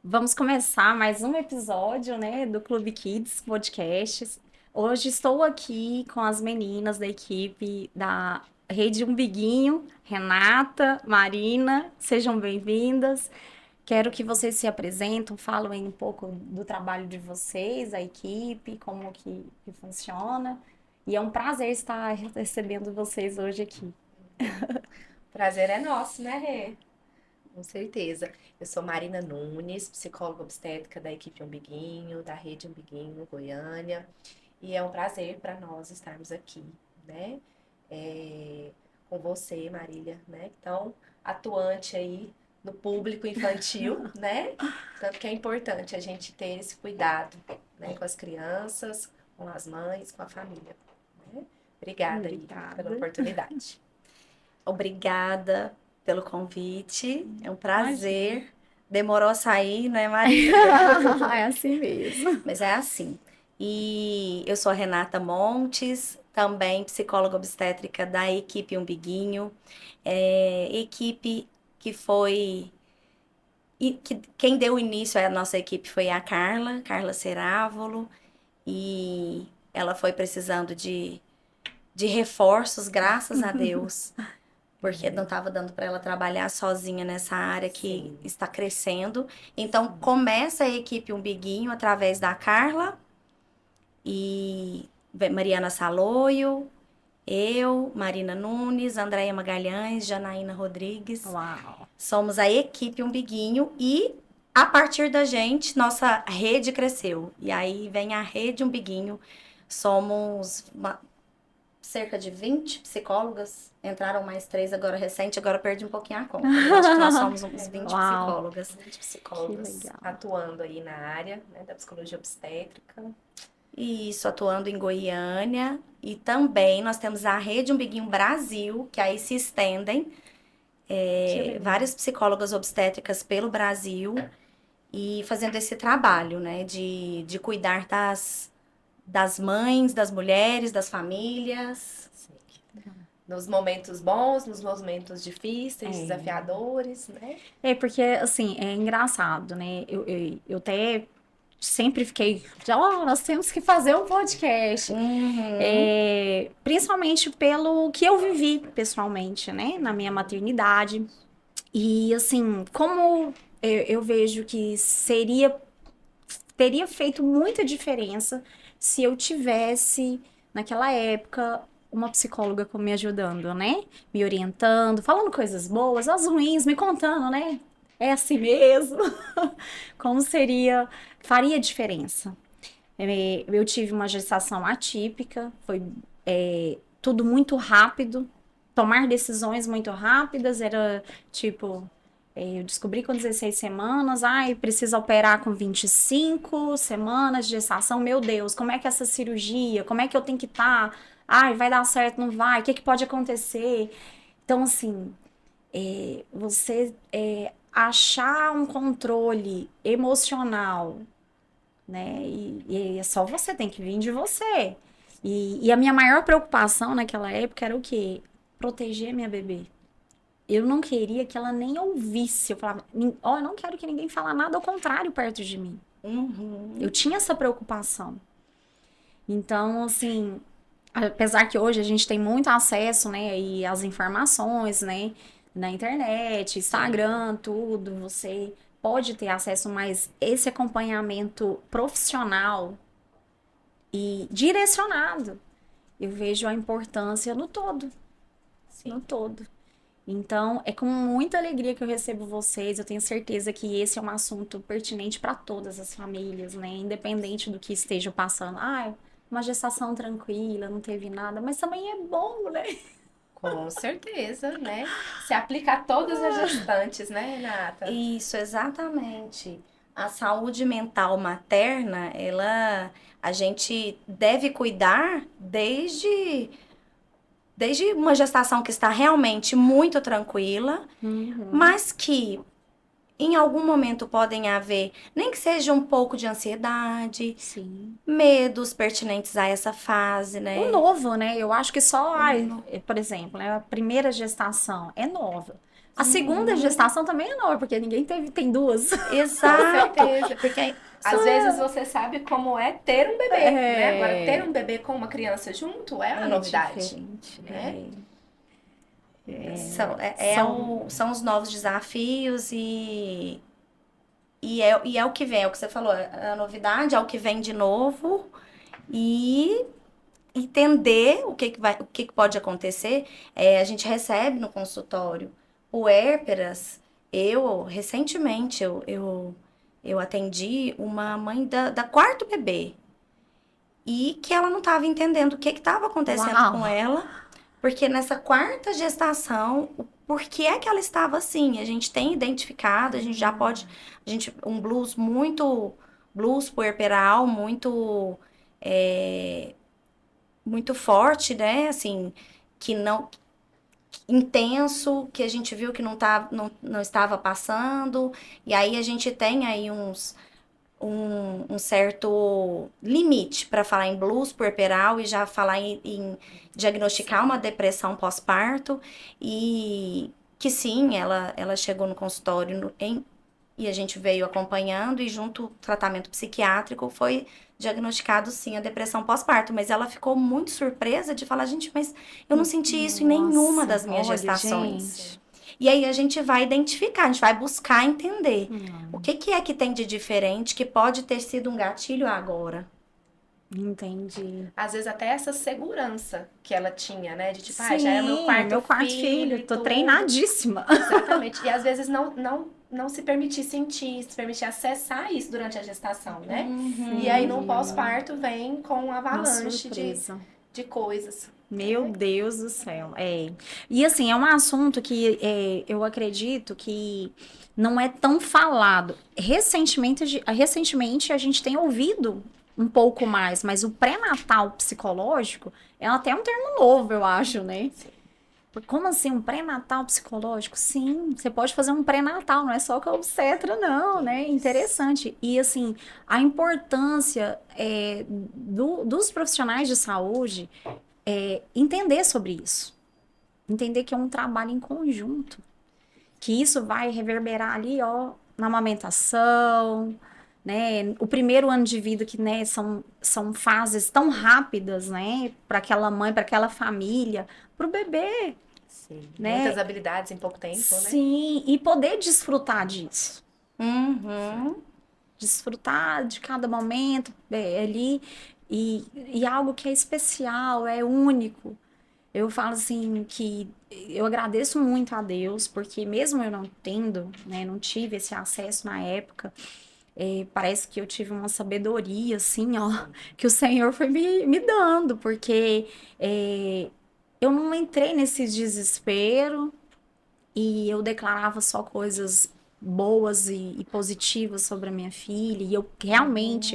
Vamos começar mais um episódio, né, do Clube Kids Podcasts. Hoje estou aqui com as meninas da equipe da Rede Umbiguinho, Renata, Marina, sejam bem-vindas. Quero que vocês se apresentem, falem um pouco do trabalho de vocês, a equipe, como que funciona. E é um prazer estar recebendo vocês hoje aqui. Prazer é nosso, né, Rê? Com certeza. Eu sou Marina Nunes, psicóloga obstétrica da equipe Umbiguinho, da Rede Umbiguinho, Goiânia. E é um prazer para nós estarmos aqui, né? É, com você, Marília, né? Então, atuante aí no público infantil, né? Tanto que é importante a gente ter esse cuidado, né? Com as crianças, com as mães, com a família, né? Obrigada aí pela Obrigada. oportunidade. Obrigada pelo convite. É um Imagina. prazer. Demorou a sair, né, Maria? É assim mesmo. Mas é assim. E eu sou a Renata Montes, também psicóloga obstétrica da equipe Umbiguinho. Equipe que foi. Quem deu início à nossa equipe foi a Carla Cerávolo. E ela foi precisando de reforços, graças a Deus. Porque não estava dando para ela trabalhar sozinha nessa área que Sim. está crescendo. Então, começa a equipe Umbiguinho através da Carla e Mariana Saloio, eu, Marina Nunes, Andréia Magalhães, Janaína Rodrigues. Uau. Somos a equipe Umbiguinho e a partir da gente, nossa rede cresceu. E aí vem a rede Umbiguinho. Somos cerca de 20 psicólogas. Entraram mais três agora recente, agora perdi um pouquinho a conta. Mas acho que nós somos uns 20 Uau, psicólogas. 20 que psicólogas legal. atuando aí na área, né, da psicologia obstétrica. E isso atuando em Goiânia. E também nós temos a Rede Umbiguinho Brasil, que aí se estendem Que legal. várias psicólogas obstétricas pelo Brasil e fazendo esse trabalho, né, de cuidar das mães, das mulheres, das famílias. Sim. Nos momentos bons, nos momentos difíceis, É, desafiadores, né? porque assim, é engraçado, né? Eu até sempre fiquei, ó, nós temos que fazer um podcast. Uhum. É, principalmente pelo que eu vivi pessoalmente, né? Na minha maternidade. E assim, como eu vejo que teria feito muita diferença se eu tivesse, naquela época, uma psicóloga me ajudando, né? Me orientando, falando coisas boas, as ruins, me contando, né? É assim mesmo. Como seria, faria diferença. Eu tive uma gestação atípica, foi tudo muito rápido, tomar decisões muito rápidas, era tipo, eu descobri com 16 semanas, ai, precisa operar com 25 semanas de gestação, meu Deus, como é que é essa cirurgia, como é que eu tenho que estar, ai, vai dar certo, não vai, o que que pode acontecer? Então, assim, você achar um controle emocional, né? E é só você, tem que vir de você. E a minha maior preocupação naquela época era o quê? Proteger minha bebê. Eu não queria que ela nem ouvisse. Eu falava, ó, eu não quero que ninguém fale nada ao contrário perto de mim. Eu Uhum. tinha essa preocupação. Então, assim, apesar que hoje a gente tem muito acesso, né, e às informações, né, na internet, Sim. Instagram, tudo, você pode ter acesso, mas esse acompanhamento profissional e direcionado. Eu vejo a importância no todo, no Sim. todo. Então, é com muita alegria que eu recebo vocês. Eu tenho certeza que esse é um assunto pertinente para todas as famílias, né? Independente do que estejam passando. Ah, uma gestação tranquila, não teve nada, mas também é bom, né? Com certeza, né? Se aplica a todas as gestantes, né, Renata? Isso, exatamente. A saúde mental materna, a gente deve cuidar desde uma gestação que está realmente muito tranquila, Uhum, mas que em algum momento podem haver, nem que seja um pouco de ansiedade, sim. medos pertinentes a essa fase, O né? novo, né? Eu acho que só, O ai, no- por exemplo, né, a primeira gestação é nova. A segunda gestação também é nova, porque ninguém tem duas. Exato. Com certeza. Porque Às vezes você sabe como é ter um bebê, né? Agora, ter um bebê com uma criança junto é a novidade. Diferente, né? são os novos desafios e é o que vem, é o que você falou, a novidade é o que vem de novo e entender o que pode acontecer. A gente recebe no consultório puérperas. Recentemente, eu atendi uma mãe da quarto bebê e que ela não estava entendendo o que estava acontecendo Uau. com ela, porque nessa quarta gestação, por que é que ela estava assim? A gente tem identificado, a gente já pode, um blues puerperal muito forte, né? Assim, que não intenso, que a gente viu que não estava passando, e aí a gente tem aí um certo limite para falar em blues puerperal e já falar em diagnosticar uma depressão pós-parto, e que sim, ela chegou no consultório e a gente veio acompanhando, e junto ao tratamento psiquiátrico foi diagnosticado sim a depressão pós-parto, mas ela ficou muito surpresa de falar, gente, mas eu não senti isso em nenhuma das minhas olha, gestações. gente. E aí a gente vai identificar, a gente vai buscar entender o que é que tem de diferente que pode ter sido um gatilho agora. Entendi. Às vezes até essa segurança que ela tinha, né? De tipo, Sim, já é meu quarto filho, filho, tô tudo. treinadíssima. Exatamente. E às vezes não se permitir sentir, se permitir acessar isso durante a gestação, né? E aí no pós-parto vem com uma Uma avalanche surpresa. de coisas. Meu Deus do céu, E assim, é um assunto que eu acredito que não é tão falado. Recentemente a gente tem ouvido um pouco mais, mas o pré-natal psicológico é até um termo novo, eu acho, né? Como assim, um pré-natal psicológico? Sim, você pode fazer um pré-natal, não é só com a obstetra, não, né? Interessante. E, assim, a importância dos profissionais de saúde entender sobre isso. Entender que é um trabalho em conjunto. Que isso vai reverberar ali, ó, na amamentação, né? O primeiro ano de vida que, né, são fases tão rápidas, né? Para aquela mãe, para aquela família, para o bebê. Sim. Né? Muitas habilidades em pouco tempo, né? Sim, e poder desfrutar disso. Uhum. Desfrutar de cada momento ali e algo que é especial, é único. Eu falo assim que eu agradeço muito a Deus, porque mesmo eu não tendo, né, não tive esse acesso na época, parece que eu tive uma sabedoria, assim, ó, que o Senhor foi me dando, porque eu não entrei nesse desespero, e eu declarava só coisas boas e positivas sobre a minha filha. E eu realmente,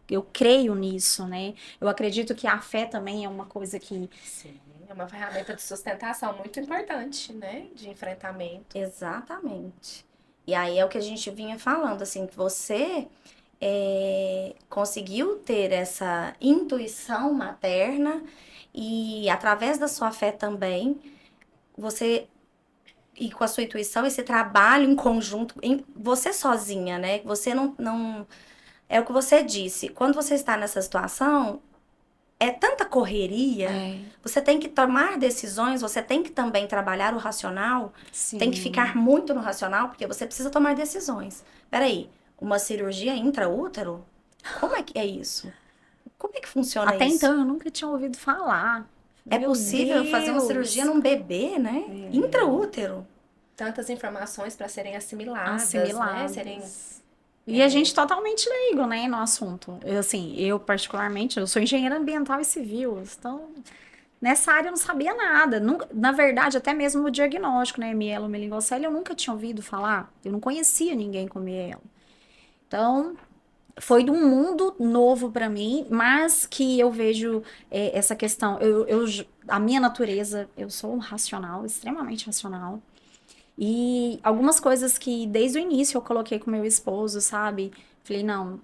eu creio nisso, né? Eu acredito que a fé também é uma coisa que... Sim, é uma ferramenta de sustentação muito importante, né? De enfrentamento. Exatamente. E aí é o que a gente vinha falando, assim, que você conseguiu ter essa intuição materna e através da sua fé também, e com a sua intuição, esse trabalho em conjunto, você sozinha, né? Você não. É o que você disse. Quando você está nessa situação, é tanta correria. Você tem que tomar decisões, você tem que também trabalhar o racional. Sim. Tem que ficar muito no racional, porque você precisa tomar decisões. Peraí, uma cirurgia intraútero? Como é que é isso? Como é que funciona Até isso? então eu nunca tinha ouvido falar. É Meu possível fazer uma Deus. cirurgia num bebê, né? Intraútero. Tantas informações para serem assimiladas, né? E a gente totalmente leigo, né, no assunto. Eu particularmente, eu sou engenheira ambiental e civil, então nessa área eu não sabia nada. Na verdade, até mesmo o diagnóstico, né, mielomeningocele, eu nunca tinha ouvido falar. Eu não conhecia ninguém com mielo. Então, foi de um mundo novo para mim, mas que eu vejo essa questão. A minha natureza, eu sou racional, extremamente racional. E algumas coisas que desde o início eu coloquei com meu esposo, sabe? Falei, não.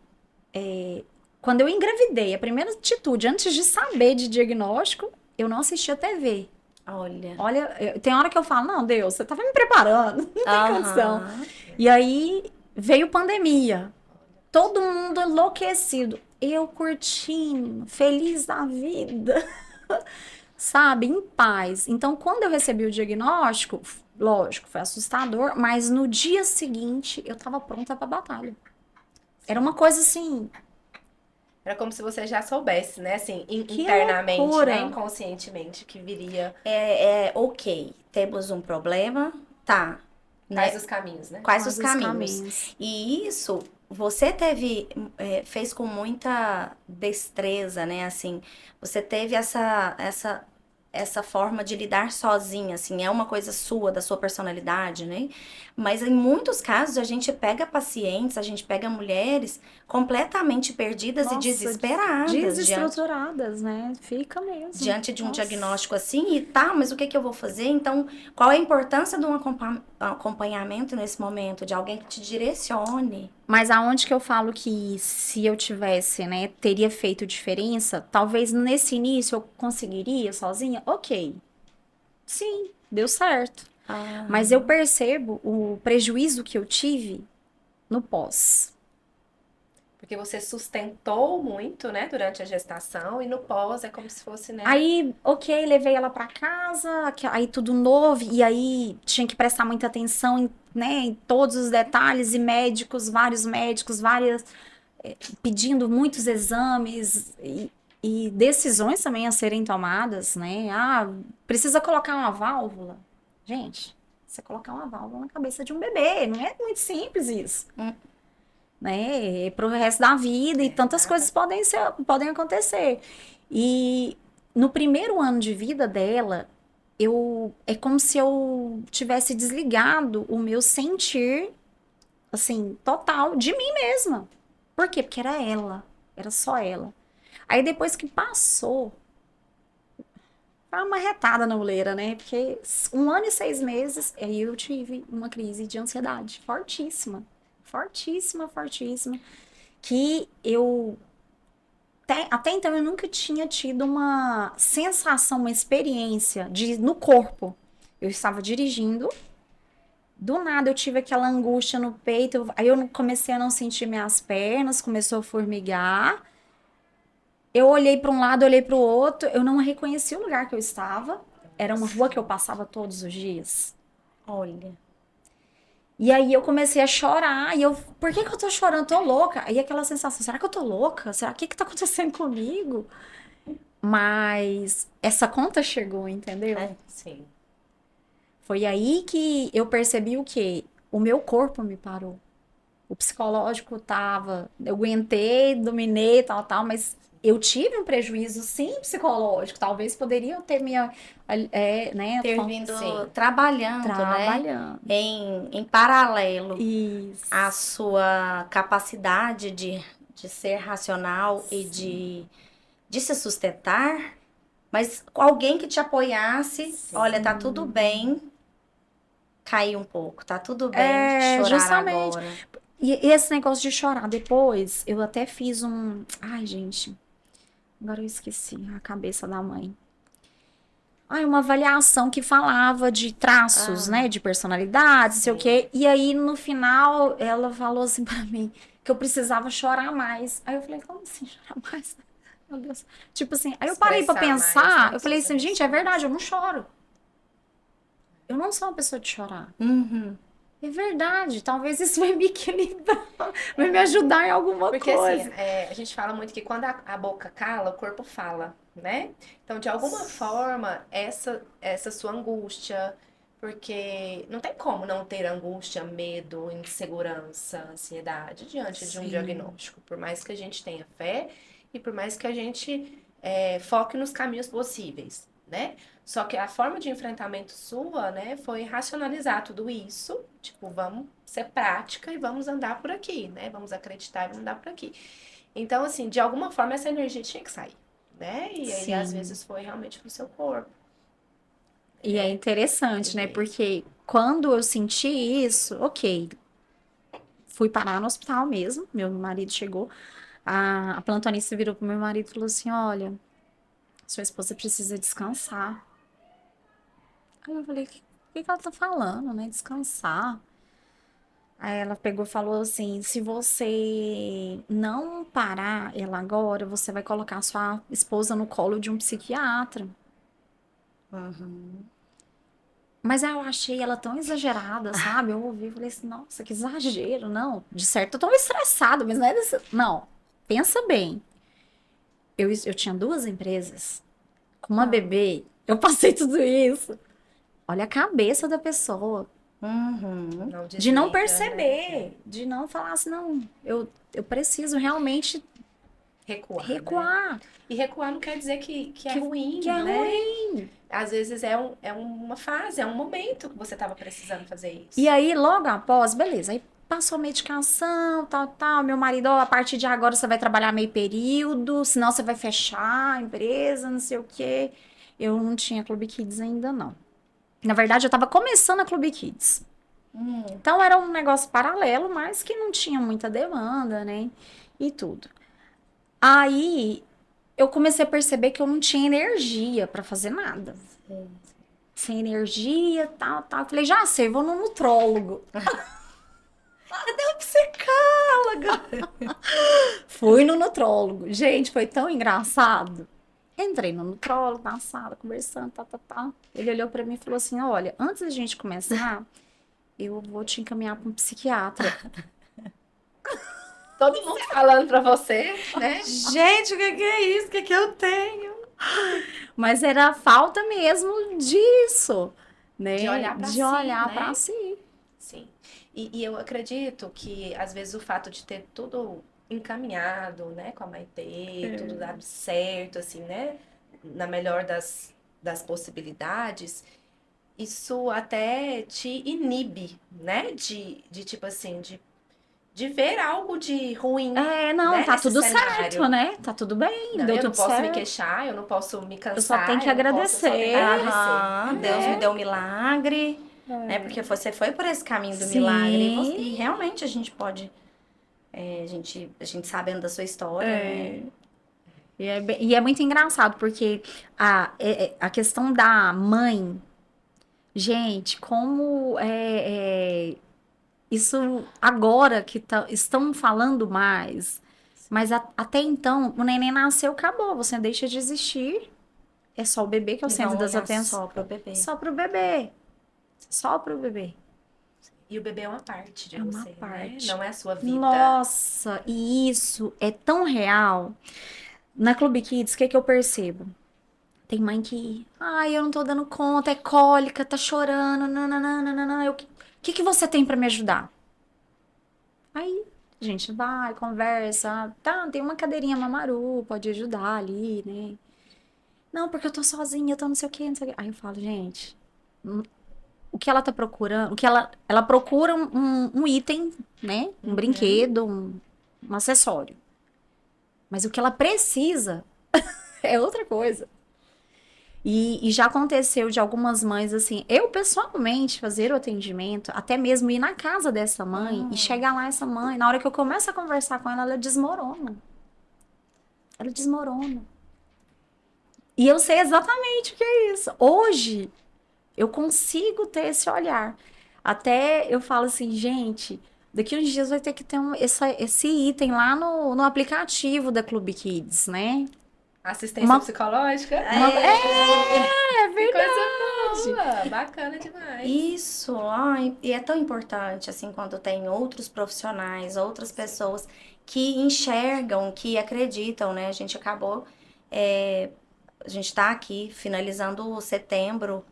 Quando eu engravidei, a primeira atitude, antes de saber de diagnóstico, eu não assistia TV. Olha. Olha, tem hora que eu falo, não, Deus, você tava me preparando, não tem condição. Aham. E aí veio pandemia, todo mundo enlouquecido, eu curtindo, feliz da vida, sabe, em paz. Então, quando eu recebi o diagnóstico, lógico, foi assustador, mas no dia seguinte eu tava pronta pra batalha. Era uma coisa assim, Era como se você já soubesse, né? Assim, que internamente, né? loucura. Inconscientemente, que viria. Ok, temos um problema, tá, Quais né? os caminhos, né? Quais os Quais os caminhos? caminhos? E isso você fez com muita destreza, né? Assim, você teve essa forma de lidar sozinha, assim, é uma coisa sua, da sua personalidade, né? Mas em muitos casos a gente pega pacientes, a gente pega mulheres completamente perdidas e Nossa, desesperadas desestruturadas, né? Fica mesmo. diante de um Nossa. diagnóstico assim, e tá, mas o que que eu vou fazer? Então, qual é a importância de um acompanhamento nesse momento, de alguém que te direcione? Mas aonde que eu falo que se eu tivesse, né, teria feito diferença, talvez nesse início eu conseguiria sozinha? Ok. Sim, deu certo. Ah, Mas eu percebo o prejuízo que eu tive no pós. Porque você sustentou muito, né? Durante a gestação e no pós é como se fosse, né? Aí, ok, levei ela pra casa, aí tudo novo, e aí tinha que prestar muita atenção em, né, em todos os detalhes, e médicos, várias, pedindo muitos exames e decisões também a serem tomadas, né? Ah, precisa colocar uma válvula. Gente, você colocar uma válvula na cabeça de um bebê, não é muito simples isso, hum, né? É pro resto da vida e É, tantas nada. coisas podem acontecer. E no primeiro ano de vida dela, é como se eu tivesse desligado o meu sentir, assim, total de mim mesma. Por quê? Porque era ela, era só ela. Aí depois que passou, foi uma retada na uleira, né? Porque 1 ano e 6 meses, aí eu tive uma crise de ansiedade fortíssima. Fortíssima, fortíssima. Que eu até então eu nunca tinha tido uma sensação, uma experiência no corpo. Eu estava dirigindo, do nada eu tive aquela angústia no peito, aí eu comecei a não sentir minhas pernas, começou a formigar. Eu olhei para um lado, olhei para o outro, eu não reconheci o lugar que eu estava. Era uma rua que eu passava todos os dias. olha. E aí eu comecei a chorar, e eu, por que que eu tô chorando? Tô louca. Aí aquela sensação, será que eu tô louca? Será que tá acontecendo comigo? Mas essa conta chegou, entendeu? É. Sim. Foi aí que eu percebi o quê? O meu corpo me parou. O psicológico tava, eu aguentei, dominei, tal, tal, mas eu tive um prejuízo, sim, psicológico. Talvez poderia ter minha, né, Ter vindo Sim. trabalhando, né? trabalhando. Em paralelo à Isso. sua capacidade de ser racional e de se sustentar, mas com alguém que te apoiasse, olha, tá tudo bem cair um pouco, tá tudo bem É, chorar justamente. agora. E esse negócio de chorar depois, eu até fiz um. Ai, gente, agora eu esqueci a cabeça da mãe. Ai, uma avaliação que falava de traços, Ah, né, de personalidade, não sei o Sim. quê. E aí, no final, ela falou assim pra mim que eu precisava chorar mais. Aí eu falei, como assim chorar mais? Meu Deus. Tipo assim, aí eu parei pra Expressar mais, pensar, né? eu falei Suas assim, gente, é emoções. verdade, eu não choro. Eu não sou uma pessoa de chorar. uhum. É verdade, talvez isso vai me equilibrar, vai me ajudar em alguma Porque assim, coisa. a gente fala muito que quando a boca cala, o corpo fala, né? Então, de alguma forma, essa sua angústia, porque não tem como não ter angústia, medo, insegurança, ansiedade diante de um Sim, diagnóstico. Por mais que a gente tenha fé e por mais que a gente foque nos caminhos possíveis, né? Só que a forma de enfrentamento sua, né, foi racionalizar tudo isso, tipo, vamos ser prática e vamos andar por aqui, né? Vamos acreditar e vamos andar por aqui. Então, assim, de alguma forma essa energia tinha que sair, né? E aí, às sim. vezes, foi realmente pro seu corpo. E é Você interessante, né? vê. Porque quando eu senti isso, ok, fui parar no hospital mesmo. Meu marido chegou, a plantonista virou pro meu marido e falou assim: Olha, sua esposa precisa descansar. Aí eu falei, que ela tá falando, né? Descansar. Aí ela pegou e falou assim: se você não parar ela agora, você vai colocar sua esposa no colo de um psiquiatra. Uhum. Mas aí eu achei ela tão exagerada, sabe? Eu ouvi e falei assim: nossa, que exagero. Não, de certo eu tô estressada, mas não é desse. Não, pensa bem. Eu tinha duas empresas, com uma Não. bebê, eu passei tudo isso. Olha a cabeça da pessoa. Uhum. Não De não desliga, né? perceber, de não falar assim, não, eu preciso realmente Recuar, né? recuar. E recuar não quer dizer que é Que, ruim, que é né? ruim. Às vezes é uma fase, é um momento que você estava precisando fazer E isso. aí, logo após, beleza, aí passou a medicação, tal, tal. Meu marido, ó, a partir de agora você vai trabalhar meio período, senão você vai fechar a empresa, não sei o quê. Eu não tinha Clube Kids ainda, não. Na verdade, eu tava começando a Clube Kids. Então, era um negócio paralelo, mas que não tinha muita demanda, né? E tudo. Aí, eu comecei a perceber que eu não tinha energia pra fazer nada. Sem energia, tal, tal. Eu falei, já sei, vou no nutrólogo. Psicóloga. Fui no nutrólogo. Gente, foi tão engraçado. Entrei no nutrólogo, na sala, conversando, tá, tá, tá. Ele olhou pra mim e falou assim, olha, antes da gente começar, eu vou te encaminhar pra um psiquiatra. Todo mundo falando pra você, né? Gente, o que é isso? O que eu tenho? Mas era a falta mesmo disso, De né? olhar pra De si, olhar pra né? si. Sim. E eu acredito que, às vezes, o fato de ter tudo encaminhado, né, com a Maitê, tudo dado certo, assim, né, na melhor das possibilidades, isso até te inibe, né, de tipo assim, de ver algo de ruim, É, não, né, tá nesse tudo certo, cenário. né? Tá tudo bem, Não, deu eu não tudo posso me certo. queixar, eu não posso me Eu só tenho cansar, que eu não posso, eu só tenho que agradecer. agradecer, Aham, Deus me né? deu um milagre, né? Porque você foi por esse caminho do milagre Sim. e realmente a gente pode, a gente sabendo da sua história, né? E é muito engraçado, porque a questão da mãe, gente, como isso agora que estão falando mais, mas até então o neném nasceu, acabou, você deixa de existir, é só o bebê que é o E centro vão das olhar atenções, só pro bebê. só pro bebê, só pro bebê. E o bebê é uma parte de É uma você, né? parte. Não é a sua vida. Nossa, e isso é tão real. Na Clube Kids, o que que eu percebo? Tem mãe que, ai, eu não tô dando conta, é cólica, tá chorando, nananana. O que você tem pra me ajudar? Aí a gente vai, conversa, tá, tem uma cadeirinha Mamaru, pode ajudar ali, né? Não, porque eu tô sozinha, eu tô não sei o quê, não sei o quê. Aí eu falo, gente, o que ela tá procurando, o que ela procura um item, né? Um Uhum. brinquedo, um acessório. Mas o que ela precisa é outra coisa. E já aconteceu de algumas mães, assim, eu pessoalmente fazer o atendimento, até mesmo ir na casa dessa mãe e chegar lá, essa mãe, na hora que eu começo a conversar com ela, ela desmorona. Ela desmorona. E eu sei exatamente o que é isso. Hoje, eu consigo ter esse olhar. Até eu falo assim, gente, daqui uns dias vai ter que ter esse item lá no aplicativo da Clube Kids, né? Assistência Uma, psicológica? é Que coisa verdade. boa! Bacana demais. Isso, ai, e é tão importante, assim, quando tem outros profissionais, outras pessoas que enxergam, que acreditam, né? A gente acabou, é, a gente tá aqui finalizando o setembro,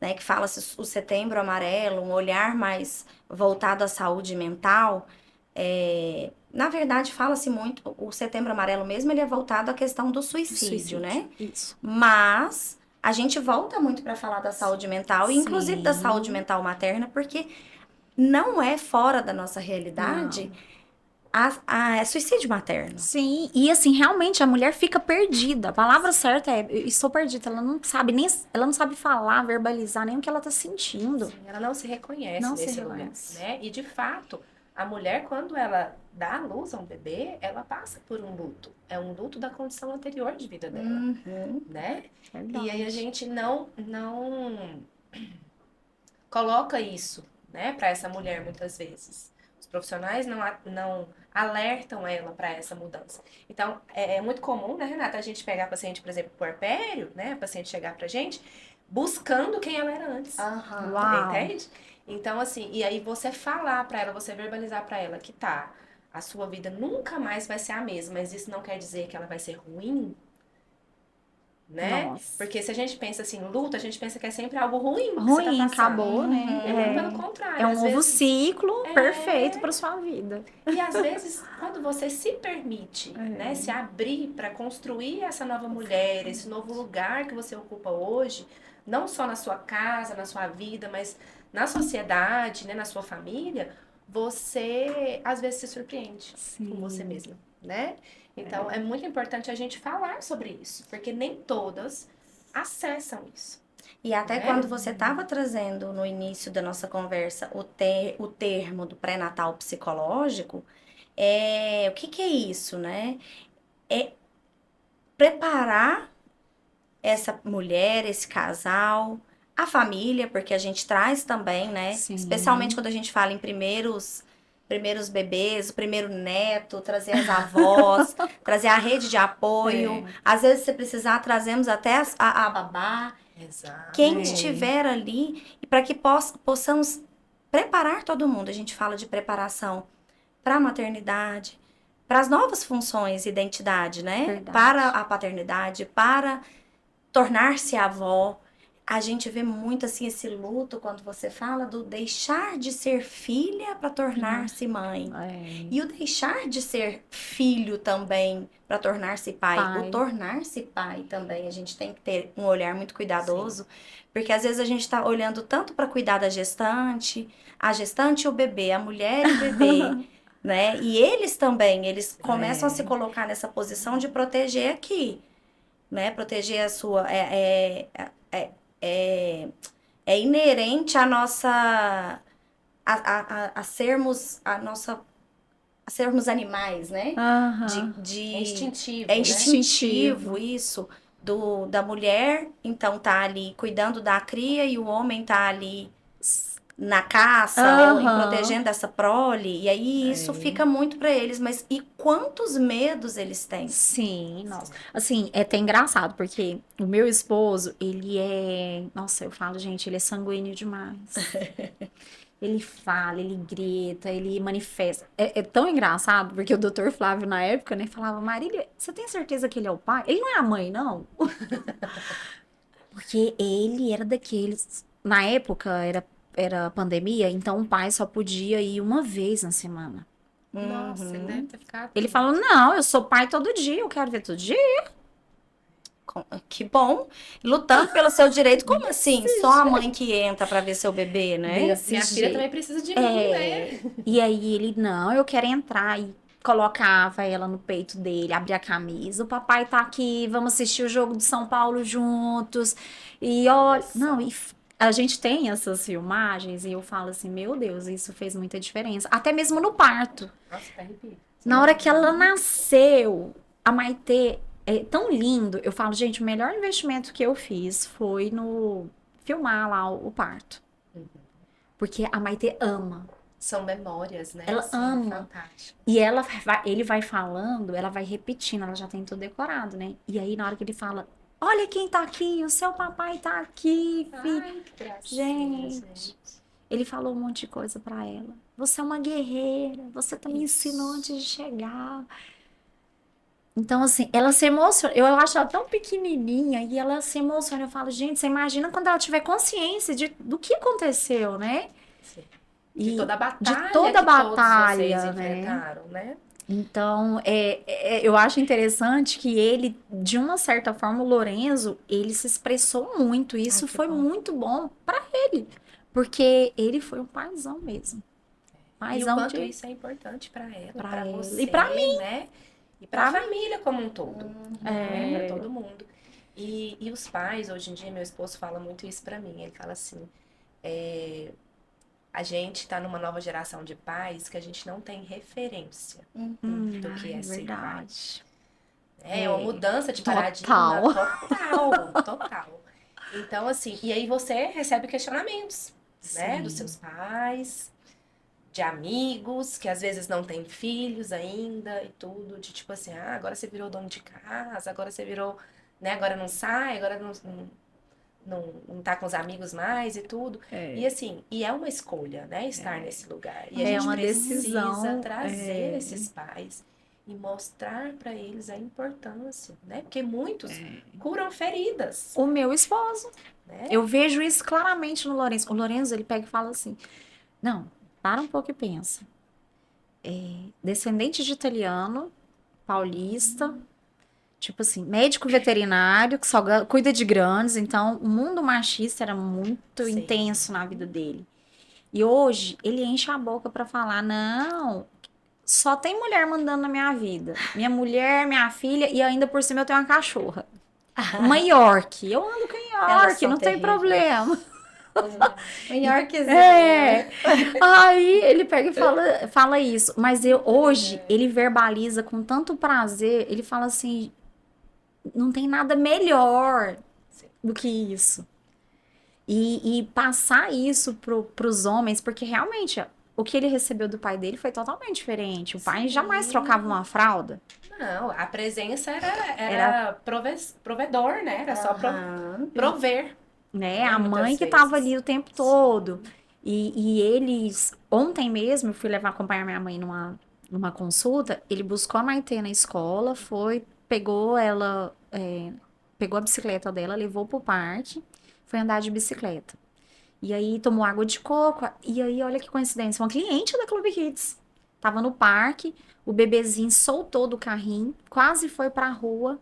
né? Que fala-se o setembro amarelo, um olhar mais voltado à saúde mental. Na verdade, fala-se muito, o setembro amarelo mesmo, ele é voltado à questão do suicídio, Suicídio. né? Isso. Mas a gente volta muito para falar da saúde mental, e inclusive da saúde Sim. mental materna, porque não é fora da nossa Não. realidade é suicídio materno. Sim, e assim, realmente a mulher fica perdida. A palavra certa é, eu estou perdida. Ela não sabe nem, ela não sabe falar, verbalizar nem o que ela tá sentindo. Sim, ela não se reconhece Não se nesse lugar, reconhece. né? E de fato, a mulher, quando ela dá à luz a um bebê, ela passa por um luto. É um luto da condição anterior de vida dela, Uhum. né? E aí a Verdade. gente não coloca isso, né, para essa mulher muitas vezes. Os profissionais não alertam ela para essa mudança. Então, é muito comum, né, Renata, a gente pegar paciente, por exemplo, puerpério, né, a paciente chegar pra gente buscando quem ela era antes. Aham. Uau. Entende? Então, assim, e aí você falar pra ela, você verbalizar pra ela que tá, a sua vida nunca mais vai ser a mesma, mas isso não quer dizer que ela vai ser ruim, né? Nossa. Porque se a gente pensa assim, luto, a gente pensa que é sempre algo ruim que você tá Ruim, passando. acabou, né? E é muito pelo É contrário, um às novo vezes. ciclo perfeito É. para sua vida. E às vezes, quando você se permite, né, se abrir para construir essa nova mulher, esse novo lugar que você ocupa hoje, não só na sua casa, na sua vida, mas na sociedade, né, na sua família, você às vezes se surpreende com você Sim. mesma, né? Então é muito importante a gente falar sobre isso, porque nem todas acessam isso, E até né? quando você estava trazendo no início da nossa conversa o termo do pré-natal psicológico, o que que é isso, né? É preparar essa mulher, esse casal, a família, porque a gente traz também, né? Sim. Especialmente quando a gente fala em primeiros bebês, o primeiro neto, trazer as avós, trazer a rede de apoio. Às vezes, se precisar, trazemos até a babá, Exato. quem estiver ali, e para que possamos preparar todo mundo. A gente fala de preparação para a maternidade, para as novas funções e identidade, né? Verdade. Para a paternidade, para tornar-se avó. A gente vê muito assim esse luto quando você fala do deixar de ser filha para tornar-se mãe. E o deixar de ser filho também para tornar-se pai. O tornar-se pai também. A gente tem que ter um olhar muito cuidadoso, porque às vezes a gente está olhando tanto para cuidar da gestante, a gestante e o bebê, a mulher e o bebê. Né? E eles também, eles começam a se colocar nessa posição de proteger aqui, né? Proteger a sua é inerente à nossa a sermos a sermos animais, né? Aham. É instintivo, É né? instintivo isso da mulher, então tá ali cuidando da cria e o homem tá ali na caça ou em protegendo essa prole, e aí isso fica muito pra eles, mas e quantos medos eles têm? Sim, nossa. Assim, é até engraçado, porque o meu esposo, ele é. Nossa, eu falo, gente, ele é sanguíneo demais. Ele fala, ele grita, ele manifesta. É tão engraçado, porque o doutor Flávio, na época, né, falava: Marília, você tem certeza que ele é o pai? Ele não é a mãe, não? Porque ele era daqueles. Na época, era pandemia, então o pai só podia ir uma vez na semana. Nossa, ele deve ter ficado. Ele falou: não, eu sou pai todo dia, eu quero ver todo dia. Que bom, lutando pelo seu direito. Como assim? Só a mãe que entra pra ver seu bebê, né? Minha filha também precisa de mim, né? E aí ele, não, eu quero entrar. E colocava ela no peito dele, abria a camisa. O papai tá aqui, vamos assistir o jogo de São Paulo juntos. E olha, não, a gente tem essas filmagens e eu falo assim, meu Deus, isso fez muita diferença. Até mesmo no parto. Nossa, tá arrepio. Na hora que ela nasceu, a Maitê é tão lindo. Eu falo, gente, o melhor investimento que eu fiz foi no filmar lá o parto. Porque a Maitê ama. São memórias, né? Ela ama. Fantástico. E ele vai falando, ela vai repetindo, ela já tem tudo decorado, né? E aí, na hora que ele fala, olha quem tá aqui, o seu papai tá aqui, filho. Ai, que gracinha, gente. Ele falou um monte de coisa pra ela. Você é uma guerreira, você tá me ensinando antes de chegar. Então, assim, ela se emociona. Eu acho ela tão pequenininha e ela se emociona. Eu falo, gente, você imagina quando ela tiver consciência do que aconteceu, né? Sim. E De toda a batalha de toda a que todos batalha, vocês né? enfrentaram, né? Então, eu acho interessante que ele, de uma certa forma, o Lorenzo, ele se expressou muito. E isso foi muito bom pra ele. Porque ele foi um paizão mesmo. E o quanto isso é importante pra ela, pra ele. você, E pra mim. né? E pra família como um todo, né? Pra todo mundo. E os pais, hoje em dia, meu esposo fala muito isso pra mim. Ele fala assim, a gente tá numa nova geração de pais que a gente não tem referência do que é ser pai. É uma mudança de paradigma total. Então, assim, e aí você recebe questionamentos, né? Dos Sim. seus pais, de amigos, que às vezes não têm filhos ainda e tudo, de tipo assim, ah, agora você virou dono de casa, agora você virou, né? Agora não sai, agora não tá com os amigos mais e tudo. E É, assim, e é uma escolha, né? Estar nesse lugar. E a é gente uma precisa decisão. trazer esses pais e mostrar para eles a importância, né? Porque muitos curam feridas, O meu esposo. né? Eu vejo isso claramente no Lourenço. O Lourenço, ele pega e fala assim: não, para um pouco e pensa. Descendente de italiano, paulista, tipo assim, médico veterinário, que só cuida de grandes. Então, o mundo machista era muito Sim. intenso na vida dele. E hoje, ele enche a boca pra falar: não, só tem mulher mandando na minha vida. Minha mulher, minha filha, e ainda por cima eu tenho uma cachorra. Uma York. Eu ando com Elas York, são não tem terríveis. problema. Um Yorkzinho. É. Aí ele pega e fala isso. Mas hoje ele verbaliza com tanto prazer, ele fala assim: não tem nada melhor Sim. do que isso. E passar isso pros homens, porque realmente o que ele recebeu do pai dele foi totalmente diferente. O pai jamais trocava Sim. uma fralda. Não, a presença era, Era, era provedor, né? Era só Aham. prover, né, né? a mãe Muitas que tava vezes. ali o tempo todo. Sim. E eles, ontem mesmo, eu fui levar acompanhar minha mãe numa consulta. Ele buscou a Maitê na escola, foi, pegou ela, pegou a bicicleta dela, levou pro parque, foi andar de bicicleta. E aí tomou água de coco. E aí, olha que coincidência, uma cliente da Clube Kids tava no parque, o bebezinho soltou do carrinho, quase foi pra rua,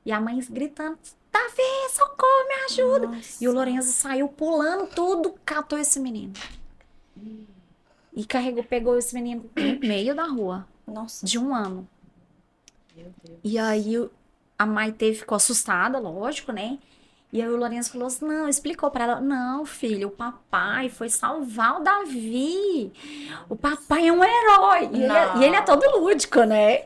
e a mãe gritando: Davi, socorro, me ajuda! E o Nossa. Lorenzo saiu pulando tudo, catou esse menino. E carregou, pegou esse menino no meio da rua, Nossa de um Senhora. ano. Meu E Deus. aí a Maitê ficou assustada, lógico, né? E aí o Lourenço falou assim, não, explicou pra ela, não, filho, o papai foi salvar o Davi. O papai é um herói. E ele é todo Não. lúdico, né?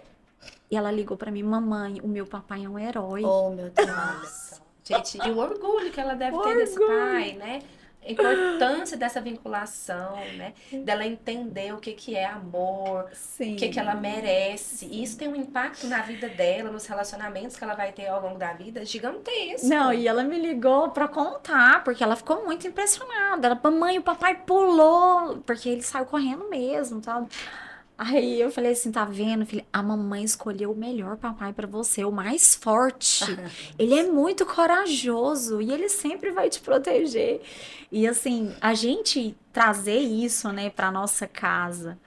E ela ligou pra mim, mamãe, o meu papai é um herói. Oh, meu Olha Deus. só. Gente, e o orgulho que ela deve ter desse Orgulho. pai, né? A importância dessa vinculação, né? Dela entender o que que é amor, o que que ela Sim. merece. E isso tem um impacto na vida dela, nos relacionamentos que ela vai ter ao longo da vida, Não, gigantesco. e ela me ligou pra contar, porque ela ficou muito impressionada. Ela, mamãe, o papai pulou, porque ele saiu correndo mesmo, tal. Aí eu falei assim, tá vendo, filha? A mamãe escolheu o melhor papai pra você, o mais forte. Ele é muito corajoso e ele sempre vai te proteger. E assim, a gente trazer isso, né, pra nossa casa,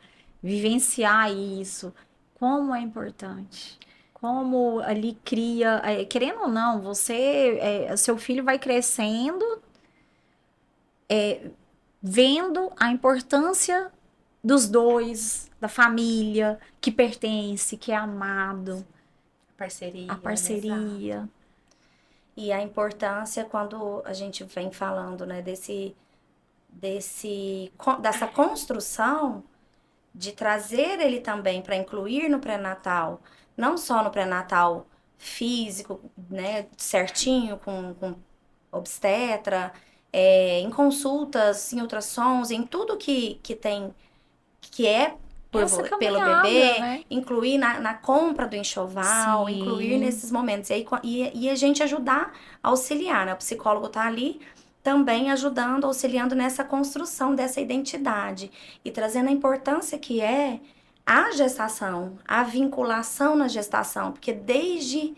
vivenciar isso, como é importante. Como ali cria, querendo ou não, seu filho vai crescendo, vendo a importância dos dois, da família, que pertence, que é amado, a Parceria, né? Exato. parceria. E a importância quando a gente vem falando, né, dessa construção de trazer ele também para incluir no pré-natal, não só no pré-natal físico, né, certinho com obstetra, em consultas, em ultrassons, em tudo que tem, que é Essa pelo caminhada, bebê, né? incluir na compra do enxoval, incluir Sim. nesses momentos. E a gente ajudar, auxiliar, né? O psicólogo tá ali também ajudando, auxiliando nessa construção dessa identidade e trazendo a importância que é a gestação, a vinculação na gestação, porque desde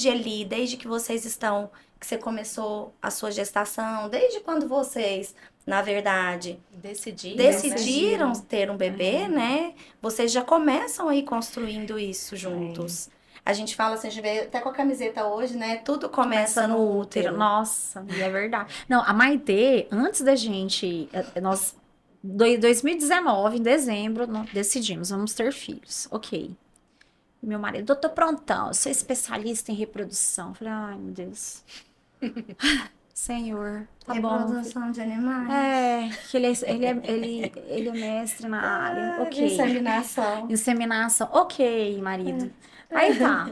ali, desde que vocês estão, que você começou a sua gestação, desde quando vocês, na verdade, Decidiram, né? decidiram Decidiram. ter um bebê, né? Vocês já começam aí construindo isso juntos. A gente fala assim, a gente vê até com a camiseta hoje, né? Tudo Começa começa no no útero. útero. Nossa, e é verdade. Não, a Maitê, antes da gente, nós, 2019, em dezembro, decidimos, vamos ter filhos. Ok. Meu marido, doutor Prontão, eu sou especialista em reprodução. Eu falei, ai, meu Deus. Senhor, tá bom, filho. Reprodução de animais. É, que ele é mestre na área. Ok. Inseminação. Inseminação. Ok, marido. Aí tá.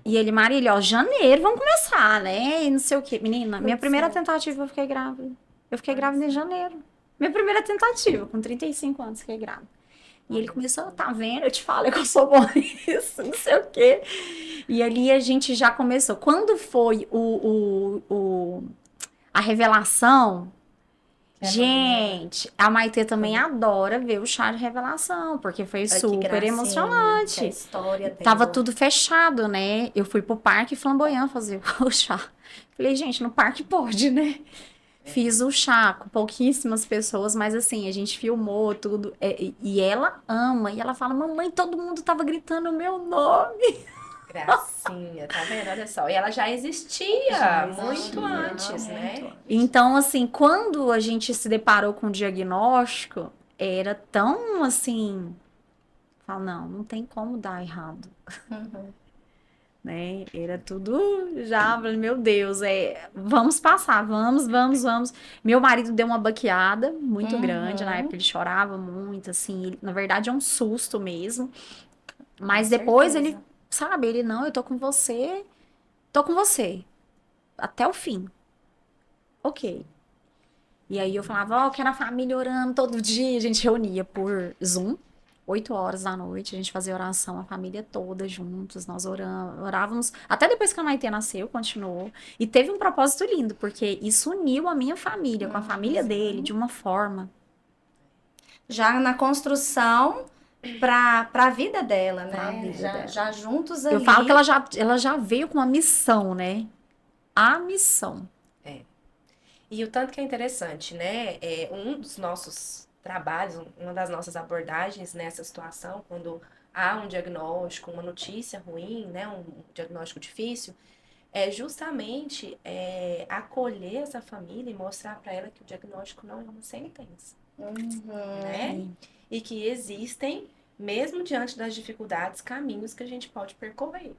E ele, Marília, ó, janeiro, vamos começar, né? E não sei o quê. Menina, minha Tudo primeira certo. tentativa eu fiquei grávida. Eu fiquei grávida em janeiro. Minha primeira tentativa, com 35 anos, fiquei grávida. E ele Olha começou, só. tá vendo? Eu te falo que eu sou bom nisso, não sei o quê. E ali a gente já começou. Quando foi a revelação, Que é mãe, né? gente, a Maitê também Uhum. adora ver o chá de revelação, porque foi Olha que super gracinha, que é a emocionante. história Tava dela. tudo fechado, né? Eu fui pro Parque Flamboyant fazer o chá. Falei, gente, no parque pode, né? Fiz o chá com pouquíssimas pessoas, mas assim, a gente filmou tudo. E ela ama, e ela fala: Mamãe, todo mundo tava gritando o meu nome. Gracinha, tá vendo? Olha só. E ela já Já existia muito existia. antes, Muito né? antes. Então, assim, quando a gente se deparou com o diagnóstico, era tão assim. Fala, não, não tem como dar errado. Uhum. Né? Era tudo já, falei, meu Deus, vamos passar, vamos. Meu marido deu uma baqueada muito grande, na época Uhum. ele chorava muito, assim, na verdade é um susto mesmo, Com mas depois ele, certeza. sabe, ele, não, eu tô com você, até o fim, ok. E aí eu falava, ó, quero a família orando todo dia, a gente reunia por Zoom, 8 horas da noite, a gente fazia oração, a família toda juntos, nós orávamos, até depois que a Maitê nasceu, continuou, e teve um propósito lindo, porque isso uniu a minha família com a família dele de Uhum. uma forma. Já na construção para a vida dela, Pra né? vida dela. Já juntos Eu falo que ali. ela já veio com uma missão, né? A missão. É. E o tanto que é interessante, né? É um dos nossos trabalhos, uma das nossas abordagens nessa situação, quando há um diagnóstico, uma notícia ruim, né? Um diagnóstico difícil, é justamente acolher essa família e mostrar para ela que o diagnóstico não é uma sentença, né? Uhum. Sim. E que existem, mesmo diante das dificuldades, caminhos que a gente pode percorrer.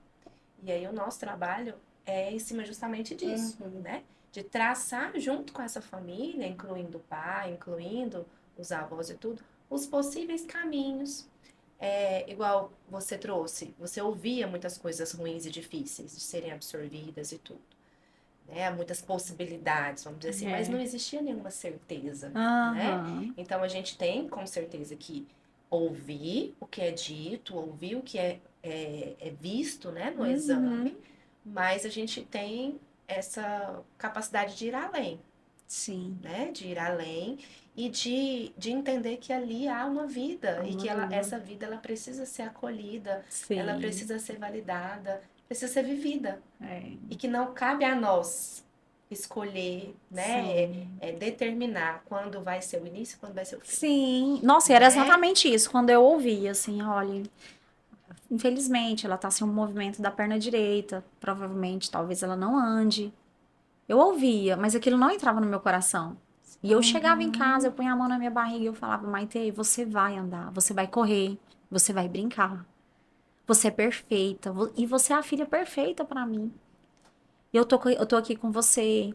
E aí o nosso trabalho é em cima justamente disso, Uhum. né? De traçar junto com essa família, incluindo o pai, incluindo os avós e tudo, os possíveis caminhos. Igual você trouxe, você ouvia muitas coisas ruins e difíceis de serem absorvidas e tudo, né? Muitas possibilidades, vamos dizer assim, mas não É. existia nenhuma certeza, né? Aham. Então a gente tem com certeza que ouvir o que é dito, ouvir o que é visto, né, no Uhum. exame, mas a gente tem essa capacidade de ir além, Sim. né? De ir além e de entender que ali há uma vida e Uma que vida. essa vida ela precisa ser acolhida, ela Sim. precisa ser validada, precisa ser vivida É. e que não cabe a nós escolher, né? Sim. Determinar quando vai ser o início e quando vai ser o fim, Sim. Nossa, e era né? exatamente isso. Quando eu ouvi, assim, olha, infelizmente, ela tá sem um movimento da perna direita. Provavelmente, talvez ela não ande. Eu ouvia, mas aquilo não entrava no meu coração. E eu chegava em casa, eu Uhum. punha a mão na minha barriga e eu falava, Maite, você vai andar, você vai correr, você vai brincar. Você é perfeita. E você é a filha perfeita pra mim. E eu tô aqui com você.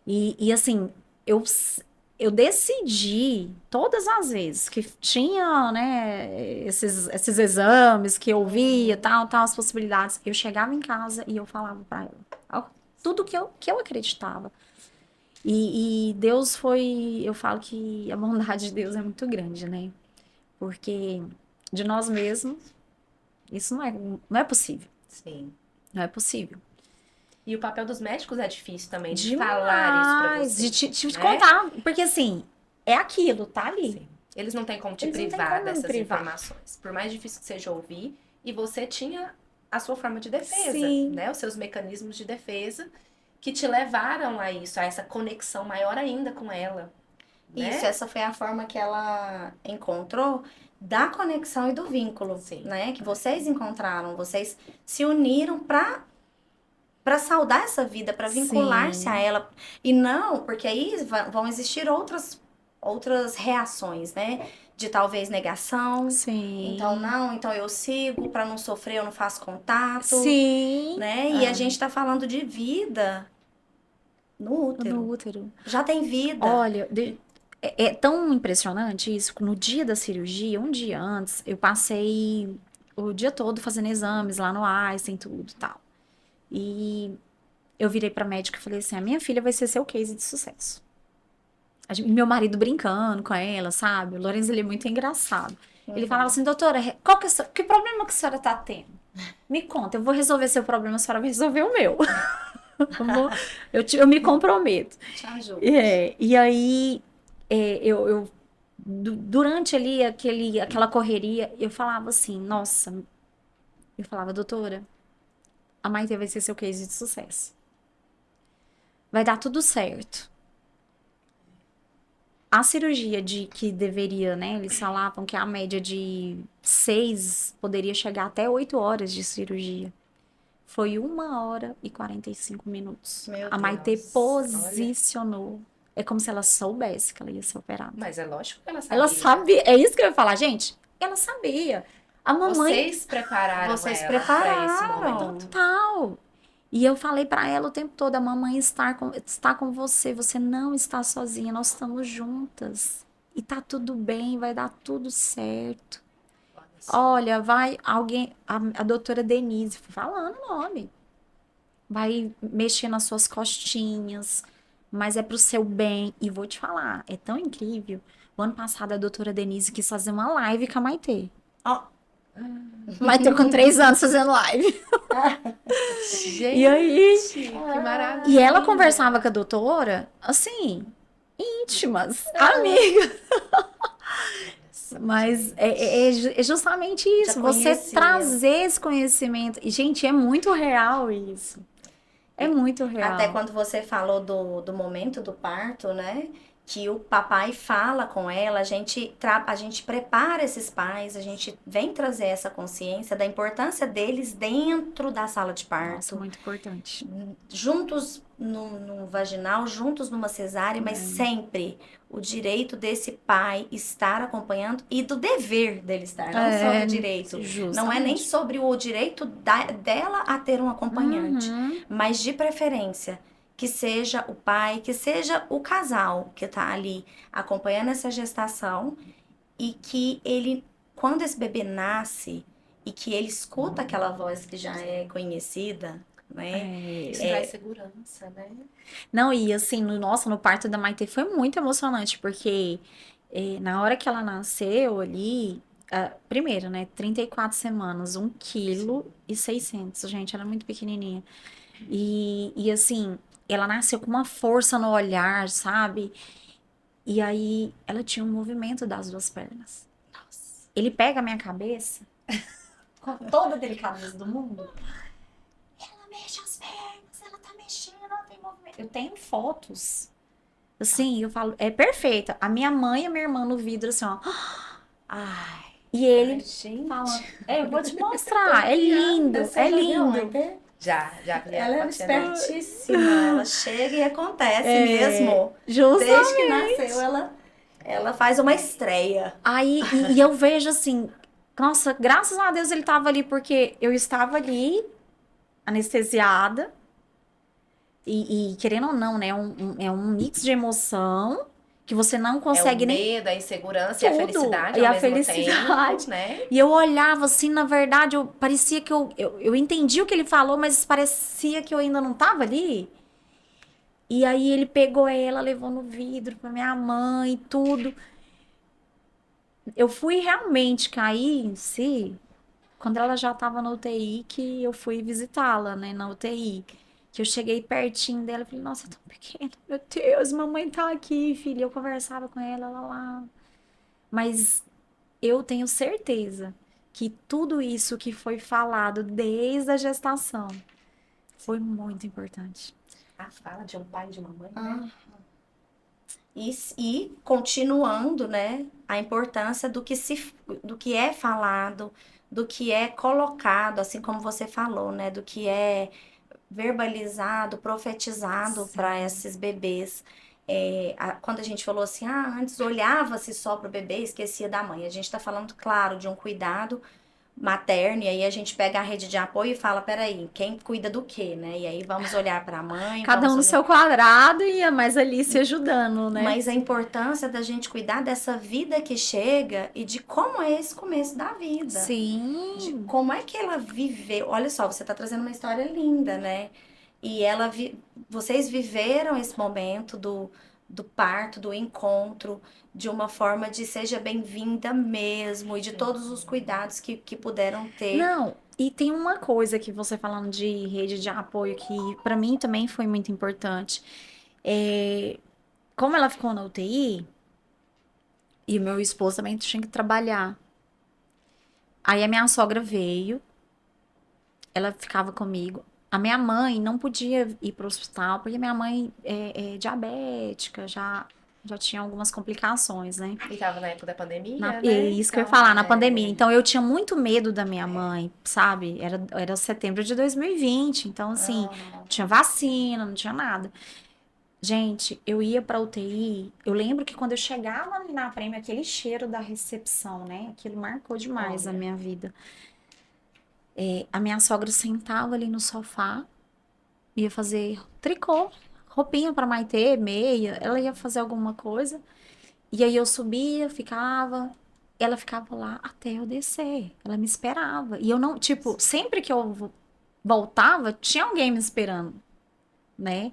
E assim, eu, eu decidi todas as vezes que tinha, né, esses exames que eu via, Uhum. tal, as possibilidades, eu chegava em casa e eu falava pra ela tudo que eu acreditava. E Deus foi, eu falo que a bondade de Deus é muito grande, né? Porque de nós mesmos, isso não é possível. Sim. Não é possível. E o papel dos médicos é difícil também, de falar isso pra Demais, de você, te né? contar. Porque assim, é aquilo, tá ali. Sim. Eles não têm como te Eles não têm privar como me dessas privar. informações. Por mais difícil que seja ouvir, e você tinha a sua forma de defesa, Sim, né? Os seus mecanismos de defesa que te levaram a isso, a essa conexão maior ainda com ela, Isso, né? essa foi a forma que ela encontrou da conexão e do vínculo, Sim. né? Que vocês encontraram, vocês se uniram para saudar essa vida, para vincular-se a sim, ela. E não, porque aí vão existir outras reações, né? De talvez negação. Então, sim, não, então eu sigo para não sofrer, eu não faço contato, sim. né? E a gente tá falando de vida no No útero. útero. Já tem vida. Olha, é tão impressionante isso. No dia da cirurgia, um dia antes, eu passei. o dia todo fazendo exames lá no Einstein, tudo e tal. E eu virei pra médica e falei assim: a minha filha vai ser seu case de sucesso. Meu marido brincando com ela, sabe? O Lourenço, ele é muito engraçado. Ele falava assim: doutora, qual que problema que a senhora tá tendo? Me conta, eu vou resolver seu problema, a senhora vai resolver o meu. Eu me comprometo. Te ajudo. E aí, durante ali aquela correria, eu falava assim: nossa, eu falava, doutora, a Maite vai ser seu case de sucesso. Vai dar tudo certo. A cirurgia que deveria, né? Eles falavam que a média de 6 poderia chegar até 8 horas de cirurgia. Foi 1 hora e 45 minutos. Meu A Maitê Deus. posicionou. É como se ela soubesse que ela ia ser operada. Mas é lógico que ela sabia. Ela sabia. É isso que eu ia falar, gente. Ela sabia. A mamãe. Vocês prepararam Vocês ela pra esse prepararam. momento. Total. E eu falei pra ela o tempo todo: a mamãe está com você. Você não está sozinha. Nós estamos juntas. E tá tudo bem. Vai dar tudo certo. Olha, vai alguém. A doutora Denise, falando o nome. Vai mexer nas suas costinhas, mas é pro seu bem. E vou te falar, é tão incrível. O ano passado a doutora Denise quis fazer uma live com a Maitê. Ó, Maitê com 3 anos fazendo live. Gente, E aí, que maravilha. e ela conversava com a doutora, assim, íntimas, amigas. Mas é justamente isso, você conhecia. trazer esse conhecimento. E, gente, é muito real isso. É muito real. até quando você falou do momento do parto, né? Que o papai fala com ela, a gente prepara esses pais, a gente vem trazer essa consciência da importância deles dentro da sala de parto. Nossa, muito importante. Juntos no vaginal, juntos numa cesárea, mas sempre o direito desse pai estar acompanhando e do dever dele estar, não só do direito. Não é nem sobre o direito dela a ter um acompanhante, mas de preferência que seja o pai, que seja o casal que tá ali acompanhando essa gestação e que ele, quando esse bebê nasce e que ele escuta aquela voz que já é conhecida, né? Isso traz segurança, né? Não, e assim, no parto da Maitê foi muito emocionante, porque na hora que ela nasceu ali, primeiro, né, 34 semanas, 1,6 kg, gente, ela é muito pequenininha. E assim, ela nasceu com uma força no olhar, sabe? E aí, ela tinha um movimento das 2 pernas. Nossa. Ele pega a minha cabeça, com toda a delicadeza do mundo. Ela mexe as pernas, ela tá mexendo, ela tem movimento. Eu tenho fotos. Assim, eu falo, é perfeita. A minha mãe e a minha irmã no vidro, assim, ó. Ai, E ele Gente. fala, eu vou te mostrar. É lindo, é lindo. Já vi ela a é fotinha dela. espertíssima. Ela chega e acontece mesmo. Justamente. Desde que nasceu, ela faz uma estreia. Aí, e eu vejo assim, nossa, graças a Deus ele tava ali, porque eu estava ali, anestesiada, e querendo ou não, né, é um mix de emoção que você não consegue É o nem medo, a insegurança e a tudo. felicidade E ao a mesmo felicidade. tempo, né? E eu olhava assim, na verdade, parecia que eu entendi o que ele falou, mas parecia que eu ainda não tava ali. E aí ele pegou ela, levou no vidro pra minha mãe e tudo. Eu fui realmente cair em si quando ela já tava na UTI, que eu fui visitá-la, né, na UTI. Que eu cheguei pertinho dela e falei, nossa, é tão pequena, meu Deus, mamãe tá aqui, filha. Eu conversava com ela lá. Mas eu tenho certeza que tudo isso que foi falado desde a gestação foi muito importante. A fala de um pai e de uma mãe, né? E continuando, né, a importância do que é falado, do que é colocado, assim como você falou, né, do que é verbalizado, profetizado para esses bebês. Quando a gente falou assim, antes olhava-se só para o bebê, esquecia da mãe. A gente está falando, claro, de um cuidado materno, e aí a gente pega a rede de apoio e fala, peraí, quem cuida do quê, né? E aí vamos olhar para a mãe, Cada um vamos no olhar. seu quadrado e a mais ali se ajudando, né? Mas a importância da gente cuidar dessa vida que chega e de como é esse começo da vida. De Sim. como é que ela viveu. Olha só, você tá trazendo uma história linda, né? E vocês viveram esse momento do parto, do encontro, de uma forma de seja bem-vinda mesmo, e de todos os cuidados que puderam ter. Não, e tem uma coisa que você falando de rede de apoio que pra mim também foi muito importante. É, como ela ficou na UTI, e o meu esposo também tinha que trabalhar. Aí a minha sogra veio, ela ficava comigo. A minha mãe não podia ir para o hospital, porque minha mãe é diabética, já tinha algumas complicações, né? E tava na época da pandemia, É né? isso que eu ia Então, falar, na pandemia. Então eu tinha muito medo da minha mãe, sabe? Era setembro de 2020, então assim, não tinha vacina, não tinha nada. Gente, eu ia pra UTI, eu lembro que quando eu chegava ali na prêmio, aquele cheiro da recepção, né? Aquilo marcou demais a Olha. minha vida. A minha sogra sentava ali no sofá, ia fazer tricô, roupinha pra Maitê, meia, ela ia fazer alguma coisa. E aí eu subia, ficava, ela ficava lá até eu descer. Ela me esperava. E eu não, tipo, sempre que eu voltava, tinha alguém me esperando, né?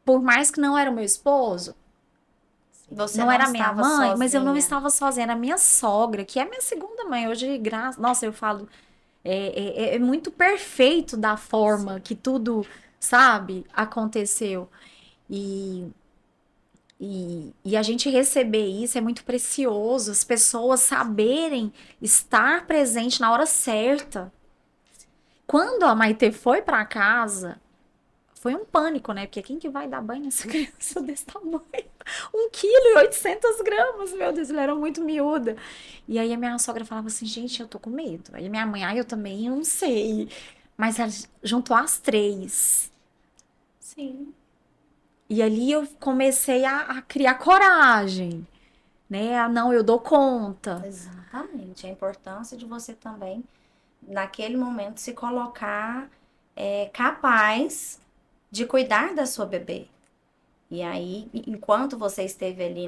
Por mais que não era o meu esposo, Você não não era a minha estava mãe, mas eu não sozinha. estava sozinha, era a minha sogra, que é minha segunda mãe. Hoje, nossa, eu falo, é muito perfeito da forma que tudo, sabe, aconteceu. E, e a gente receber isso é muito precioso, as pessoas saberem estar presente na hora certa. Quando a Maitê foi para casa, foi um pânico, né? Porque quem que vai dar banho nessa criança desse tamanho? 1,8 kg, meu Deus, ela era muito miúda. E aí a minha sogra falava assim, gente, eu tô com medo. Aí a minha mãe, eu também, eu não sei. Mas ela juntou as três. Sim. E ali eu comecei a criar coragem, né? Não, eu dou conta. Exatamente. A importância de você também, naquele momento, se colocar capaz de cuidar da sua bebê. E aí, enquanto você esteve ali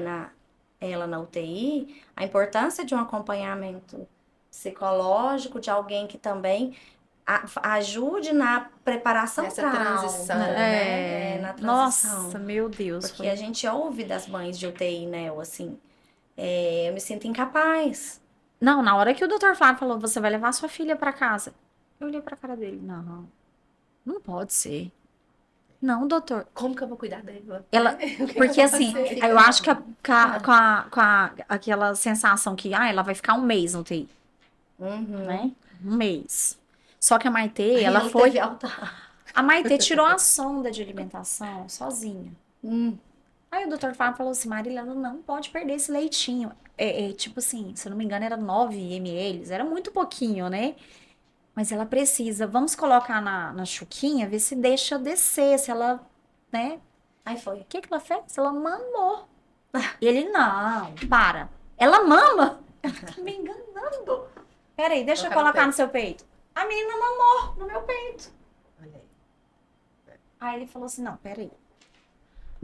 ela na UTI, a importância de um acompanhamento psicológico, de alguém que também ajude na preparação Nessa para alta, transição, né? na Nossa, transição. meu Deus, Porque a gente ouve das mães de UTI, né? Ou assim, eu me sinto incapaz. Não, na hora que o doutor Flávio falou, você vai levar sua filha pra casa. Eu olhei pra cara dele, não, não pode ser. Não, doutor. Como que eu vou cuidar dela? Ela, Né? O que que eu porque vou assim, fazer? eu acho que com aquela sensação que, ela vai ficar um mês no UTI, Uhum. né? Um mês. Só que a Maitê, Aí ela ela foi. teve alta. A Maitê tirou a sonda de alimentação sozinha. Hum. Aí o doutor Fábio falou assim, Marília, ela não pode perder esse leitinho. Tipo assim, se eu não me engano, era 9 ml, era muito pouquinho, né? Mas ela precisa. Vamos colocar na chuquinha, ver se deixa descer, se ela, né? Aí foi. O que que ela fez? Ela mamou. Ele, não, para. Ela mama? Ela tá me enganando. Peraí, deixa eu Colocar no colocar no peito. seu peito. A menina mamou no meu peito. Olha aí. Aí ele falou assim, não, peraí.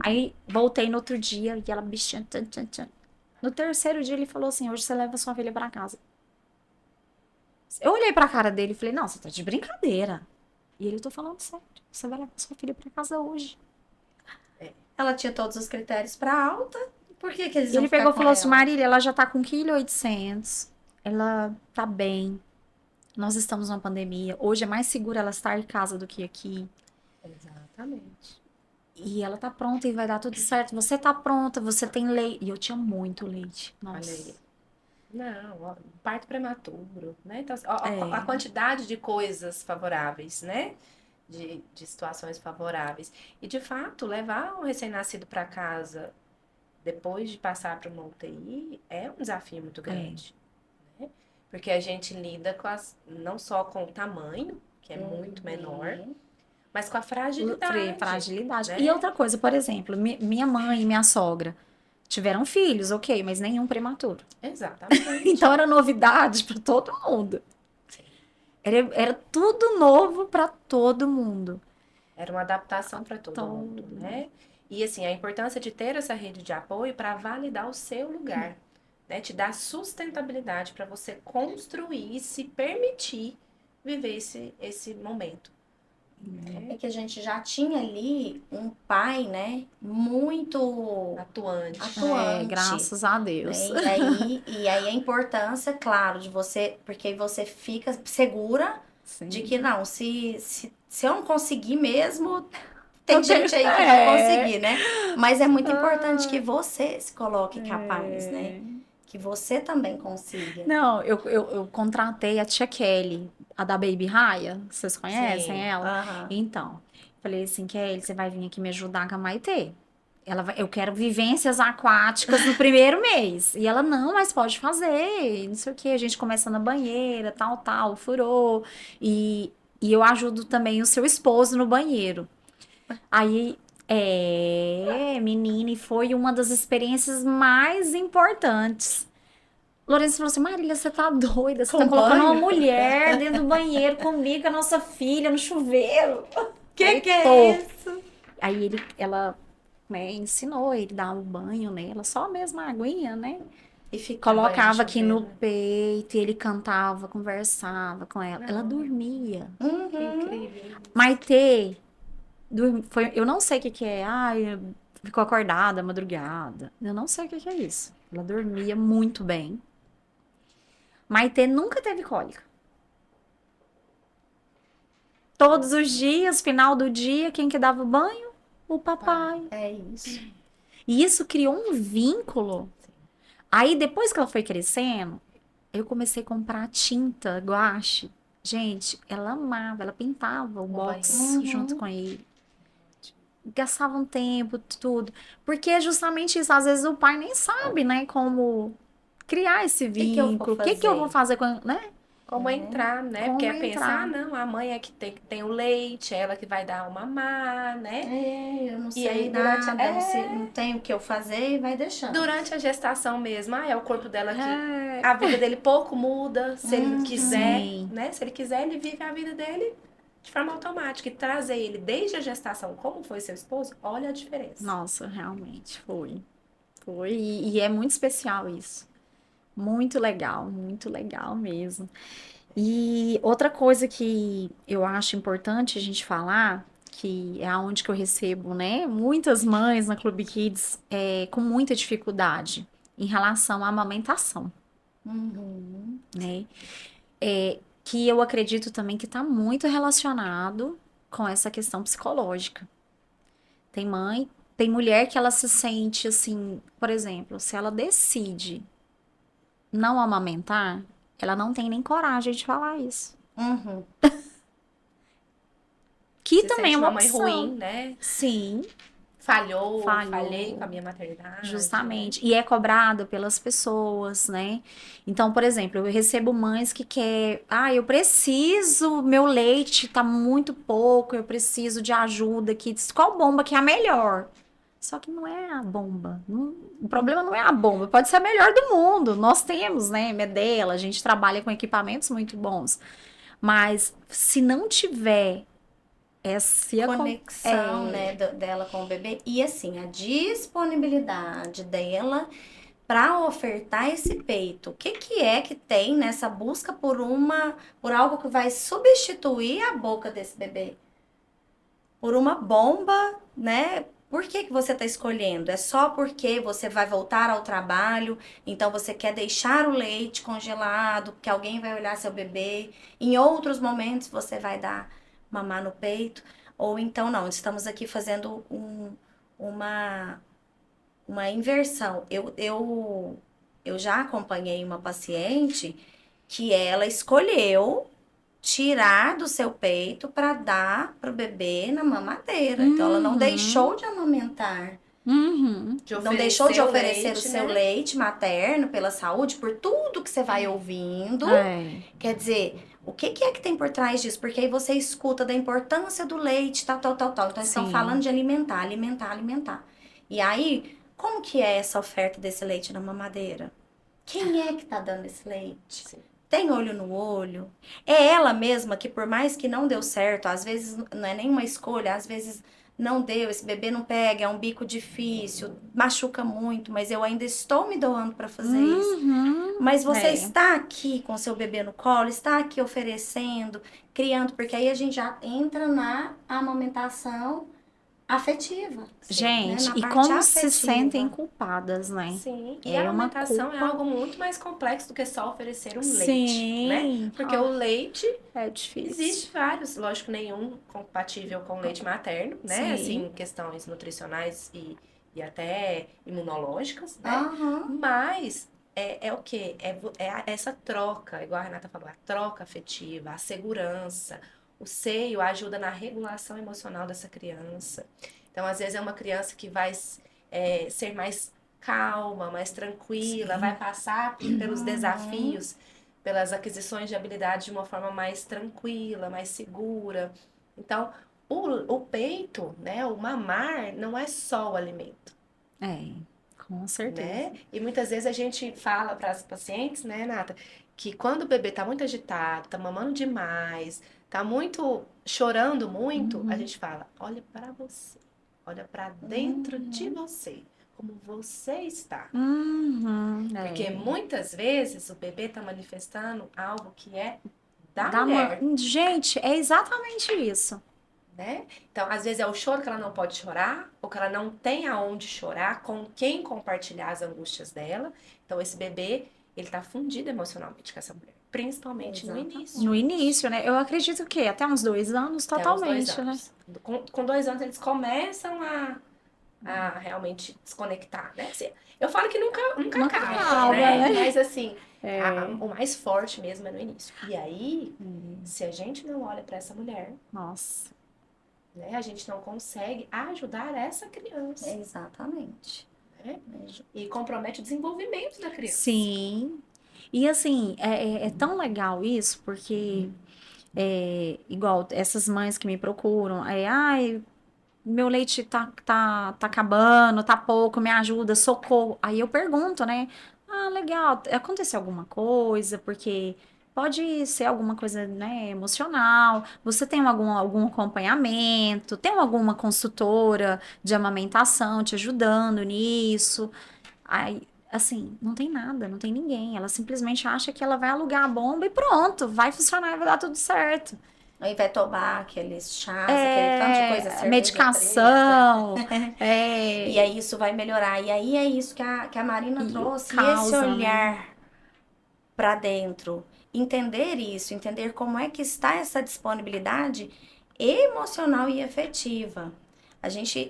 Aí voltei no outro dia e ela bichinha, tchan, tchan, tchan. No terceiro dia ele falou assim, hoje você leva sua filha pra casa. Eu olhei pra cara dele e falei, não, você tá de brincadeira. E ele, tô falando sério, você vai levar sua filha pra casa hoje. Ela tinha todos os critérios para alta. Por que que eles E iam ele ficar pegou e com falou assim, ela? Marília, ela já tá com 1,8 kg, ela tá bem. Nós estamos numa pandemia. Hoje é mais seguro ela estar em casa do que aqui. Exatamente. E ela tá pronta e vai dar tudo certo. Você tá pronta, você tem leite. E eu tinha muito leite. Olha Nossa. aí. Não, ó, parto prematuro, né? Então, ó, É. a quantidade de coisas favoráveis, né? De situações favoráveis. E, de fato, levar um recém-nascido para casa depois de passar para uma UTI é um desafio muito grande, né? Porque a gente lida não só com o tamanho, que é muito menor, mas com a fragilidade, Fragilidade. né? E outra coisa, por exemplo, minha mãe e minha sogra tiveram filhos, ok, mas nenhum prematuro. Exatamente. Então era novidade pra todo mundo. Era tudo novo para todo mundo. Era uma adaptação para todo Todo mundo, né? E assim, a importância de ter essa rede de apoio para validar o seu lugar, né? Te dar sustentabilidade para você construir e se permitir viver esse momento. É que a gente já tinha ali um pai, né, muito Atuante. atuante, Graças a né? Deus. E aí a importância, claro, de você, porque aí você fica segura de Sim. que não, se eu não conseguir mesmo, tem Eu gente aí que vai É. conseguir, né? Mas é muito importante que você se coloque capaz, né? Que você também consiga. Não, eu contratei a tia Kelly, a da Baby Raya. Vocês conhecem Sim. ela? Aham. Então, falei assim, Kelly, você vai vir aqui me ajudar com a Maitê. Eu quero vivências aquáticas no primeiro mês. E ela, não, mas pode fazer. Não sei o quê. A gente começa na banheira, tal, furou. E eu ajudo também o seu esposo no banheiro. Aí, menina, e foi uma das experiências mais importantes. Lourenço falou assim: Marília, você tá doida? Você tá Com colocando uma banho? mulher dentro do banheiro comigo, a nossa filha, no chuveiro. Que Falei, é tô. isso? Aí ela, né, ensinou ele a dar um banho nela, só mesmo a aguinha, né? E ficar. Banho de Colocava aqui no chuveiro. peito, e ele cantava, conversava com ela. Ela Não. dormia. Que Uhum. incrível. Maitê, eu não sei o que que é. Ai, ficou acordada, madrugada. Eu não sei o que que é isso. Ela dormia muito bem. Maitê nunca teve cólica. Todos os dias, final do dia, quem que dava banho? O papai. É isso. E isso criou um vínculo. Aí, depois que ela foi crescendo, eu comecei a comprar tinta, guache. Gente, ela amava, ela pintava o box banheiro. junto Uhum. com ele. Gastava um tempo, tudo. Porque é justamente isso. Às vezes o pai nem sabe, né, como criar esse Que eu vou vínculo. O que que eu vou fazer com, né? Como entrar, né? Porque Como é pensar, ah, entrar. não, a mãe é que tem o leite, é ela que vai dar o mamar, né? É, eu não E aí, sei nada, não sei, não tenho o que eu fazer e vai deixando. durante a gestação mesmo, é o corpo dela que É, a vida dele pouco muda, se ele Uhum. quiser, sim. né? Se ele quiser, ele vive a vida dele de forma automática. E trazer ele desde a gestação, como foi seu esposo, olha a diferença. Nossa, realmente foi. Foi. E é muito especial isso. Muito legal mesmo. E outra coisa que eu acho importante a gente falar, que é aonde que eu recebo, né, muitas mães na Clube Kids com muita dificuldade em relação à amamentação, Uhum. né? Que eu acredito também que está muito relacionado com essa questão psicológica. Tem mulher que ela se sente assim, por exemplo, se ela decide não amamentar, ela não tem nem coragem de falar isso. Uhum. Que Se também sente é uma uma mãe opção. ruim, né? Sim, Falhei com a falhou. minha maternidade, né? Justamente. E é cobrado pelas pessoas, né? Então, por exemplo, eu recebo mães que quer, eu preciso, meu leite tá muito pouco, eu preciso de ajuda aqui. Qual bomba que é a melhor? Só que não é a bomba. O problema não é a bomba, pode ser a melhor do mundo. Nós temos, né, Medela, a gente trabalha com equipamentos muito bons. Mas se não tiver Conexão, né, dela com o bebê e assim, a disponibilidade dela para ofertar esse peito. O que que é que tem nessa busca por algo que vai substituir a boca desse bebê? Por uma bomba, né? Por que que você está escolhendo? É só porque você vai voltar ao trabalho, então você quer deixar o leite congelado, porque alguém vai olhar seu bebê. Em outros momentos você vai dar mamar no peito, ou então não, estamos aqui fazendo uma, uma inversão. Eu já acompanhei uma paciente que ela escolheu tirar do seu peito para dar para o bebê na mamadeira. Então ela não deixou de amamentar, Uhum. não deixou de oferecer leite, o seu né? leite materno pela saúde, por tudo que você vai ouvindo. É. Quer dizer, o que que é que tem por trás disso? Porque aí você escuta da importância do leite, tal, tal, tal, tal. Então estão Sim. falando de alimentar, alimentar, alimentar. E aí, como que é essa oferta desse leite na mamadeira? Quem é que tá dando esse leite? Sim. tem olho no olho. É ela mesma que, por mais que não deu certo, às vezes não é nenhuma escolha, às vezes não deu, esse bebê não pega, é um bico difícil, machuca muito, mas eu ainda estou me doando para fazer isso. Uhum. Mas você É. está aqui com seu bebê no colo, está aqui oferecendo, criando, porque aí a gente já entra na amamentação afetiva, né? Gente, Na e parte como se sentem afetiva. culpadas, né? Sim, e a É uma amamentação é culpa. algo muito mais complexo do que só oferecer um leite, né? Sim. Porque o leite, É difícil. existe vários, lógico, nenhum compatível com leite materno, né? Sim. Assim, questões nutricionais e até imunológicas, né? Aham. Mas é o quê? Essa troca, igual a Renata falou, a troca afetiva, a segurança. O seio ajuda na regulação emocional dessa criança. Então, às vezes, é uma criança que vai ser mais calma, mais tranquila, Sim. vai passar pelos desafios, pelas aquisições de habilidade de uma forma mais tranquila, mais segura. Então, o peito, né, o mamar, não é só o alimento. É, com certeza. Né? E muitas vezes a gente fala para as pacientes, né, Nata, que quando o bebê tá muito agitado, tá mamando demais, tá muito chorando muito, a gente fala: olha para você, olha para dentro de você, como você está. Porque É. muitas vezes o bebê tá manifestando algo que é da Dá mulher, Gente, é exatamente isso. né? Então, às vezes é o choro que ela não pode chorar, ou que ela não tem aonde chorar, com quem compartilhar as angústias dela. Então, esse bebê, ele tá fundido emocionalmente com essa mulher, principalmente no Exatamente. início. No início, né? Eu acredito que até uns 2 anos, Até uns 2 totalmente, né? anos. Com 2 anos, eles começam a realmente desconectar, né? Assim, eu falo que nunca Nunca acaba, acaba, né? né? Mas, assim, É. o mais forte mesmo é no início. E aí, se a gente não olha para essa mulher, Nossa. né, a gente não consegue ajudar essa criança. Exatamente. Né? E compromete o desenvolvimento da criança. Sim. E assim, é tão legal isso, porque igual essas mães que me procuram, ai, meu leite tá acabando, tá pouco, me ajuda, socorro. Aí eu pergunto, né? Ah, legal, aconteceu alguma coisa? Porque pode ser alguma coisa, né, emocional. Você tem algum acompanhamento? Tem alguma consultora de amamentação te ajudando nisso? Aí, assim, não tem nada, não tem ninguém. Ela simplesmente acha que ela vai alugar a bomba e pronto, vai funcionar e vai dar tudo certo. Aí vai tomar aqueles chás, aquele tanto de coisa, cerveja Medicação, preta. é, E aí isso vai melhorar. E aí é isso que a Marina e trouxe. E esse causa, né? olhar para dentro, entender isso, entender como é que está essa disponibilidade emocional e afetiva. A gente,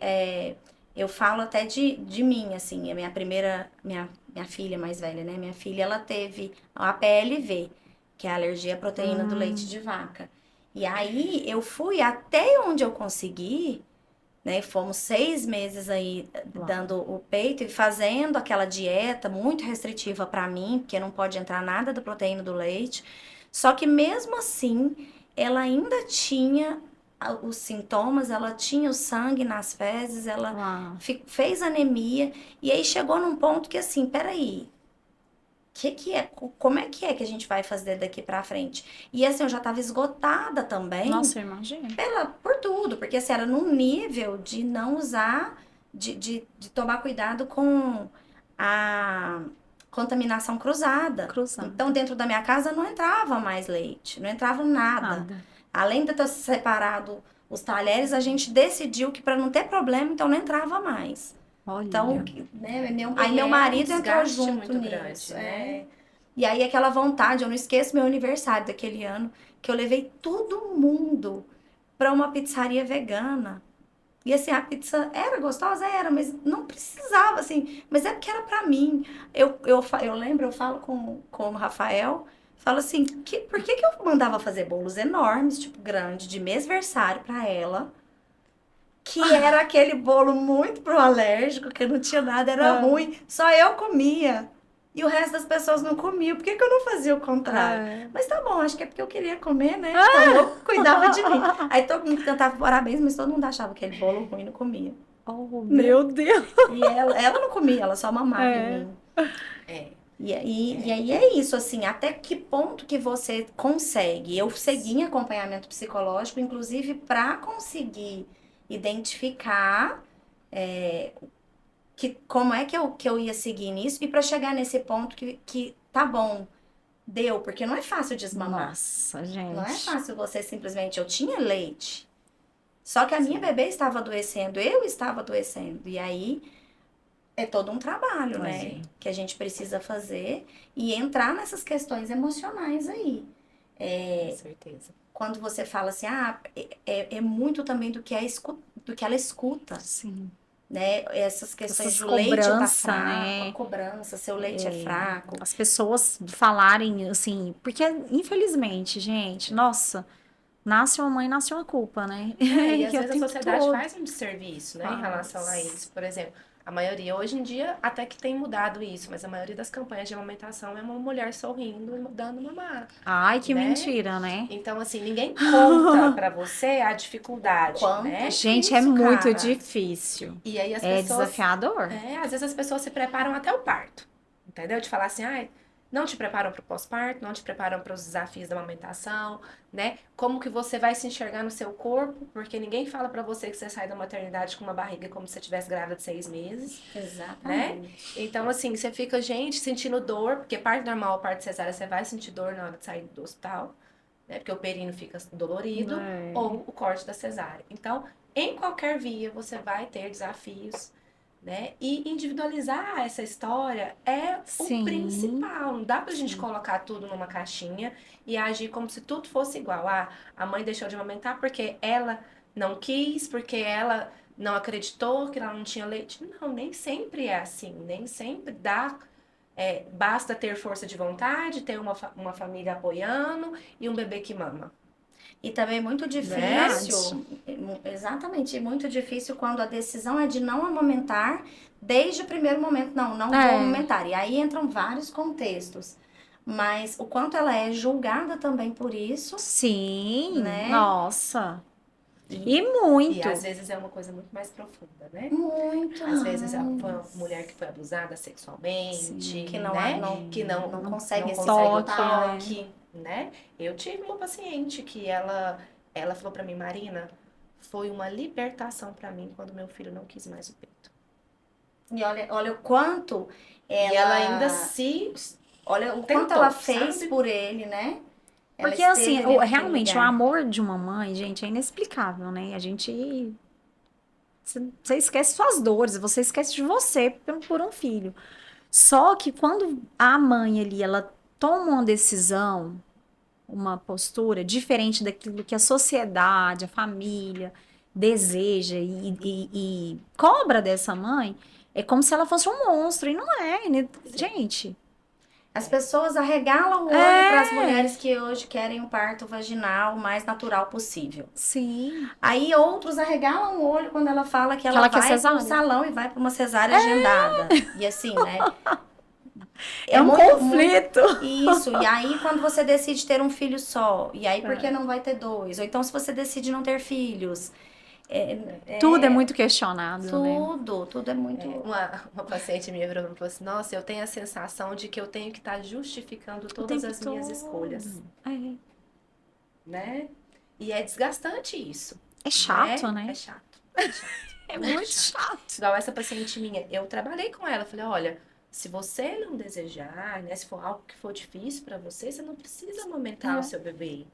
eu falo até de mim, assim, a minha filha mais velha, né? Minha filha, ela teve a PLV, que é a alergia à proteína do leite de vaca. E aí eu fui até onde eu consegui, né? Fomos 6 meses aí dando o peito e fazendo aquela dieta muito restritiva para mim, porque não pode entrar nada da proteína do leite. Só que mesmo assim, ela ainda tinha os sintomas, ela tinha o sangue nas fezes, ela Uau. fez anemia e aí chegou num ponto que assim, peraí, como é que a gente vai fazer daqui pra frente? E assim, eu já tava esgotada também Nossa, eu imagino. por tudo, porque assim, era num nível de não usar, de tomar cuidado com a contaminação cruzada. Cruzada. Então, dentro da minha casa não entrava mais leite, não entrava nada. Nada. Além de ter separado os talheres, a gente decidiu que para não ter problema, então não entrava mais. Olha. Então, né, aí E meu é um marido entrou desgaste junto muito nisso. grande, né? E aí aquela vontade, eu não esqueço meu aniversário daquele ano, que eu levei todo mundo para uma pizzaria vegana. E assim, a pizza era gostosa? Era, mas não precisava, assim. Mas é porque era pra mim. Eu lembro, eu falo com o Rafael, falo assim, por que eu mandava fazer bolos enormes, tipo, grande, de mêsversário pra ela, que era aquele bolo muito pro alérgico, que não tinha nada, era ruim, só eu comia. E o resto das pessoas não comiam. Por que eu não fazia o contrário? Mas tá bom, acho que é porque eu queria comer, né? Então eu cuidava de mim. Aí todo mundo cantava parabéns, mas todo mundo achava aquele bolo ruim e não comia. Oh, meu Deus. E ela não comia, ela só mamava em mim. É. E aí é isso, assim, até que ponto que você consegue? Eu segui em acompanhamento psicológico, inclusive para conseguir identificar como é que eu ia seguir nisso e para chegar nesse ponto que tá bom, deu, porque não é fácil desmamar. Nossa, Não é gente. fácil você simplesmente, eu tinha leite, só que a minha Sim. bebê estava adoecendo, eu estava adoecendo, e aí é todo um trabalho, né? Sim. Que a gente precisa fazer e entrar nessas questões emocionais aí. Com certeza. Quando você fala assim, é muito também do que ela escuta, Sim. né? Essas questões Essas de o leite tá cobranças, fraco, a né? cobrança, seu leite é fraco. As pessoas falarem assim, porque infelizmente, gente, nossa, nasce uma mãe, nasce uma culpa, né? E às Que é o vezes a tempo sociedade todo. faz um desserviço, né, em relação a Faz. isso. Por exemplo, a maioria, hoje em dia, até que tem mudado isso, mas a maioria das campanhas de amamentação é uma mulher sorrindo e dando mamar, Ai, que né? mentira, né? Então, assim, ninguém conta pra você a dificuldade, Quanto é né? Gente, é difícil, muito cara. difícil. E aí as É pessoas, desafiador. às vezes as pessoas se preparam até o parto, entendeu? De falar assim, ai, não te preparam para o pós-parto, não te preparam para os desafios da amamentação, né? Como que você vai se enxergar no seu corpo, porque ninguém fala para você que você sai da maternidade com uma barriga como se você estivesse grávida de 6 meses, né? Exatamente. Então, assim, você fica, gente, sentindo dor, porque parto normal, parto cesárea, você vai sentir dor na hora de sair do hospital, né? Porque o períneo fica dolorido, É. ou o corte da cesárea. Então, em qualquer via, você vai ter desafios, né? E individualizar essa história é o Sim. principal. Não dá pra gente Sim. colocar tudo numa caixinha e agir como se tudo fosse igual. Ah, a mãe deixou de amamentar porque ela não quis, porque ela não acreditou que ela não tinha leite. Não, nem sempre é assim. Nem sempre dá. Basta ter força de vontade, ter uma família apoiando e um bebê que mama, E também é muito né? difícil, exatamente, muito difícil quando a decisão é de não amamentar desde o primeiro momento, não vou É. amamentar. E aí entram vários contextos. Mas o quanto ela é julgada também por isso, Sim. né? Nossa. E E E às muito. vezes é uma coisa muito mais profunda, né? muito Às vezes foi uma mais. mulher que foi abusada sexualmente, Que Sim. não, né? não, Que não não, consegue não esse consegue o Toque, né? toque, né? Eu tive uma paciente que ela falou pra mim, Marina, foi uma libertação pra mim quando meu filho não quis mais o peito. E olha o quanto E ela ainda ela. Olha o quanto ela tentou, fez sabe? por ele, né? Ela Porque assim, esteve ali naquele realmente o lugar. amor de uma mãe, gente, é inexplicável, né? A gente. Você esquece suas dores, você esquece de você por um filho. Só que quando a mãe ali, ela toma uma decisão, uma postura diferente daquilo que a sociedade, a família deseja e cobra dessa mãe, é como se ela fosse um monstro, e não é, né? Sim. Gente, As pessoas arregalam o olho para as é, mulheres que hoje querem o parto vaginal o mais natural possível. sim, Aí outros arregalam o olho quando ela fala que que ela ela quer vai para um cesárea. salão e vai para uma cesárea agendada. E assim, né? É É um muito conflito. isso. E aí quando você decide ter um filho só, e aí por que É. não vai ter dois? Ou então se você decide não ter filhos, Tudo é é muito questionado, né? tudo é muito. Uma paciente minha virou e falou assim, nossa, eu tenho a sensação de que eu tenho que estar justificando O todas tempo as minhas escolhas, todo. É. né? E é desgastante isso, É né? chato, É né? chato, É muito muito chato. chato. Igual essa paciente minha, eu trabalhei com ela, falei, olha, se você não desejar, né, se for algo que for difícil pra você, você não precisa amamentar o É. seu bebê,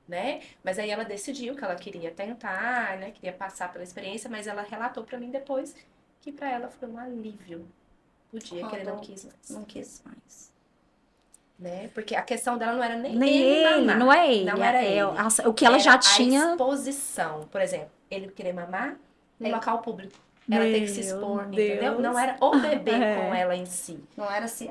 né? Mas aí ela decidiu que ela queria tentar, né, queria passar pela experiência, mas ela relatou pra mim depois que pra ela foi um alívio o dia que ele não Quando quis mais, não quis mais. né? Porque a questão dela não era nem Nem ele ele, não mamar, é ele. não era ele, O que ela já era a tinha. exposição. Por exemplo, ele querer mamar em É, local público. Ela ter que se Meu expor, entendeu? Não Deus. era o bebê com É. ela em si. não era assim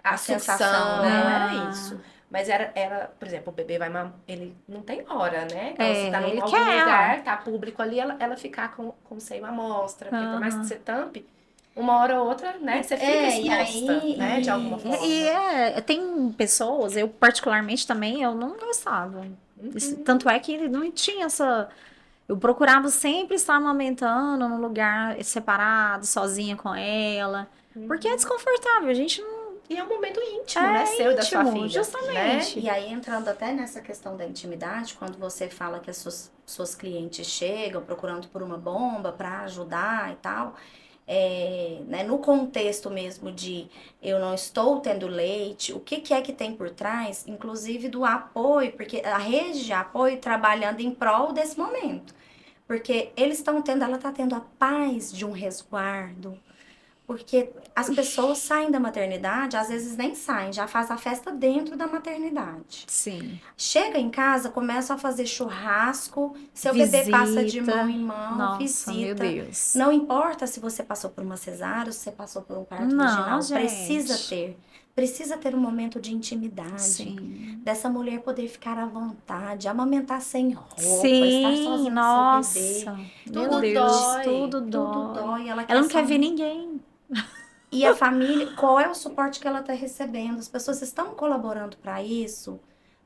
A a sensação, sucção, não né? era Ah, isso. Mas era, por exemplo, o bebê vai mamar, ele não tem hora, né? Então, se tá ele algum quer, ó. lugar, tá público ali, ela ficar com o seio à mostra, porque por mais que Aham. você tampe, uma hora ou outra, né, você fica E exposta, né, de alguma aí, E forma. tem pessoas, eu particularmente também, eu não gostava. Uhum. Tanto é que não tinha essa. Eu procurava sempre estar amamentando num lugar separado, sozinha com ela. Porque é Uhum. desconfortável. A gente não. E é um momento íntimo, né? Seu e da sua íntimo, filha. justamente. Né? E aí, entrando até nessa questão da intimidade, quando você fala que as suas clientes chegam procurando por uma bomba para ajudar e tal, né, no contexto mesmo de eu não estou tendo leite, o que é que tem por trás, inclusive do apoio, porque a rede de apoio trabalhando em prol desse momento. Porque ela está tendo a paz de um resguardo, porque as pessoas saem da maternidade, às vezes nem saem, já faz a festa dentro da maternidade. Sim. Chega em casa, começa a fazer churrasco, seu bebê passa de mão em mão, Nossa, meu visita. Deus. Não importa se você passou por uma cesárea ou se você passou por um parto Não, vaginal, gente. precisa ter um momento de intimidade, Sim. dessa mulher poder ficar à vontade, amamentar sem roupa, estar Sim, sozinha com seu bebê. nossa. Meu Tudo Deus, dói. tudo Tudo dói. dói, ela Ela quer não só. quer ver ninguém. E a família, qual é o suporte que ela está recebendo? As pessoas estão colaborando para isso,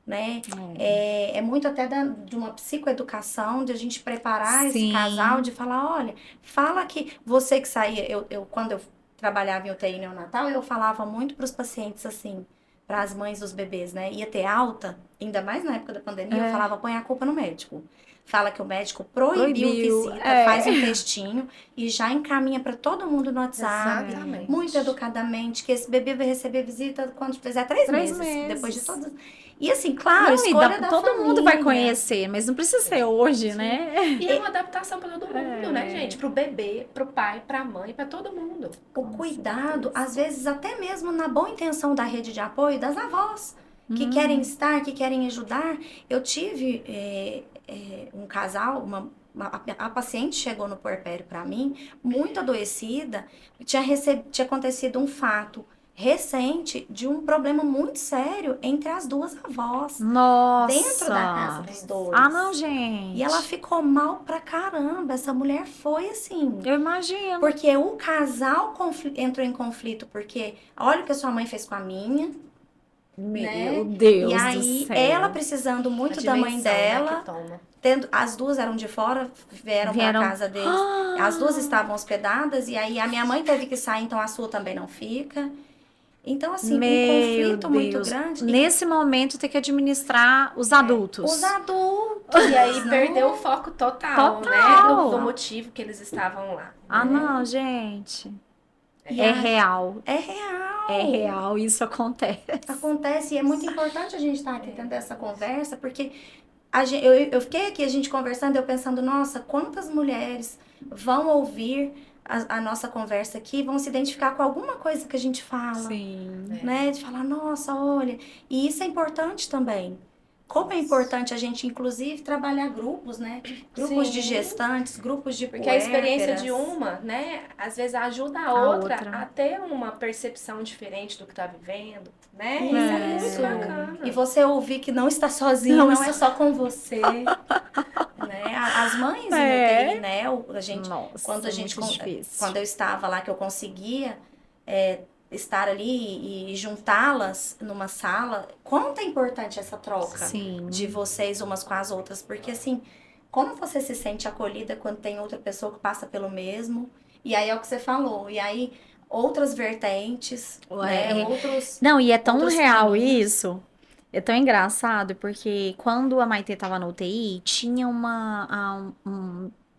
né? É muito até de uma psicoeducação, de a gente preparar esse casal, Sim. de falar, olha, fala que você que saía, quando eu trabalhava em UTI neonatal, eu falava muito para os pacientes assim, para as mães dos bebês, né? Ia ter alta, ainda mais na época da pandemia, eu falava, põe a culpa no médico. Fala que o médico proibiu Proibiu. visita, faz um textinho e já encaminha para todo mundo no WhatsApp, Exatamente. muito educadamente, que esse bebê vai receber visita quando fizer 3 meses, depois de meses. todos. E assim, claro, Não, escolha da todo família. mundo vai conhecer, mas não precisa ser hoje, Sim. né? E é uma adaptação para todo mundo, né, gente? Pro bebê, pro pai, pra mãe, pra todo mundo. O cuidado, às vezes até mesmo na boa intenção da rede de apoio das avós, que querem estar, que querem ajudar. Eu tive um casal, a paciente chegou no puerpério para mim, muito adoecida, tinha acontecido um fato recente de um problema muito sério entre as duas avós, dentro da casa Nossa. dos dois. Ah, não, E ela gente. ficou mal pra caramba. Essa mulher foi assim. Eu imagino. Porque o casal entrou em conflito, porque olha o que a sua mãe fez com a minha, né? Meu E Deus do aí, ela céu. precisando A muito da mãe dimensão, né, dela, que toma. as duas eram de fora, vieram pra Vieram. casa deles. As duas estavam hospedadas, e aí a minha mãe teve que sair, então a sua também não fica. Então, assim, um Meu conflito muito Deus. grande. Nesse momento tem que administrar os adultos. Os adultos. E aí não- perdeu o foco total, né? Total. Do motivo que eles estavam lá. Ah, né? não, gente. E É aí- real. É real. É real, isso acontece. Acontece, e é muito importante a gente estar aqui tendo essa conversa, porque eu fiquei aqui, a gente conversando, eu pensando, nossa, quantas mulheres vão ouvir a nossa conversa aqui, vão se identificar com alguma coisa que a gente fala, Sim. né? De falar, nossa, olha, e isso é importante também. Como é importante a gente, inclusive, trabalhar grupos, né? Grupos de Sim. gestantes, grupos de Porque a experiência de puérperas. uma, né, às vezes ajuda a A outra outra. a ter uma percepção diferente do que tá vivendo, né? Isso Isso é é isso. muito bacana. E você ouvir que não está sozinho, Não não é só com você. Né? As mães em UTI, né? A gente, Nossa, quando a gente, muito difícil. quando eu estava lá, que eu conseguia estar ali e juntá-las numa sala, quanto é importante essa troca Sim. de vocês umas com as outras, porque assim, como você se sente acolhida quando tem outra pessoa que passa pelo mesmo, e aí é o que você falou, e aí outras vertentes, né? Outros. Não, e é tão outros real caminhos. isso. É tão engraçado, porque quando a Maitê tava no UTI, tinha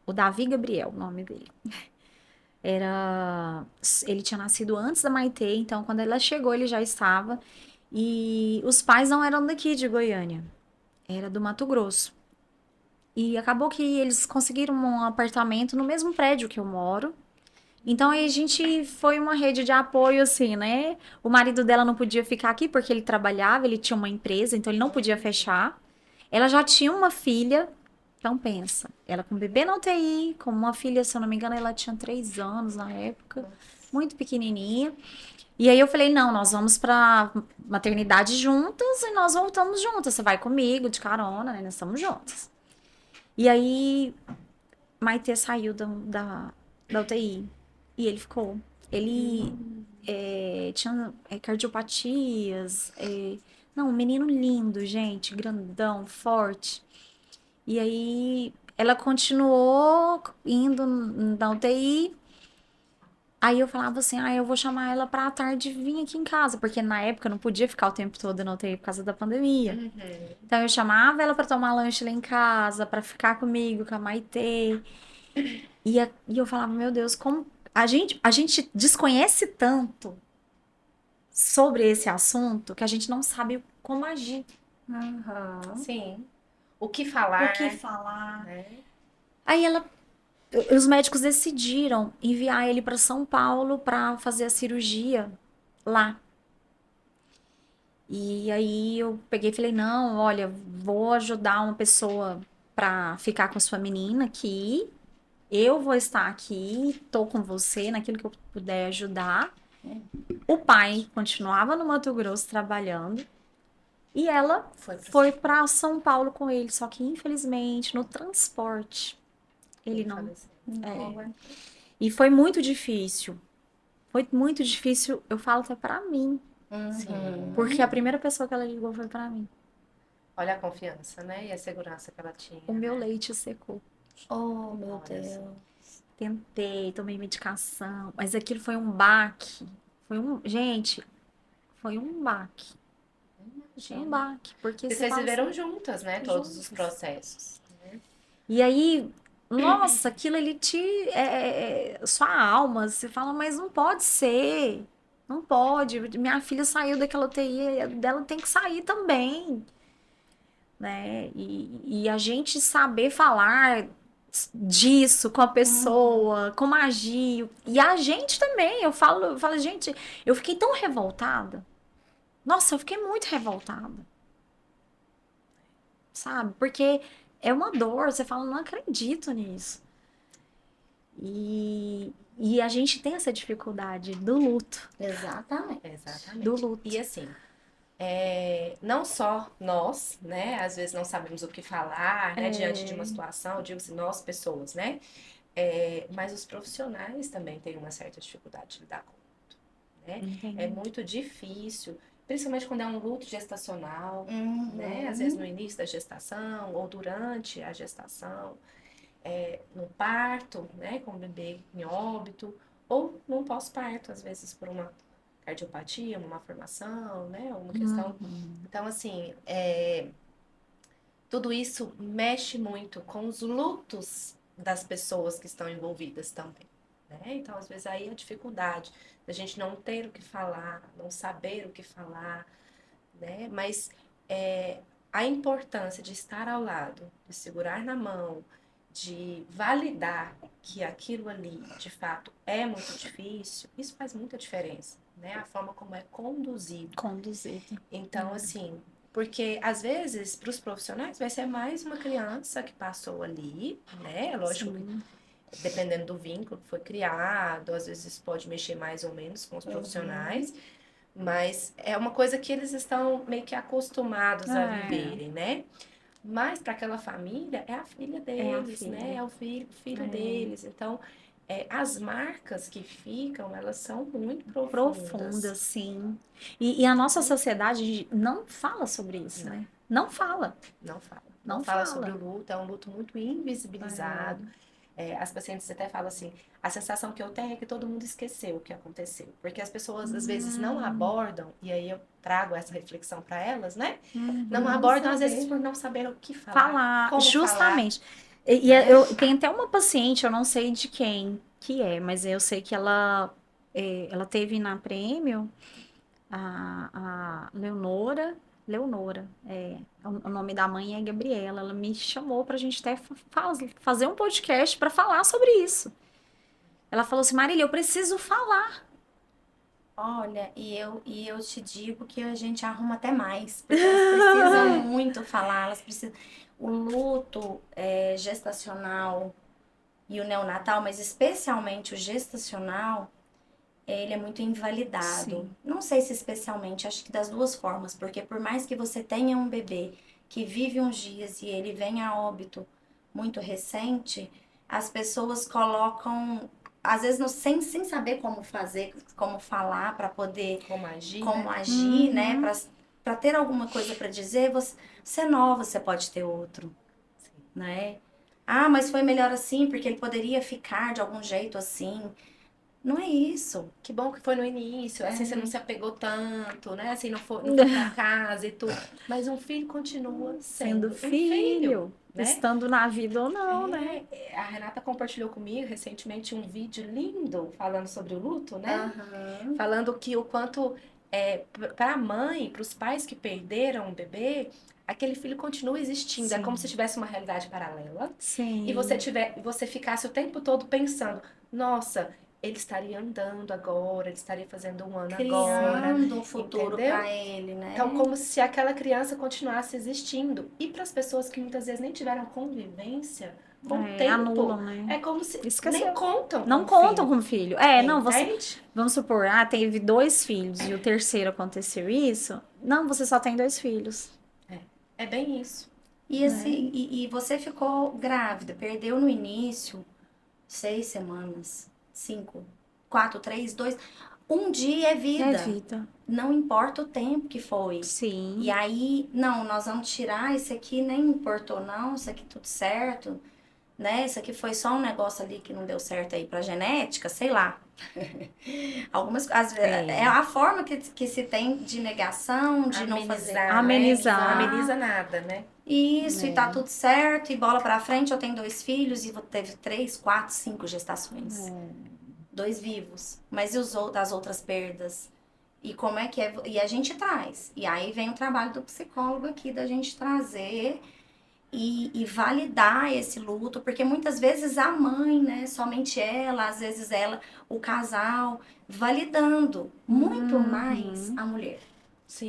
o Davi Gabriel, o nome dele. Ele tinha nascido antes da Maitê, então quando ela chegou, ele já estava. E os pais não eram daqui de Goiânia, era do Mato Grosso. E acabou que eles conseguiram um apartamento no mesmo prédio que eu moro. Então aí a gente foi uma rede de apoio, assim, né? O marido dela não podia ficar aqui porque ele trabalhava, ele tinha uma empresa, então ele não podia fechar. Ela já tinha uma filha, então pensa, ela com bebê na UTI, com uma filha, se eu não me engano, ela tinha 3 anos na época, muito pequenininha. E aí eu falei, não, nós vamos pra maternidade juntas e nós voltamos juntas. Você vai comigo de carona, né? Nós estamos juntas. E aí Maitê saiu da UTI e ele ficou. Ele tinha cardiopatias. Não, um menino lindo, gente, grandão, forte. E aí ela continuou indo na UTI. Aí eu falava assim, eu vou chamar ela pra à tarde vir aqui em casa, porque na época eu não podia ficar o tempo todo na UTI por causa da pandemia. Uhum. Então eu chamava ela pra tomar lanche lá em casa, pra ficar comigo, com a Maitê. E eu falava, meu Deus, como a gente desconhece tanto sobre esse assunto que a gente não sabe como agir, Aham. Sim. O que o que falar, falar. né? Aí os médicos decidiram enviar ele pra São Paulo pra fazer a cirurgia lá. E aí eu peguei e falei, não, olha, vou ajudar uma pessoa pra ficar com a sua menina aqui. Eu vou estar aqui, tô com você naquilo que eu puder ajudar. O pai continuava no Mato Grosso trabalhando e ela Foi pro foi São Paulo. para São Paulo com ele, só que infelizmente no transporte ele Ele não. faleceu. É. E foi muito difícil. Foi muito difícil, eu falo até pra mim, porque a Sim. primeira pessoa que ela ligou foi pra mim. Olha a confiança, né? E a segurança que ela tinha, O meu né? leite secou. Oh, meu Olha só. Deus. Tentei, tomei medicação, mas aquilo foi um baque. Gente, foi um baque. Foi um Imagina. baque, porque Porque você vocês fala viveram assim, juntas, né? Todos os juntas. processos. Né? E aí, nossa, aquilo ele sua alma, você fala, mas não pode ser. Não pode. Minha filha saiu daquela UTI, dela tem que sair também, né? E a gente saber falar disso com a pessoa, como agir. E a gente também, eu falo, gente, eu fiquei tão revoltada. Nossa, eu fiquei muito revoltada, sabe? Porque é uma dor, você fala, não acredito nisso. E a gente tem essa dificuldade do luto, Exatamente. do Exatamente. luto. E assim, não só nós, né? Às vezes não sabemos o que falar, né? Diante de uma situação, digo assim, nós pessoas, né? Mas os profissionais também têm uma certa dificuldade de lidar com, né? É Entende? muito difícil, principalmente quando é um luto gestacional, né? Às vezes no Uhum. início da gestação ou durante a gestação, no parto, né? Com o bebê em óbito, ou no pós-parto, às vezes por uma cardiopatia, uma malformação, né? Uma questão. Uhum. Então, assim, tudo isso mexe muito com os lutos das pessoas que estão envolvidas também. Né? Então, às vezes, aí a dificuldade da gente não ter o que falar, não saber o que falar, né? Mas a importância de estar ao lado, de segurar na mão, de validar que aquilo ali, de fato, é muito difícil, isso faz muita diferença, né? A forma como é conduzido. Conduzido. Então, assim, porque às vezes para os profissionais vai ser mais uma criança que passou ali, né? Lógico que Sim. dependendo do vínculo que foi criado, às vezes pode mexer mais ou menos com os profissionais, mas é uma coisa que eles estão meio que acostumados a É, viverem, né? Mas para aquela família é a filha é a deles, né? filha. É o filho É. deles. Então, as marcas que ficam, elas são muito Profunda, profundas. sim. E a nossa Né? sociedade não fala sobre isso, Não. né? Não fala. Não fala. Não Não fala sobre o fala. luto, é um luto muito É. invisibilizado. As pacientes até falam assim, a sensação que eu tenho é que todo mundo esqueceu o que aconteceu. Porque as pessoas às vezes não abordam, e aí eu trago essa reflexão para elas, né? Não Não abordam às vezes saber. por não saber o que falar, Falar, como falar, justamente. né? Eu tenho até uma paciente, eu não sei de quem que é, mas eu sei que ela teve na Prêmio a Leonora, o nome da mãe é Gabriela. Ela me chamou pra gente até fazer um podcast pra falar sobre isso. Ela falou assim, Marília, eu preciso falar. Olha, e eu te digo que a gente arruma até mais, porque elas precisam muito falar, elas precisam. O luto gestacional e o neonatal, mas especialmente o gestacional, ele é muito invalidado. Sim, Não sei se especialmente, acho que das duas formas, porque por mais que você tenha um bebê que vive uns dias e ele venha a óbito muito recente, as pessoas colocam, às vezes sem saber como fazer, como falar para poder Como agir, como né? agir, né? uhum, Para ter alguma coisa para dizer, você é nova, você pode ter outro, Sim. né? Ah, mas foi melhor assim, porque ele poderia ficar de algum jeito assim. Não é isso. Que bom que foi no início, assim você não se apegou tanto, né? Assim, não foi pra casa e tudo. Mas um filho continua Sendo sendo um filho, né? estando na vida ou não, né? A Renata compartilhou comigo recentemente um vídeo lindo falando sobre o luto, né? Aham. Falando que o quanto para a mãe, para os pais que perderam o bebê, aquele filho continua existindo. É como Sim. se tivesse uma realidade paralela e Sim. você ficasse o tempo todo pensando, nossa, ele estaria andando agora, ele estaria fazendo um ano agora, Criando um futuro entendeu? para ele, Então, né? como se aquela criança continuasse existindo. E para as pessoas que muitas vezes nem tiveram convivência, com o tempo, Anulam, né? é como se nem Esqueceu. contam Não como contam filho. como filho. Não, você. Entende? Vamos supor, teve 2 filhos e o terceiro aconteceu isso. Não, você só tem 2 filhos. É bem isso. E Né? assim, e você ficou grávida, perdeu no início 6 semanas, 5, 4, 3, 2. Um dia é É vida. vida. Não importa o tempo que foi. E Sim. aí, não, nós vamos tirar esse aqui, nem importou não, isso aqui tudo certo, né? Isso aqui foi só um negócio ali que não deu certo aí pra genética, sei lá. É É. a forma que se tem de negação, de não fazer. Amenizar, né? Não Amenizar. ameniza nada, né? Isso, e tá É. tudo certo, e bola pra frente. Eu tenho 2 filhos e teve 3, 4, 5 gestações. 2 vivos. Mas e as outras perdas? E como é que é? E a gente traz. E aí vem o trabalho do psicólogo aqui, da gente trazer e validar esse luto, porque muitas vezes a mãe, né, somente ela, às vezes ela, o casal, validando muito mais Uhum. a mulher.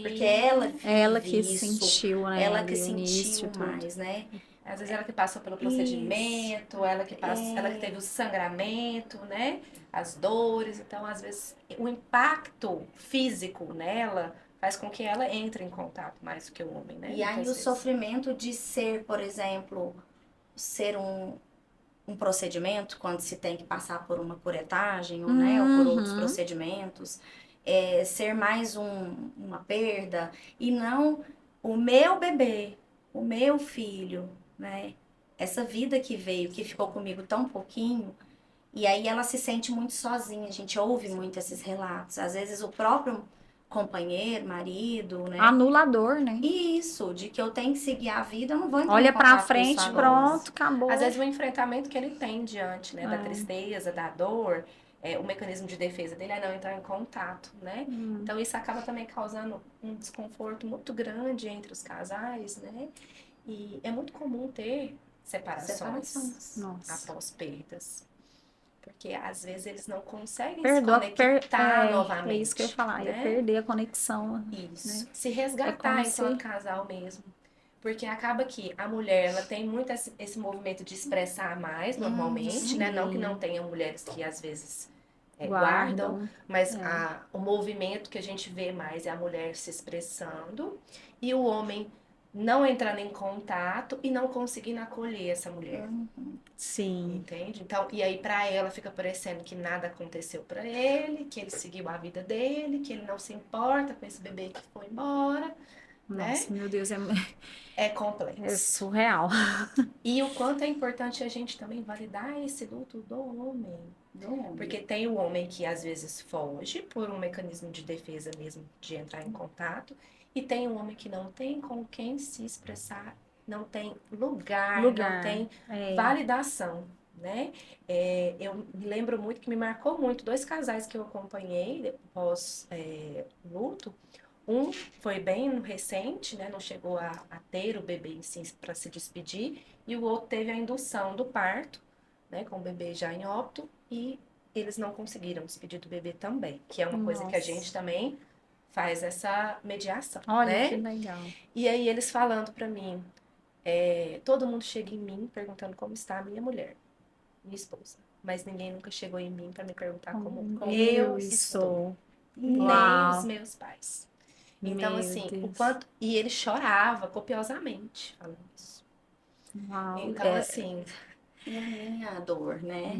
Porque Sim. ela Ela que vive isso, sentiu, né, ela que ali o início sentiu e tudo. mais, né? Às vezes ela que passou pelo Isso. procedimento, ela que teve o sangramento, né? As dores. Então, às vezes, o impacto físico nela faz com que ela entre em contato mais do que o homem, né? E aí Muitas o vezes. sofrimento de ser, por exemplo, ser um procedimento, quando se tem que passar por uma curetagem, ou, né, ou por outros Uhum. procedimentos, ser mais uma perda, e não o meu bebê, o meu filho, né? Essa vida que veio, que ficou comigo tão pouquinho, e aí ela se sente muito sozinha. A gente ouve muito esses relatos. Às vezes o próprio companheiro, marido, né? Anulador, né? Isso, de que eu tenho que seguir a vida, eu não vou entrar em Olha pra contato com isso frente, agora. pronto, acabou. Às vezes o enfrentamento que ele tem diante, né, da É. tristeza, da dor, o mecanismo de defesa dele é não entrar em contato, né? Então isso acaba também causando um desconforto muito grande entre os casais, né? E é muito comum ter separações Separações. Nossa. após perdas. Porque às vezes eles não conseguem se Perdoa, conectar é isso que eu ia novamente, falar, ia né? perder a conexão, né? Isso. Se É resgatar como enquanto se. casal mesmo. Porque acaba que a mulher, ela tem muito esse movimento de expressar mais, normalmente, né? Não que não Sim, tenham mulheres que às vezes guardam, guardam. mas É. o movimento que a gente vê mais é a mulher se expressando e o homem não entrando em contato e não conseguindo acolher essa mulher. Sim. Entende? Então, e aí pra ela fica parecendo que nada aconteceu pra ele, que ele seguiu a vida dele, que ele não se importa com esse bebê que foi embora, né? Nossa, meu Deus, É é complexo. surreal. E o quanto é importante a gente também validar esse luto do homem. Do homem. Porque tem o homem que às vezes foge por um mecanismo de defesa mesmo, de entrar em contato, e tem o homem que não tem com quem se expressar, não tem lugar, não Lugar. tem É. validação, né? Eu me lembro muito que me marcou muito 2 casais que eu acompanhei pós luto. Um foi bem recente, né? Não chegou a ter o bebê em si para se despedir, e o outro teve a indução do parto, né? Com o bebê já em óbito, e eles não conseguiram despedir do bebê também, que é uma coisa que a gente Nossa. também faz essa mediação, Olha que né? legal. E aí eles falando para mim, todo mundo chega em mim perguntando como está a minha mulher, minha esposa, mas ninguém nunca chegou em mim para me perguntar como eu estou, nem os Uau. meus pais. Então, Meu assim, o Deus. quanto. E ele chorava copiosamente falando isso. Uau. Então, assim, E aí a dor, né?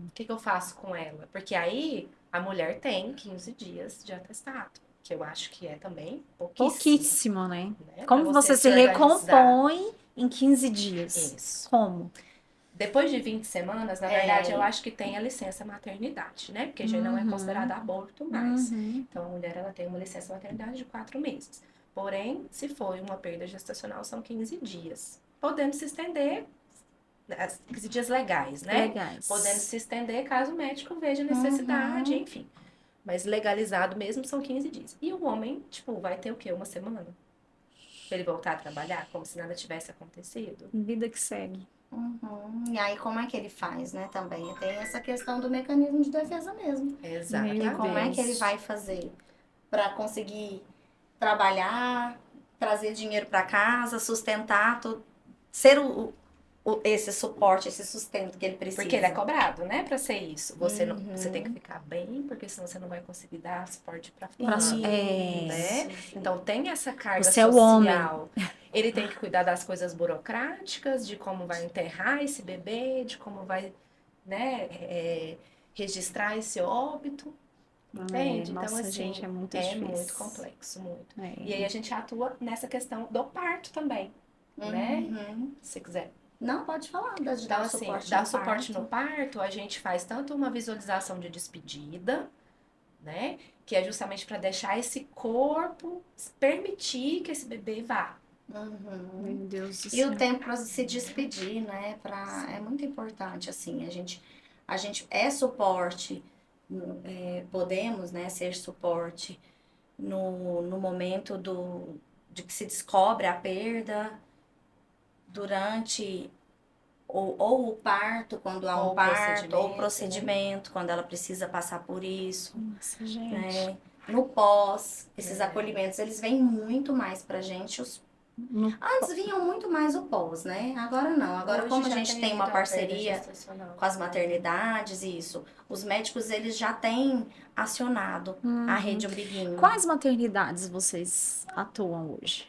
o que eu faço com ela? Porque aí a mulher tem 15 dias de atestado, que eu acho que é também pouquíssimo, Pouquíssimo, né? né? Para Como você você se se organizar. recompõe em 15 dias? Isso. Como? Depois de 20 semanas, na verdade, eu acho que tem a licença maternidade, né? Porque já não é considerado aborto mais. Então, a mulher, ela tem uma licença maternidade de 4 meses. Porém, se for uma perda gestacional, são 15 dias. Podendo se estender, 15 dias legais, né? Legais. Podendo se estender caso o médico veja necessidade, enfim. Mas legalizado mesmo são 15 dias. E o homem, tipo, vai ter o quê? Uma semana? Pra ele voltar a trabalhar, como se nada tivesse acontecido? Vida que segue. E aí, como é que ele faz, né, também? Tem essa questão do mecanismo de defesa mesmo. Exatamente. E como é que ele vai fazer para conseguir trabalhar, trazer dinheiro para casa, sustentar, ser esse suporte, esse sustento que ele precisa? Porque ele é cobrado, né, pra ser isso. Você, não, você tem que ficar bem, porque senão você não vai conseguir dar suporte pra família, né? Então tem essa carga Você é o social. Ele tem que cuidar das coisas burocráticas, de como vai enterrar esse bebê, de como vai, né, registrar esse óbito. Entende? Então, Nossa, assim, gente, é muito é difícil. muito complexo, muito. E aí a gente atua nessa questão do parto também, né? Se quiser. Não, pode falar, de Então, dar assim, suporte dar no suporte parto. no parto, a gente faz tanto uma visualização de despedida, né? Que é justamente para deixar esse corpo permitir que esse bebê vá. Meu Deus do E céu. o tempo para se despedir, né? É muito importante, assim, a gente é suporte, podemos, né, ser suporte no momento de que se descobre a perda, durante ou o parto, quando há Ou um o parto, ou o procedimento, procedimento, quando ela precisa passar por isso, Nossa, gente. né? No pós, esses acolhimentos, eles vêm muito mais pra gente. Antes vinham muito mais o pós, né? Agora não. Agora, Hoje como a já gente tem vindo uma a perda parceria gestacional. com as maternidades, isso, os médicos, eles já têm acionado a rede umbiguinho. Quais maternidades vocês atuam hoje?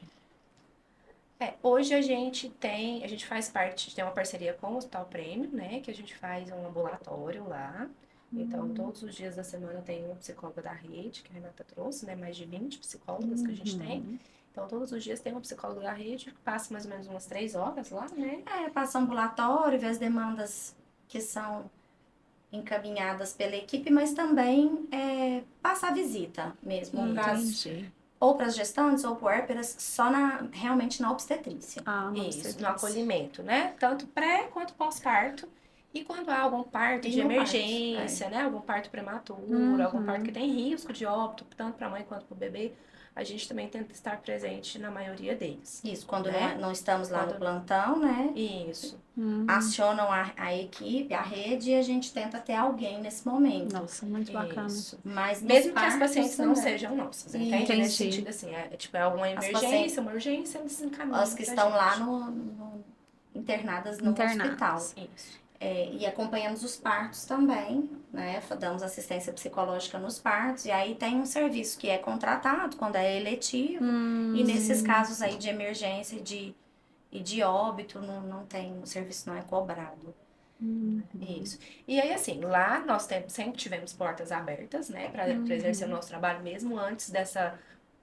Hoje a gente faz parte, tem uma parceria com o Hospital Prêmio, né? Que a gente faz um ambulatório lá. Então, todos os dias da semana tem uma psicóloga da rede, que a Renata trouxe, né? Mais de 20 psicólogas que a gente tem. Então, todos os dias tem uma psicóloga da rede, que passa mais ou menos umas 3 horas lá, né? Passa ambulatório, vê as demandas que são encaminhadas pela equipe, mas também passa a visita mesmo, Entendi. ou para as gestantes ou puérperas, realmente na obstetrícia. Isso, no acolhimento, né? Tanto pré quanto pós-parto. E quando há algum parto de no emergência, né? Algum parto prematuro, algum parto que tem risco de óbito, tanto para a mãe quanto para o bebê, a gente também tenta estar presente na maioria deles. Isso, quando né? não estamos lá no plantão, né? Isso. Acionam a equipe, a rede, e a gente tenta ter alguém nesse momento. Nossa, muito bacana. Isso. Mas Mesmo que as partos pacientes não também. sejam nossas, entende? Nesse sentido, assim, é uma emergência, uma urgência, eles encaminham. As que estão lá internadas no hospital. Isso. E acompanhamos os partos também, né? Damos assistência psicológica nos partos. E aí tem um serviço que é contratado quando é eletivo. E nesses casos aí de emergência e de óbito, não tem, o serviço não é cobrado. Isso. E aí, assim, lá nós sempre tivemos portas abertas, né? Para exercer o nosso trabalho mesmo antes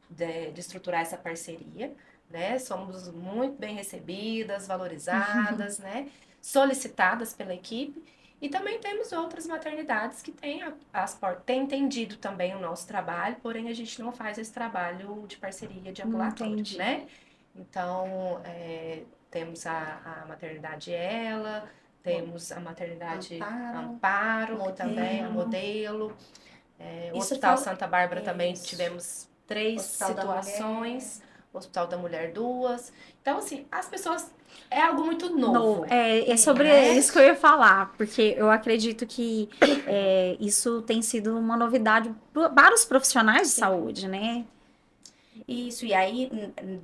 de estruturar essa parceria, né? Somos muito bem recebidas, valorizadas, né? Solicitadas pela equipe. E também temos outras maternidades que têm entendido também o nosso trabalho, porém a gente não faz esse trabalho de parceria de ambulatório, né? Então, temos a maternidade Ela, temos a maternidade Amparo, que também é modelo. O Hospital Santa Bárbara também tivemos 3 situações. O Hospital da Mulher 2. Então, assim, as pessoas... É algo muito novo. É sobre isso que eu ia falar, porque eu acredito que isso tem sido uma novidade para os profissionais de saúde, né? Isso, e aí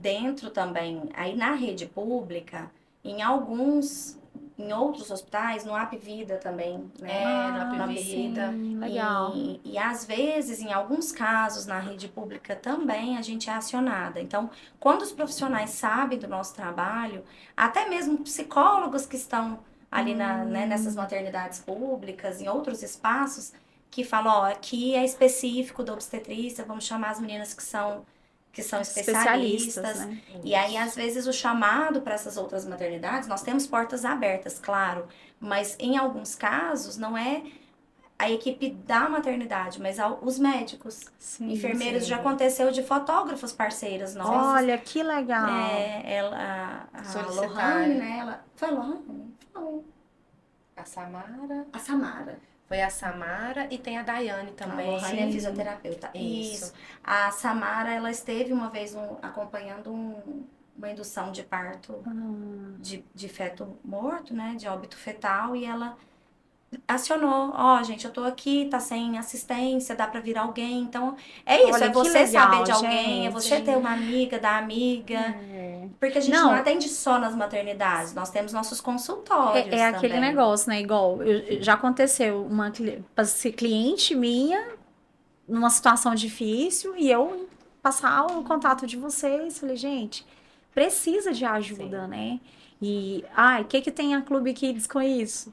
dentro também, aí na rede pública, em outros hospitais, no Apvida também, né? No Apvida. Legal. E às vezes, em alguns casos, na rede pública também a gente é acionada. Então, quando os profissionais sabem do nosso trabalho, até mesmo psicólogos que estão ali nessas maternidades públicas, em outros espaços, que falam, ó, aqui é específico da obstetrícia, vamos chamar as meninas que são que são Especialistas, especialistas. né? E aí, às vezes, o chamado para essas outras maternidades, nós temos portas abertas, claro, mas em alguns casos não é a equipe da maternidade, mas os médicos, Sim, enfermeiros. Já sim. aconteceu de fotógrafos parceiras nossas. Olha, que legal. A Solicitaram. Lohane, né? Ela, foi a Lohane? Foi. A Samara. A Samara. Foi a Samara e tem a Daiane A também. Lohane é fisioterapeuta. Isso. A Samara, ela esteve uma vez acompanhando uma indução de parto de feto morto, né? De óbito fetal. E ela acionou, ó, gente, eu tô aqui, tá sem assistência, dá pra vir alguém. Então, é isso, Olha, é que você legal, saber de alguém, é você gente. ter uma amiga da amiga. É. Porque a gente não Não, atende só nas maternidades, nós temos nossos consultórios é aquele também. negócio, né? Igual, já aconteceu uma cliente minha numa situação difícil e eu passar o contato de vocês. Falei, gente, precisa de ajuda, Sim. né? E, ai, o que que tem a Clube Kids com isso?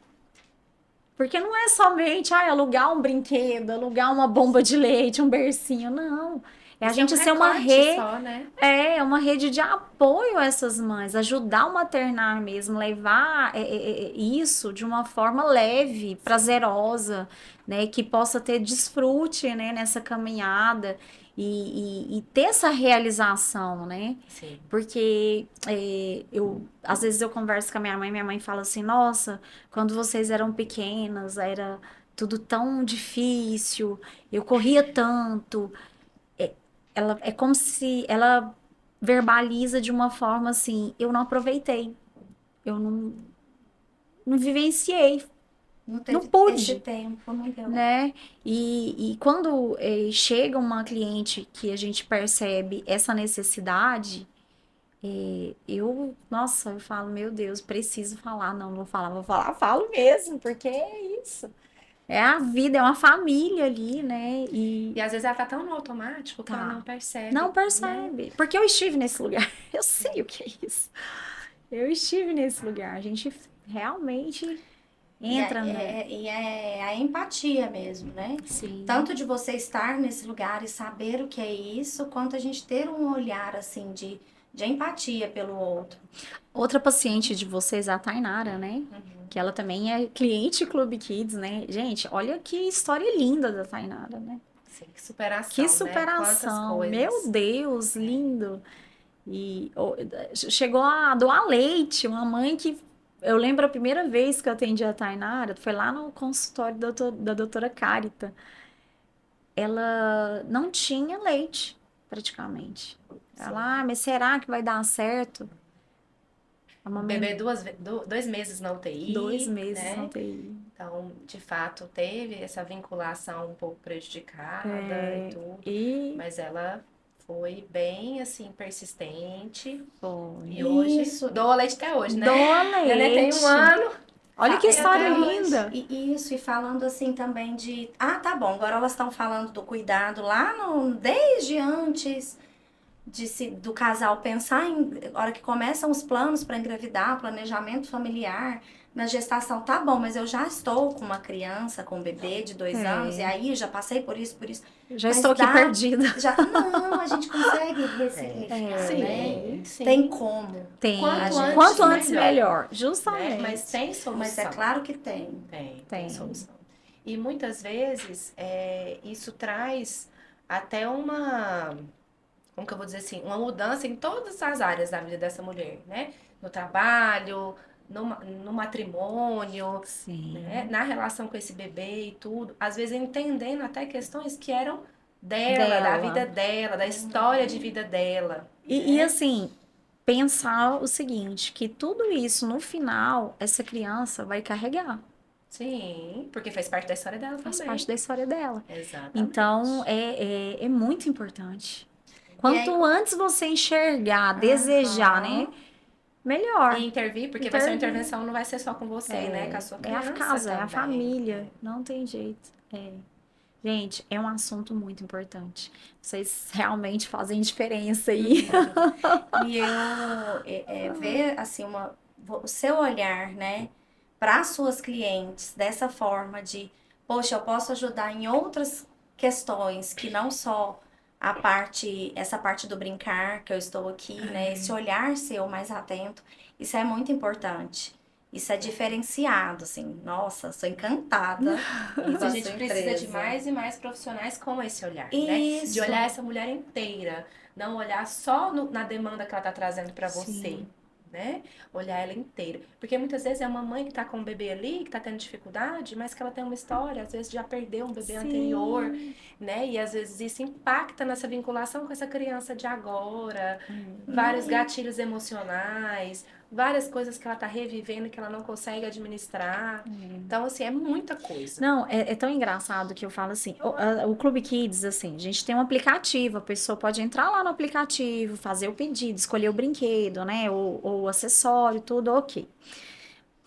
Porque não é somente, ai, alugar um brinquedo, alugar uma bomba de leite, um bercinho, não. É a Isso é um gente ser uma recorte rede. só, né? É uma rede de apoio a essas mães, ajudar o maternar mesmo, levar isso de uma forma leve, prazerosa, né, que possa ter desfrute, né, nessa caminhada e ter essa realização, né? Sim. Porque às vezes eu converso com a minha mãe fala assim, nossa, quando vocês eram pequenas, era tudo tão difícil, eu corria tanto, ela é como se ela verbaliza de uma forma assim, eu não aproveitei, eu não vivenciei, Não não teve esse pude, tempo, não deu. né? E quando chega uma cliente que a gente percebe essa necessidade, nossa, eu falo, meu Deus, preciso falar, não vou falar, falo mesmo, porque é isso. É a vida, é uma família ali, né? E às vezes ela tá tão no automático que ela Tá. não percebe. Não Né? percebe. Porque eu estive nesse lugar. Eu sei o que é isso. Eu estive nesse lugar. A gente realmente entra, né? É a empatia mesmo, né? Sim. Tanto de você estar nesse lugar e saber o que é isso, quanto a gente ter um olhar assim de empatia pelo outro. Outra paciente de vocês, a Tainara, né? Uhum. Que ela também é cliente Clube Kids, né? Gente, olha que história linda da Tainara, né? Sim, que superação, Que né? Quantas superação. Meu coisas. Deus, lindo. E chegou a doar leite, uma mãe que eu lembro a primeira vez que eu atendi a Tainara, foi lá no consultório da doutora Carita. Ela não tinha leite, praticamente. Sim. Ela, mas será que vai dar certo? A mamãe, Bebê 2 meses na UTI. 2 meses né? na UTI. Então, de fato, teve essa vinculação um pouco prejudicada e tudo. Mas ela foi bem, assim, persistente. Foi. E hoje, Isso. doa leite até hoje, né? Doa Neném tem leite. 1 ano. Olha que É história até hoje. linda. E falando assim também de. Ah, tá bom, agora elas estão falando do cuidado lá desde antes do casal pensar em. Hora que começam os planos para engravidar, planejamento familiar, na gestação, tá bom, mas eu já estou com uma criança, com um bebê de 2 anos, e aí já passei por isso, por isso. Já Mas estou aqui perdida. Não, a gente consegue ressignificar, né? Sim. Tem como. Tem. Quanto antes, melhor. Né? Justamente. Mas tem solução. Mas é claro que tem. Tem Tem. solução. E muitas vezes isso traz até uma, como que eu vou dizer assim, uma mudança em todas as áreas da vida dessa mulher, né? No trabalho, no matrimônio, Sim. né? Na relação com esse bebê e tudo. Às vezes entendendo até questões que eram dela, da vida dela, da história de vida dela. E assim, pensar o seguinte, que tudo isso no final, essa criança vai carregar. Sim, porque faz parte da história dela Faz também. parte da história dela. Exatamente. Então, é muito importante. E Quanto aí- antes você enxergar, desejar, né? Melhor. E intervir, porque vai ser uma intervenção, não vai ser só com você, né? Com a sua É criança a casa, é a também. família. Não tem jeito. Gente, é um assunto muito importante. Vocês realmente fazem diferença aí. E ver assim o seu olhar, né, para as suas clientes dessa forma de, poxa, eu posso ajudar em outras questões que não só essa parte do brincar, que eu estou aqui, né? Esse olhar seu mais atento, isso é muito importante. Isso é diferenciado, assim. Nossa, sou encantada Isso, com a a gente sua precisa de empresa. mais e mais profissionais com esse olhar, né? De Isso. olhar essa mulher inteira, não olhar só na demanda que ela tá trazendo para você, Sim. né? Olhar ela inteira. Porque muitas vezes é uma mãe que tá com um bebê ali, que tá tendo dificuldade, mas que ela tem uma história, às vezes já perdeu um bebê anterior, Sim. né? E às vezes isso impacta nessa vinculação com essa criança de agora, vários Uhum. gatilhos emocionais, várias coisas que ela tá revivendo que ela não consegue administrar. Então, assim, é muita coisa. Não, é tão engraçado que eu falo assim, o Clube Kids, assim, a gente tem um aplicativo, a pessoa pode entrar lá no aplicativo, fazer o pedido, escolher o brinquedo, né, ou o acessório, tudo ok.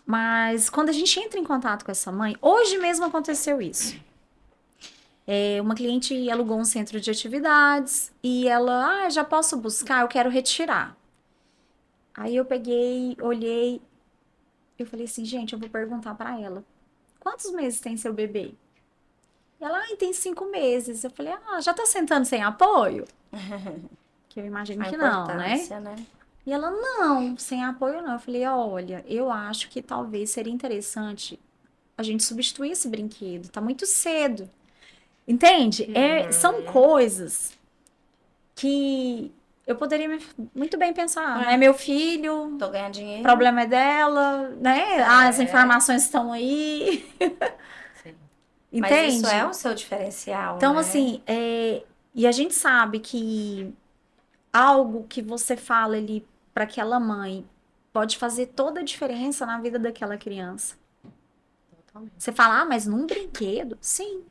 Mas quando a gente entra em contato com essa mãe, hoje mesmo aconteceu isso. Uma cliente alugou um centro de atividades e ela, já posso buscar, eu quero retirar. Aí eu peguei, olhei, eu falei assim, gente, eu vou perguntar pra ela, quantos meses tem seu bebê? E ela, tem 5 meses. Eu falei, já tá sentando sem apoio? Que eu imagino A que não, né? importância, né? E ela, não, sem apoio não. Eu falei, olha, eu acho que talvez seria interessante a gente substituir esse brinquedo. Tá muito cedo. Entende? São Uhum. coisas que eu poderia muito bem pensar. Não é É, meu filho, tô ganhando o dinheiro. problema é dela, né? As É, informações estão aí. sim. Mas isso é Entende? o seu diferencial, Então, né? assim, e a gente sabe que algo que você fala ali para aquela mãe pode fazer toda a diferença na vida daquela criança. Você Totalmente. fala, mas num brinquedo? Sim.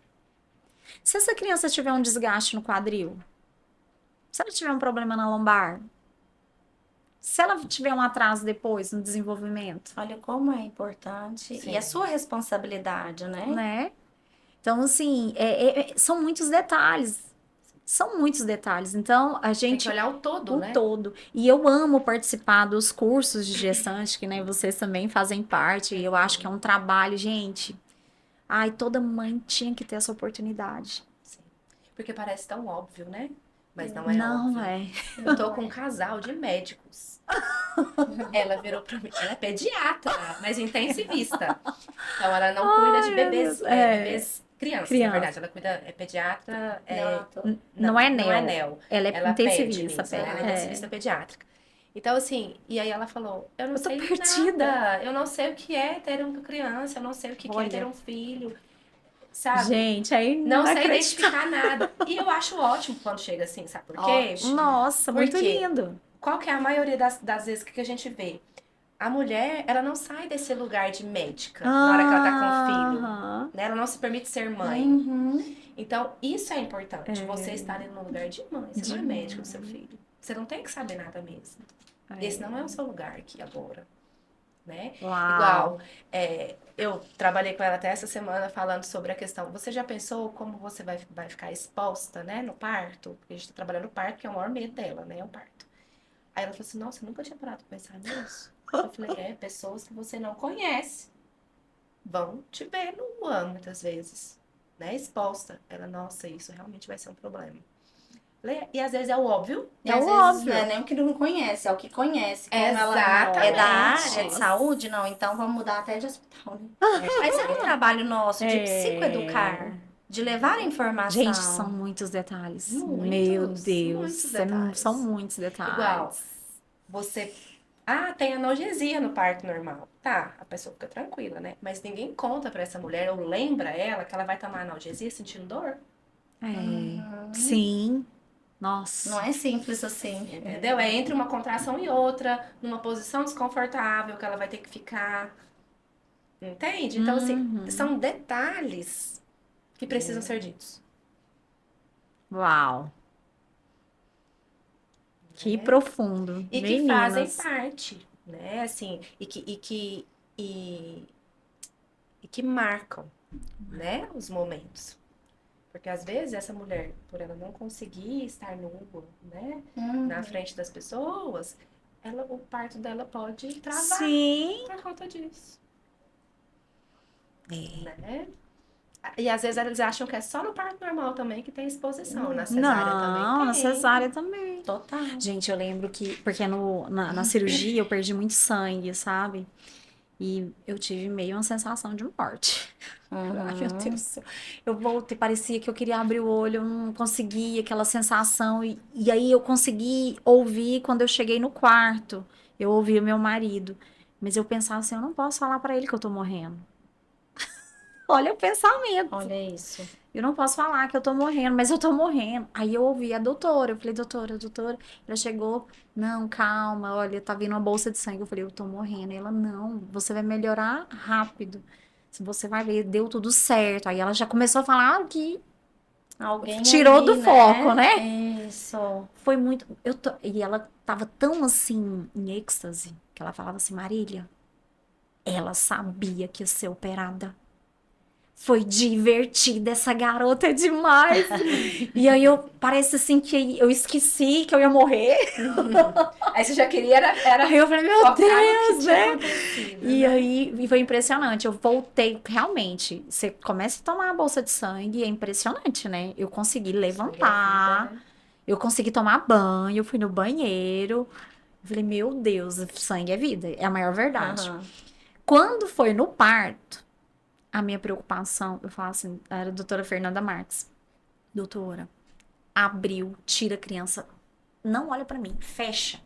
Se essa criança tiver um desgaste no quadril, se ela tiver um problema na lombar, se ela tiver um atraso depois no desenvolvimento, Olha como é importante e a Sim. sua responsabilidade, né? né? Então, assim, são muitos detalhes. São muitos detalhes. Então, a Tem que gente olhar o todo, o né? todo. E eu amo participar dos cursos de gestante, que né, vocês também fazem parte. E eu acho que é Uhum. um trabalho, gente. Ai, toda mãe tinha que ter essa oportunidade. Sim. Porque parece tão óbvio, né? Mas não é Não óbvio. é. Eu tô com um casal de médicos. Ela virou pra mim. Ela é pediatra, mas intensivista. Então ela não cuida de Ai, meu bebês, Deus. bebês crianças, na verdade. Criança. Ela cuida, é pediatra, Neonato. não, Não é não é neo. neo. Ela é Ela pede intensivista. mesmo, ela é intensivista É. pediátrica. Então, assim, e aí ela falou: Eu não Eu tô sei perdida. nada, eu não sei o que é ter uma criança, eu não sei o que é ter Olha, um filho, sabe? gente, é Não sei inacreditável. identificar nada. E eu acho ótimo quando chega assim, sabe por quê? Ótimo. Nossa, muito Porque lindo. qual que é a maioria das vezes que a gente vê? A mulher, ela não sai desse lugar de médica na hora que ela tá com o filho, Aham. né? Ela não se permite ser mãe. Uhum. Então, isso é importante, você É, estar no lugar de mãe. Você não de é médico do mãe. seu filho. Você não tem que saber nada mesmo. Esse não É. é o seu lugar aqui agora, né? Uau. Igual, eu trabalhei com ela até essa semana falando sobre a questão. Você já pensou como você vai ficar exposta, né, no parto? Porque a gente tá trabalhando no parto, que é o maior medo dela, né, o parto. Aí ela falou assim, nossa, eu nunca tinha parado pra pensar nisso. Eu falei, pessoas que você não conhece vão te ver nua muitas vezes, né, exposta. Ela, nossa, isso realmente vai ser um problema. E às vezes é o óbvio. E É o às vezes não é óbvio. nem o que não conhece, é o que conhece. Como ela é da área de Exatamente. saúde, não, então vamos mudar até de hospital, né? Mas é um trabalho nosso de É. psicoeducar, de levar a Gente, são informação. muitos detalhes. Meu Muitos, muitos Deus, são detalhes. muitos Igual, detalhes. você. Ah, tem analgesia no parto normal. Tá, a pessoa fica tranquila, né? Mas ninguém conta pra essa mulher ou lembra ela que ela vai tomar analgesia sentindo dor. É, Uhum. sim. Não Nossa. é simples assim. Entendeu? É entre uma contração e outra, numa posição desconfortável que ela vai ter que ficar. Entende? Então, assim, Uhum. são detalhes que precisam ser ditos. Uau. Que Né? profundo. E que fazem Meninas. parte, né? Assim, e, e que marcam, né? Os momentos. Porque às vezes essa mulher, por ela não conseguir estar nua, né? Na Uhum. frente das pessoas, o parto dela pode travar Sim. por conta disso, É. né? E às vezes eles acham que é só no parto normal também que tem exposição. Na cesárea também Não, na tem. cesárea também. Total. Gente, eu lembro que, porque na cirurgia eu perdi muito sangue, sabe? E eu tive meio uma sensação de morte. Ai, meu Deus do céu. Eu voltei, parecia que eu queria abrir o olho, eu não conseguia, aquela sensação. E aí eu consegui ouvir quando eu cheguei no quarto. Eu ouvi o meu marido. Mas eu pensava assim, eu não posso falar pra ele que eu tô morrendo. Olha o pensamento. Olha isso. Eu não posso falar que eu tô morrendo, mas eu tô morrendo. Aí eu ouvi a doutora, eu falei, doutora. Ela chegou, não, calma, olha, tá vindo uma bolsa de sangue. Eu falei, eu tô morrendo. Ela, não, você vai melhorar rápido. Se você vai ver, deu tudo certo. Aí ela já começou a falar que Alguém tirou ali, do foco, né? Isso. Foi muito. E ela tava tão assim, em êxtase, que ela falava assim, Marília, ela sabia que ia ser operada. Foi divertida, essa garota é demais. E aí parece assim que eu esqueci que eu ia morrer. Aí você já queria, era Aí eu falei, meu focar no que Deus, tinha né? acontecido, E né? aí foi impressionante. Eu voltei, realmente. Você começa a tomar a bolsa de sangue, é impressionante, né? Eu consegui Sangue é levantar, vida, né? eu consegui tomar banho, eu fui no banheiro. Eu falei, meu Deus, sangue é vida, é a maior verdade. Aham. Quando foi no parto, a minha preocupação, eu falo assim, era a doutora Fernanda Marques. Doutora, abriu, tira a criança, não olha pra mim, fecha.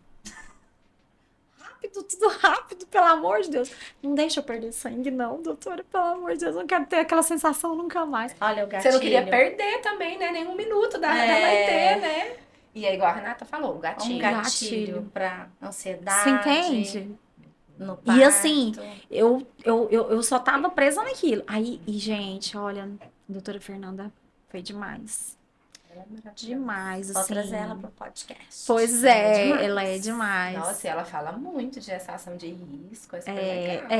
Rápido, tudo rápido, pelo amor de Deus. Não deixa eu perder sangue, não, doutora, pelo amor de Deus, eu não quero ter aquela sensação nunca mais. Olha o Você não queria gatilho. perder também, né? Nem um minuto da mãe É. ter, né? E é igual a Renata falou, o Um gatilho. gatilho para Você ansiedade entende? no E assim, parto. eu só tava presa naquilo. Aí, e gente, olha, doutora Fernanda, foi demais. Ela é maravilhosa. Demais, Vou assim. trazer ela pro podcast. Pois Ela é, ela é demais. demais. Nossa, e ela fala muito de gestação de risco, é super É, legal.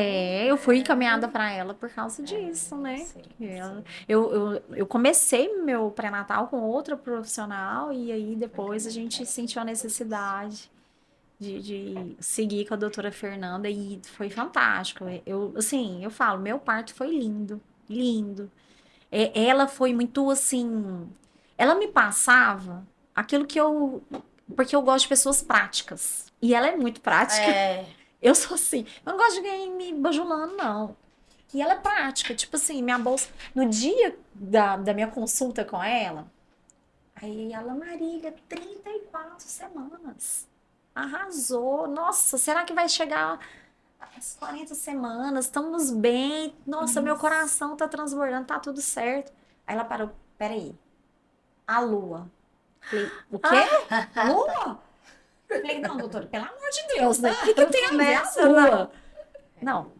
eu fui encaminhada para ela por causa disso, né? Sim, Ela- sim. eu comecei meu pré-natal com outra profissional e aí depois a gente sentiu a necessidade de seguir com a doutora Fernanda e foi fantástico. Assim, eu falo, meu parto foi lindo, lindo. Ela foi muito assim, ela me passava aquilo que porque eu gosto de pessoas práticas. E ela é muito prática. É, Eu sou assim, eu não gosto de ninguém me bajulando, não. E ela é prática, tipo assim, minha bolsa. No dia da minha consulta com ela, aí ela, Marília, 34 semanas. Arrasou. Nossa, será que vai chegar às 40 semanas? Estamos bem. Nossa, meu coração tá transbordando, tá tudo certo. Aí ela parou, peraí. A lua. Falei, o quê? Lua? Falei, não, doutora, pelo amor de Deus, né? O que tem a ver a Começa, lua? Não.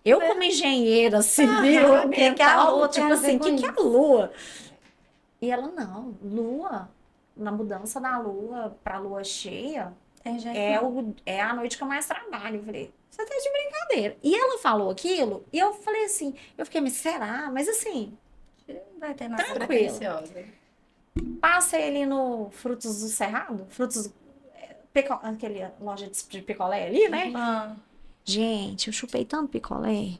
Eu, como engenheira civil, o que que a ambiental, lua tem tipo a ver assim, o com que é a isso? lua? E ela, não, lua, na mudança da lua pra lua cheia, Tem jeito não. é a noite que eu mais trabalho. Eu falei, você tá de brincadeira. E ela falou aquilo, e eu falei assim, eu fiquei, mas será? Mas assim, Não vai ter nada. tranquilo. Pretensiosa. Passei ali no Frutos do Cerrado, aquele loja de picolé ali, né? Ah, Gente, eu chupei tanto picolé.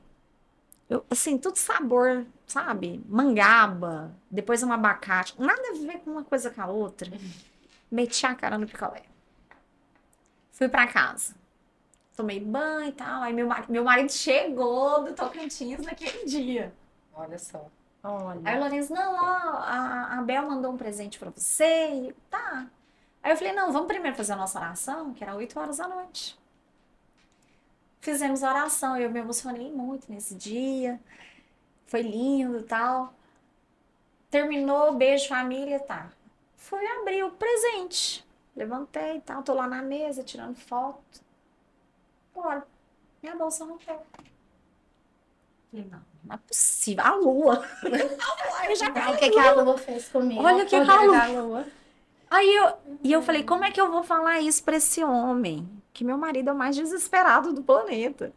Assim, tudo sabor, sabe? Mangaba, depois um abacate. Nada a ver com uma coisa com a outra. Meti a cara no picolé. Fui pra casa. Tomei banho e tal. Aí meu marido chegou do Tocantins naquele dia. Olha só. Aí o olha. Lourenço, não, ó, a Bel mandou um presente pra você. E, tá. Aí eu falei, não, vamos primeiro fazer a nossa oração, que era 8 horas da noite. Fizemos a oração, eu me emocionei muito nesse dia. Foi lindo e tal. Terminou, beijo, família, tá. Fui abrir o presente. Levantei e tal, tô lá na mesa tirando foto. Olha, minha bolsa não quer. Falei, não é possível. A lua. Aí eu já O que que a lua fez comigo? Olha o que O que a poder lua- da lua. E eu falei, como é que eu vou falar isso pra esse homem? Que meu marido é o mais desesperado do planeta.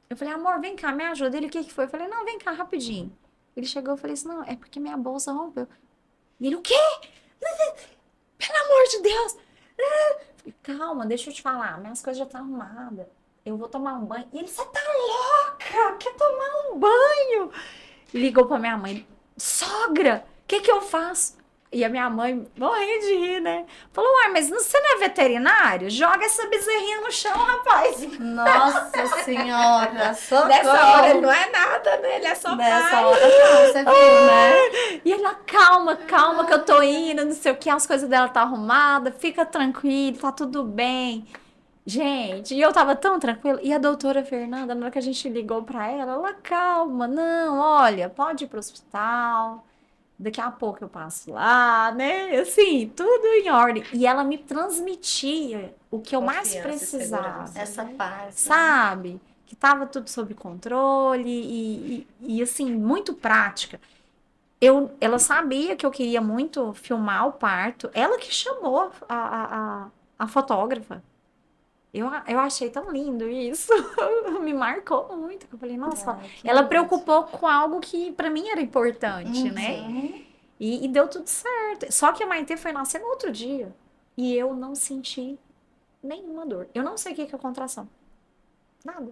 Eu falei, amor, vem cá, me ajuda. Ele, o que que foi? Eu falei, não, vem cá, rapidinho. Ele chegou e falei assim, não, é porque minha bolsa rompeu. E ele, o quê? Pelo amor de Deus! Falei, calma, deixa eu te falar, minhas coisas já estão arrumadas. Eu vou tomar um banho. E ele, você tá louca? Quer tomar um banho? Ligou pra minha mãe. sogra, o que que eu faço? E a minha mãe, morrendo de rir, né? Falou, uai, mas você não é veterinário? Joga essa bezerrinha no chão, rapaz. Nossa senhora, socorro. Nessa hora ele não é nada, né? Ele é só Nessa pai. hora não, você viu, né? E ela, calma, calma que eu tô indo, não sei o que, as coisas dela tá arrumada, fica tranquilo, tá tudo bem. Gente, e eu tava tão tranquila. E a doutora Fernanda, na hora que a gente ligou pra ela, ela, calma, não, olha, pode ir pro hospital, daqui a pouco eu passo lá, né? Assim, tudo em ordem. E ela me transmitia o que eu mais Confiança e precisava, segurança. Essa paz, né? sabe? Que tava tudo sob controle assim, muito prática. Ela sabia que eu queria muito filmar o parto. Ela que chamou a fotógrafa. Eu achei tão lindo isso. Me marcou muito. Eu falei, nossa, Ai, que ela lindo. preocupou com algo que pra mim era importante, né? Uhum. E deu tudo certo. Só que a Maitê foi nascer no outro dia. E eu não senti nenhuma dor. Eu não sei o que que é contração. Nada.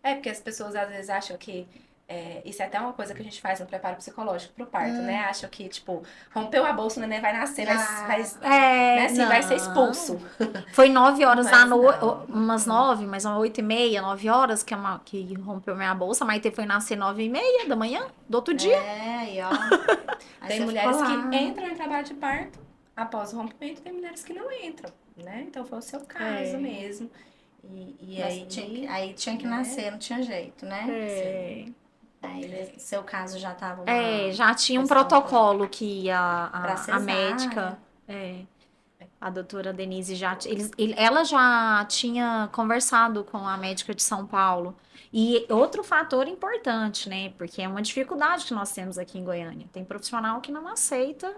É, porque as pessoas às vezes acham que. Isso é até uma coisa que a gente faz no preparo psicológico pro parto, né? Acham que, tipo, rompeu a bolsa, o neném vai nascer, né, assim, vai ser expulso. Foi 9 horas da Mas noite, não. umas 9, mas umas 8h30, 9 horas que rompeu minha bolsa. A Maitê foi nascer 9h30 da manhã, do outro dia. É, e ó. Aí Tem você mulheres ficou que lá. entram em trabalho de parto após o rompimento, tem mulheres que não entram, né? Então foi o seu caso mesmo. E Mas aí, aí tinha que né? nascer, não tinha jeito, né? É. Aí, no seu caso, já tava Já tinha um questão protocolo que pra a cesárea. médica, a doutora Denise ela já tinha conversado com a médica de São Paulo. E outro fator importante, né? Porque é uma dificuldade que nós temos aqui em Goiânia. Tem profissional que não aceita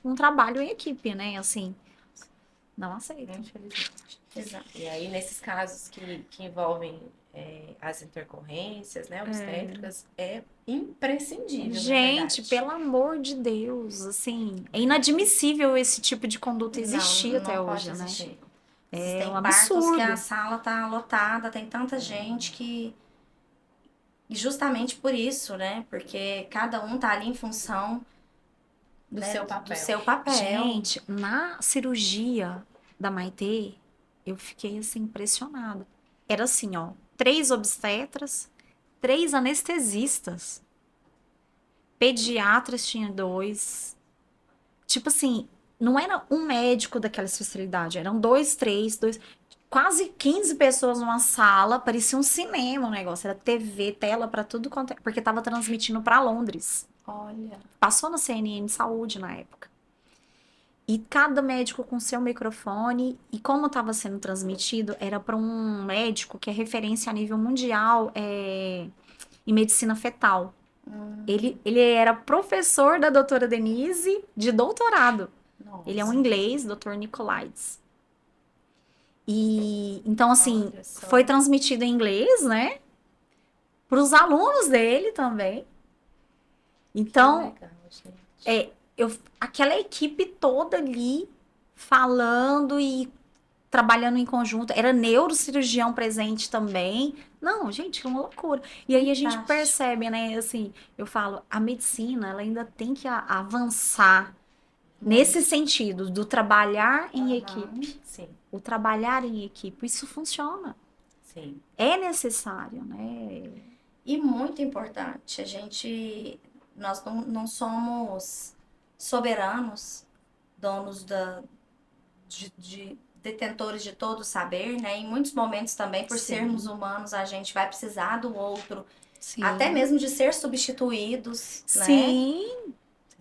um trabalho em equipe, né? Assim, não aceita. Infelizmente. Exato. E aí, nesses casos que envolvem as intercorrências, né, obstétricas, é imprescindível, na Gente, verdade. pelo amor de Deus, assim, é inadmissível esse tipo de conduta existir até não hoje, pode né? existir. É Existem um partos que a absurdo. sala tá lotada, tem tanta gente que. E justamente por isso, né? Porque cada um tá ali em função Do né, seu do papel. seu papel. Gente, na cirurgia da Maitê, eu fiquei assim impressionada. Era assim, ó, 3 obstetras, 3 anestesistas, pediatras tinha 2. Tipo assim, não era um médico daquela especialidade, eram 2, 3, quase 15 pessoas numa sala, parecia um cinema o negócio, era TV, tela pra tudo quanto porque tava transmitindo pra Londres. Olha. Passou no CNN Saúde na época. E cada médico com seu microfone, e como estava sendo transmitido, era para um médico que é referência a nível mundial em medicina fetal. Ele era professor da doutora Denise de doutorado. Nossa. Ele é um inglês, doutor Nicolaides. E então, assim, Olha só. foi transmitido em inglês, né? Para os alunos dele também. Então, Que legal, gente. aquela equipe toda ali falando e trabalhando em conjunto. Era neurocirurgião presente também. Não, gente, é uma loucura. E aí a gente Fantástico. percebe, né? Assim, eu falo, a medicina, ela ainda tem que avançar nesse sentido do trabalhar em equipe. Sim, O trabalhar em equipe, isso funciona. sim. É necessário, né? E muito importante, nós não somos soberanos, donos de detentores de todo o saber, né? Em muitos momentos também, por Sim. sermos humanos, a gente vai precisar do outro, Sim. até mesmo de ser substituídos, né? Sim.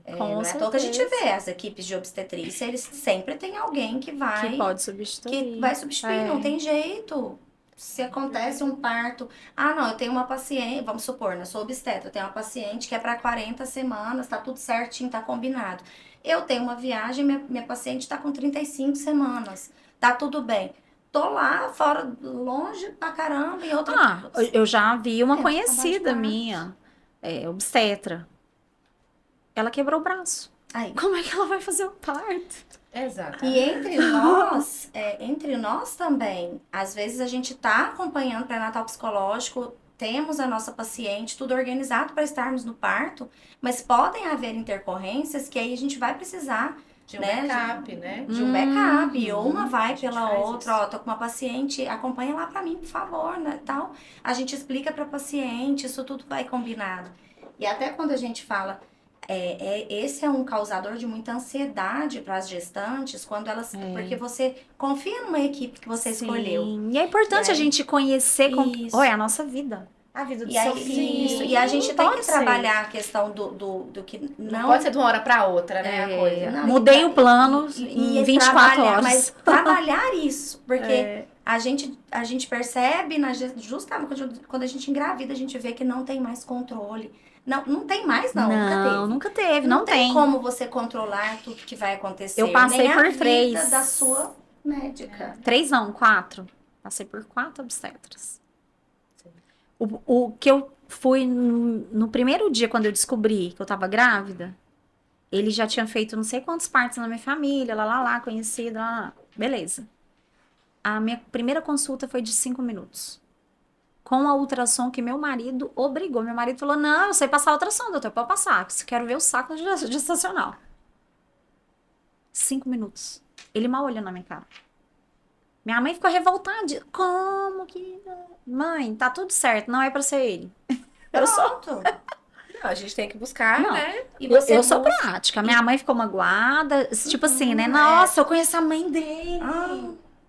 Com Não é à toa que a gente certeza. vê as equipes de obstetrícia, eles sempre tem alguém que Que pode substituir. vai substituir, não tem jeito. Se acontece um parto, não, eu tenho uma paciente, vamos supor, né, eu sou obstetra, eu tenho uma paciente que é para 40 semanas, tá tudo certinho, tá combinado. Eu tenho uma viagem, minha paciente tá com 35 semanas, tá tudo bem. Tô lá fora, longe pra caramba, em outra. Eu já vi uma É, trabalho de conhecida parto. minha, obstetra. Ela quebrou o braço. Aí. Como é que ela vai fazer o parto? Exato. E entre nós também, às vezes a gente tá acompanhando pré-natal psicológico, temos a nossa paciente, tudo organizado para estarmos no parto, mas podem haver intercorrências que aí a gente vai precisar, De um né, backup, né? de um backup, ou uma A vai gente pela faz outra, isso. ó, tô com uma paciente, acompanha lá pra mim, por favor, né, tal. A gente explica pra paciente, isso tudo vai combinado. E até quando a gente fala, esse é um causador de muita ansiedade para as gestantes, quando elas, porque você confia numa equipe que você escolheu. Sim. E é E importante a aí, gente conhecer isso. Olha, a nossa vida. A vida do E seu aí, isso. filho. E a gente Não tem que pode ser. trabalhar a questão do que Não pode ser de uma hora para outra, né? A coisa. não, Mudei o plano e em 24 trabalhar, horas. mas trabalhar isso, porque a gente percebe justamente quando a gente engravida, a gente vê que não tem mais controle. Não, não tem mais, não, nunca Não, teve. nunca teve, Não não tem tem. como você controlar tudo que vai acontecer, Eu passei nem a por vida 3. da sua médica. 3 não, 4. Passei por 4 obstetras. Sim. O que eu fui no primeiro dia, quando eu descobri que eu tava grávida, ele já tinha feito não sei quantos partos na minha família, lá, conhecido, lá. Beleza. A minha primeira consulta foi de 5 minutos. Com a ultrassom que meu marido obrigou. Meu marido falou: Não, eu sei passar ultrassom, doutor, pode passar. Quero ver o saco gestacional. 5 minutos. Ele mal olhou na minha cara. Minha mãe ficou revoltada. Como que. Mãe, tá tudo certo, não é pra ser ele. Eu sou. Pronto. Não, a gente tem que buscar, Não. né? E Eu sou busca- prática. Minha mãe ficou magoada. Tipo assim, né? Nossa, eu conheço a mãe dele.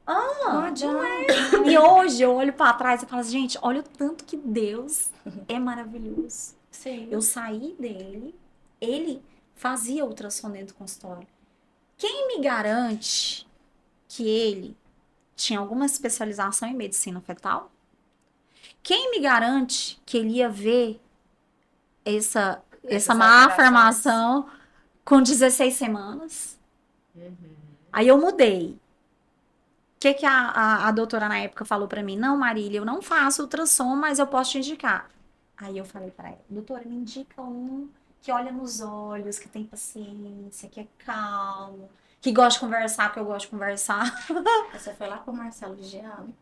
Não adianta. E hoje eu olho pra trás e falo assim, gente, olha o tanto que Deus é maravilhoso. Sim. Eu saí dele, ele fazia ultrassom dentro do consultório. Quem me garante que ele tinha alguma especialização em medicina fetal? Quem me garante que ele ia ver essa Essas má alterações. formação com 16 semanas? Uhum. Aí eu mudei. O que a doutora na época falou pra mim? Não, Marília, eu não faço ultrassom, mas eu posso te indicar. Aí eu falei pra ela, doutora, me indica um que olha nos olhos, que tem paciência, que é calmo, que gosta de conversar, porque eu gosto de conversar. Você foi lá com o Marcelo Vigiano.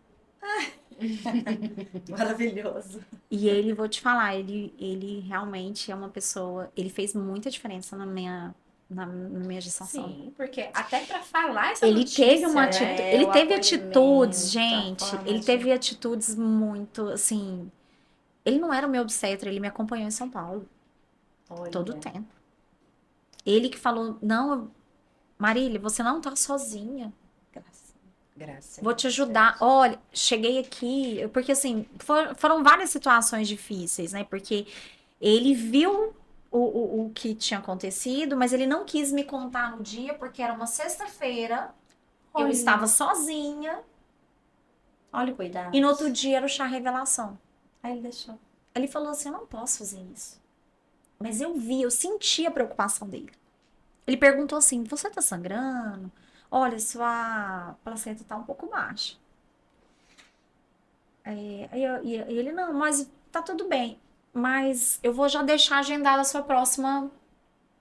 Maravilhoso. E ele, vou te falar, ele realmente é uma pessoa, ele fez muita diferença na minha gestação. Sim, porque até para falar essa Ele notícia, teve uma né? atitude, É, ele o teve acolhimento, atitudes, a gente, forma ele de- teve atitudes muito, assim, ele não era o meu obstetra, ele me acompanhou em São Paulo Olha. todo o tempo. Ele que falou, não, Marília, você não tá sozinha. Graças. Vou te ajudar. Olha, cheguei aqui, porque assim, foram várias situações difíceis, né? Porque ele viu o que tinha acontecido, mas ele não quis me contar no dia, porque era uma sexta-feira, eu Olha. estava sozinha, Olha o cuidado. e no outro dia era o chá revelação. Aí ele deixou. Ele falou assim, eu não posso fazer isso. Mas eu vi, eu senti a preocupação dele. Ele perguntou assim, você tá sangrando? Olha, sua placenta tá um pouco baixa. E ele, não, mas tá tudo bem. Mas eu vou já deixar agendada a sua próxima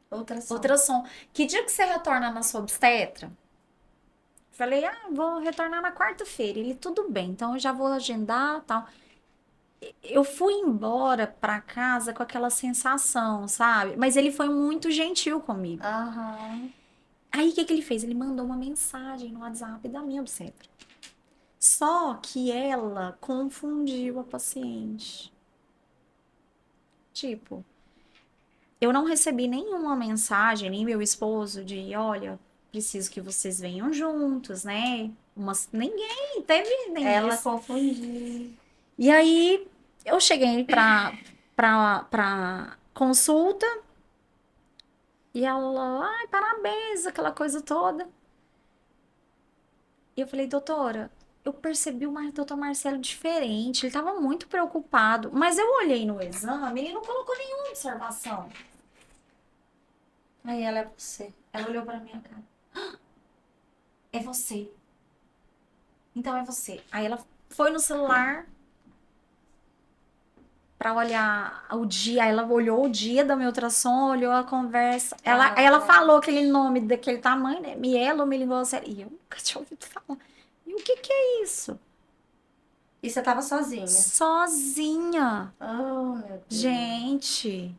Ultrassom. ultrassom. Que dia que você retorna na sua obstetra? Falei, vou retornar na quarta-feira. Ele, tudo bem, então eu já vou agendar, tal. Eu fui embora pra casa com aquela sensação, sabe? Mas ele foi muito gentil comigo. Aham. Aí o que ele fez? Ele mandou uma mensagem no WhatsApp da minha obstetra. Só que ela confundiu a paciente. Tipo, eu não recebi nenhuma mensagem, nem meu esposo, de olha, preciso que vocês venham juntos, né? Ninguém teve nem Ela isso. confundiu. E aí eu cheguei pra consulta e ela, ai, parabéns, aquela coisa toda. E eu falei, doutora, eu percebi o doutor Marcelo diferente, ele tava muito preocupado, mas eu olhei no exame, ele não colocou nenhuma observação. Aí ela é você. Ela olhou pra minha cara. É você. Então é você. Aí ela foi no celular pra olhar o dia. Aí ela olhou o dia da minha ultrassom, olhou a conversa. Aí ela falou aquele nome daquele tamanho, né? Mielomeningocele. E eu nunca tinha ouvido falar. E o que é isso? E você tava sozinha? Sozinha. Oh, meu Deus. Gente,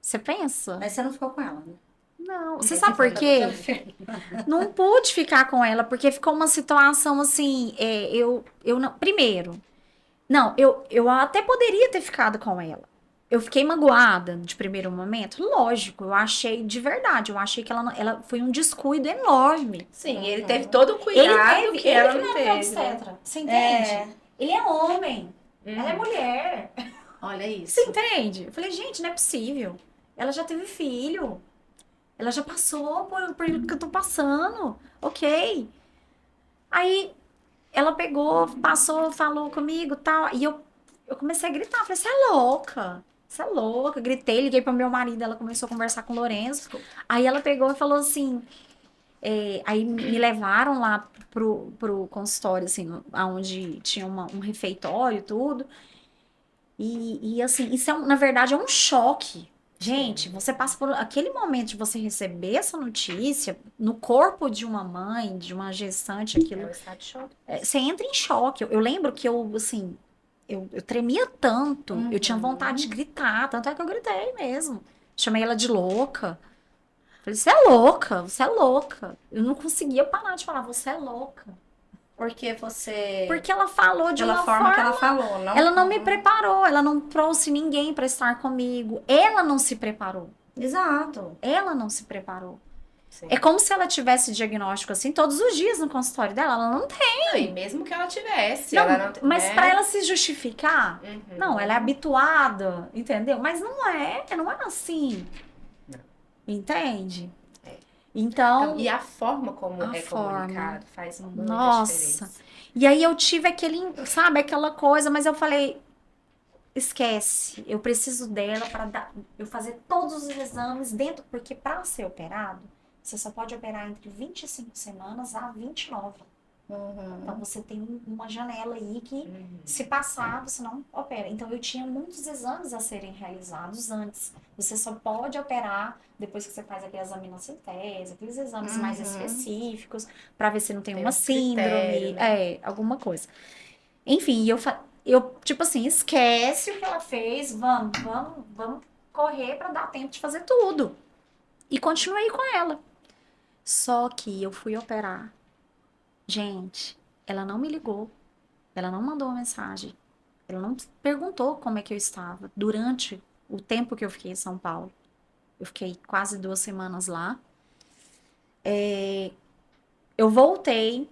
você pensa? Mas você não ficou com ela, né? Não. Você Você sabe foi por pra quê? doutora Fernanda. Não pude ficar com ela, porque ficou uma situação assim. Eu não. Primeiro, não, eu até poderia ter ficado com ela. Eu fiquei magoada de primeiro momento? Lógico, eu achei de verdade. Eu achei que ela foi um descuido enorme. Sim, ele Uhum. teve todo o Ele cuidado teve, que ele ela que não não é teve, né? obstetra. Você entende? É. Ele é homem, ela é Uhum. mulher. Olha isso. Você entende? Eu falei, gente, não é possível. Ela já teve filho. Ela já passou por isso que eu tô passando. Ok. Aí ela pegou, passou, falou comigo e tal. E eu comecei a gritar. Falei, você é louca. Você é louca. Gritei, liguei pro meu marido. Ela começou a conversar com o Lourenço. Aí ela pegou e falou assim. Aí me levaram lá pro consultório, assim, onde tinha um refeitório e tudo. E assim, isso na verdade é um choque. Gente, Sim. você passa por aquele momento de você receber essa notícia no corpo de uma mãe, de uma gestante, É aquilo, o estado de choque. você entra em choque. Eu lembro que assim, eu tremia tanto, eu tinha vontade de Uhum. gritar, tanto é que eu gritei mesmo. Chamei ela de louca. Falei, você é louca, você é louca. Eu não conseguia parar de falar, você é louca. Porque você. Porque ela falou de Pela uma forma que ela forma. falou, não? Ela não me preparou, ela não trouxe ninguém para estar comigo. Ela não se preparou. Exato. Ela não se preparou. Sim. É como se ela tivesse diagnóstico assim todos os dias no consultório dela. Ela não tem. Não, e mesmo que ela tivesse, Não, ela não, mas né? para ela se justificar, Uhum. não, ela é habituada, entendeu? Mas não é assim. Não. Entende? É. Então, E a forma como a é forma. comunicado faz muita Nossa. diferença. E aí eu tive sabe, aquela coisa, mas eu falei, esquece, eu preciso dela para eu fazer todos os exames dentro, porque para ser operado, você só pode operar entre 25 semanas a 29. Então Uhum. você tem uma janela aí que, Uhum. se passar, você não opera. Então eu tinha muitos exames a serem realizados antes. Você só pode operar depois que você faz aqueles aminocentese, aqueles exames mais Uhum. específicos, para ver se não tem Tem uma um critério, síndrome, né? alguma coisa. Enfim, eu, tipo assim, esquece o que ela fez, vamos correr para dar tempo de fazer tudo. E continuei com ela. Só que eu fui operar. Gente, ela não me ligou, ela não mandou uma mensagem, ela não perguntou como é que eu estava durante o tempo que eu fiquei em São Paulo. Eu fiquei quase 2 semanas lá. Eu voltei,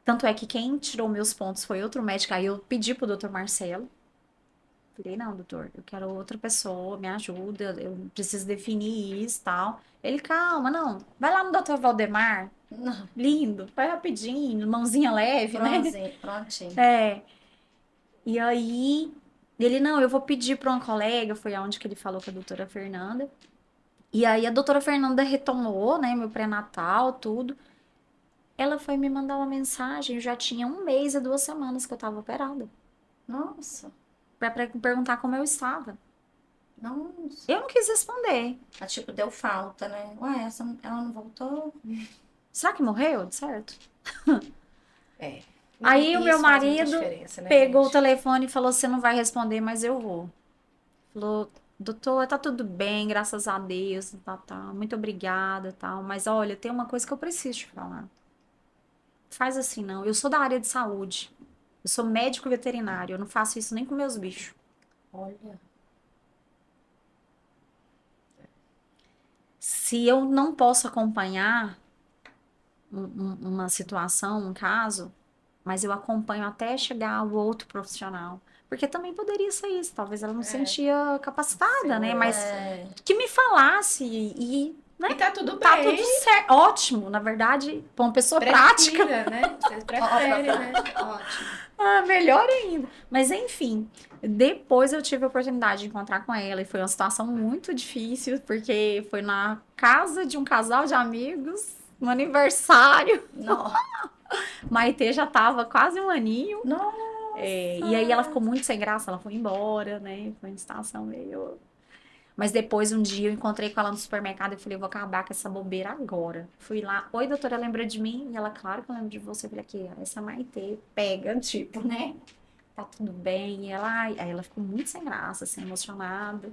tanto é que quem tirou meus pontos foi outro médico. Aí eu pedi pro doutor Marcelo. Falei, não, doutor, eu quero outra pessoa, me ajuda, eu preciso definir isso e tal. Ele, calma, não, vai lá no doutor Valdemar, Não. lindo, vai rapidinho, mãozinha leve, né? Prontinho, prontinho. É, e aí, ele, não, eu vou pedir para uma colega, foi aonde que ele falou com a doutora Fernanda. E aí a doutora Fernanda retomou, né, meu pré-natal, tudo. Ela foi me mandar uma mensagem, eu já tinha 1 mês e 2 semanas que eu tava operada, Nossa. pra perguntar como eu estava. Nossa. Eu não quis responder. Ela, tipo, deu falta, né? Ué, ela não voltou? Será que morreu? Certo? É. Aí o meu Isso faz muita marido diferença, né, pegou o gente? telefone e falou: Você não vai responder, mas eu vou. Falou: Doutor, tá tudo bem, graças a Deus, muito obrigada, tal. Mas olha, tem uma coisa que eu preciso te falar. Faz assim, não. Eu sou da área de saúde. Eu sou médico veterinário. Eu não faço isso nem com meus bichos. Olha. Se eu não posso acompanhar uma situação, um caso, mas eu acompanho até chegar o outro profissional. Porque também poderia ser isso. Talvez ela não se É. sentia capacitada, né? Mas É. que me falasse né? E tá tudo Tá bem. tudo certo. Ótimo, na verdade, pra uma pessoa prática. Prefira, né? Você prefere, né? Ótimo. Melhor ainda. Mas enfim, depois eu tive a oportunidade de encontrar com ela e foi uma situação muito difícil, porque foi na casa de um casal de amigos, no aniversário. Não. Maitê já tava quase 1 aninho. Nossa. E aí ela ficou muito sem graça, ela foi embora, né? Foi uma situação meio. Mas depois, um dia, eu encontrei com ela no supermercado e falei, eu vou acabar com essa bobeira agora. Fui lá, oi, doutora, lembra de mim? E ela, claro que eu lembro de você. Eu falei, aqui, ó, essa Maitê, pega, tipo, né? Tá tudo bem. E ela, ai, aí ela ficou muito sem graça, assim, emocionada.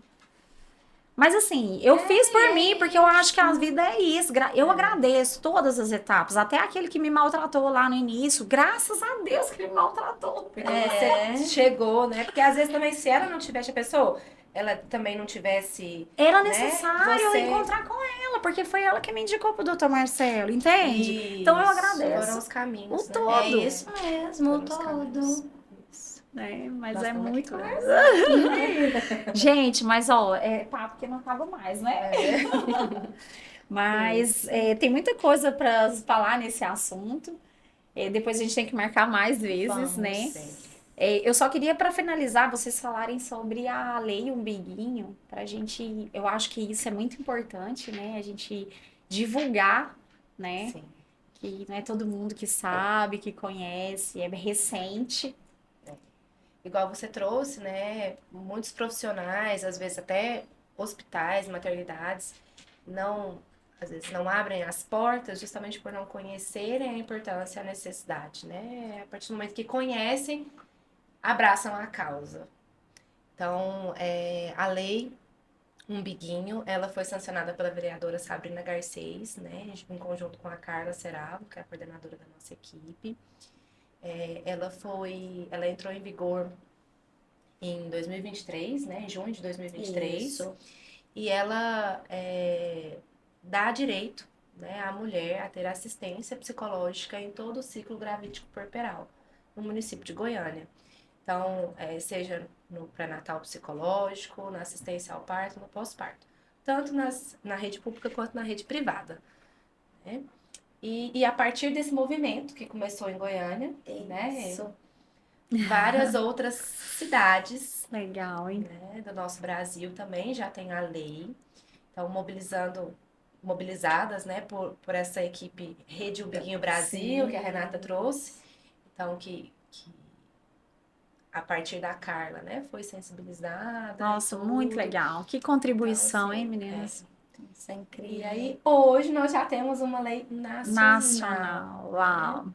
Mas assim, eu fiz por mim, porque eu acho que a vida é isso. Eu agradeço todas as etapas, até aquele que me maltratou lá no início. Graças a Deus que ele me maltratou. Porque você chegou, né? Porque às vezes também, se ela não tivesse a pessoa, ela também não tivesse, Era né? necessário eu Você. encontrar com ela, porque foi ela que me indicou pro doutor Marcelo, entende? Então eu Isso, foram agradeço os caminhos, o né? É todo. isso mesmo, Foram o os caminhos. todo. Isso. Né? Mas Nós é estamos aqui muito. conversando. Gente, mas ó, é papo que não acaba mais, né? É. Mas tem muita coisa para falar nesse assunto. Depois a gente tem que marcar mais vezes, Vamos. né? Sempre. Eu só queria, para finalizar, vocês falarem sobre a lei umbiguinho, pra gente, eu acho que isso é muito importante, né? A gente divulgar, né? Sim. Que não é todo mundo que sabe, que conhece, é recente. Igual você trouxe, né? Muitos profissionais, às vezes até hospitais, maternidades, não, às vezes não abrem as portas justamente por não conhecerem a importância e a necessidade, né? A partir do momento que conhecem, abraçam a causa. Então, a lei Umbiguinho, ela foi sancionada pela vereadora Sabrina Garcês, né? Em conjunto com a Carla Seravo, que é a coordenadora da nossa equipe. Ela entrou em vigor em 2023, né? Em junho de 2023. Isso. E ela dá direito, né, à mulher a ter assistência psicológica em todo o ciclo gravídico puerperal no município de Goiânia. Então, seja no pré-natal psicológico, na assistência ao parto, no pós-parto. Tanto na rede pública quanto na rede privada. Né? E a partir desse movimento que começou em Goiânia, né, Isso. várias outras cidades, Legal, hein? né, do nosso Brasil também já tem a lei. Então, mobilizadas, né, por essa equipe Rede Umbiguinho Brasil, Sim. que a Renata trouxe. Então, que a partir da Carla, né, foi sensibilizada. Nossa, e muito tudo. legal. Que Então, contribuição, assim, hein, meninas? Isso é incrível. E aí, hoje, nós já temos uma lei nacional, Nacional. né, Uau.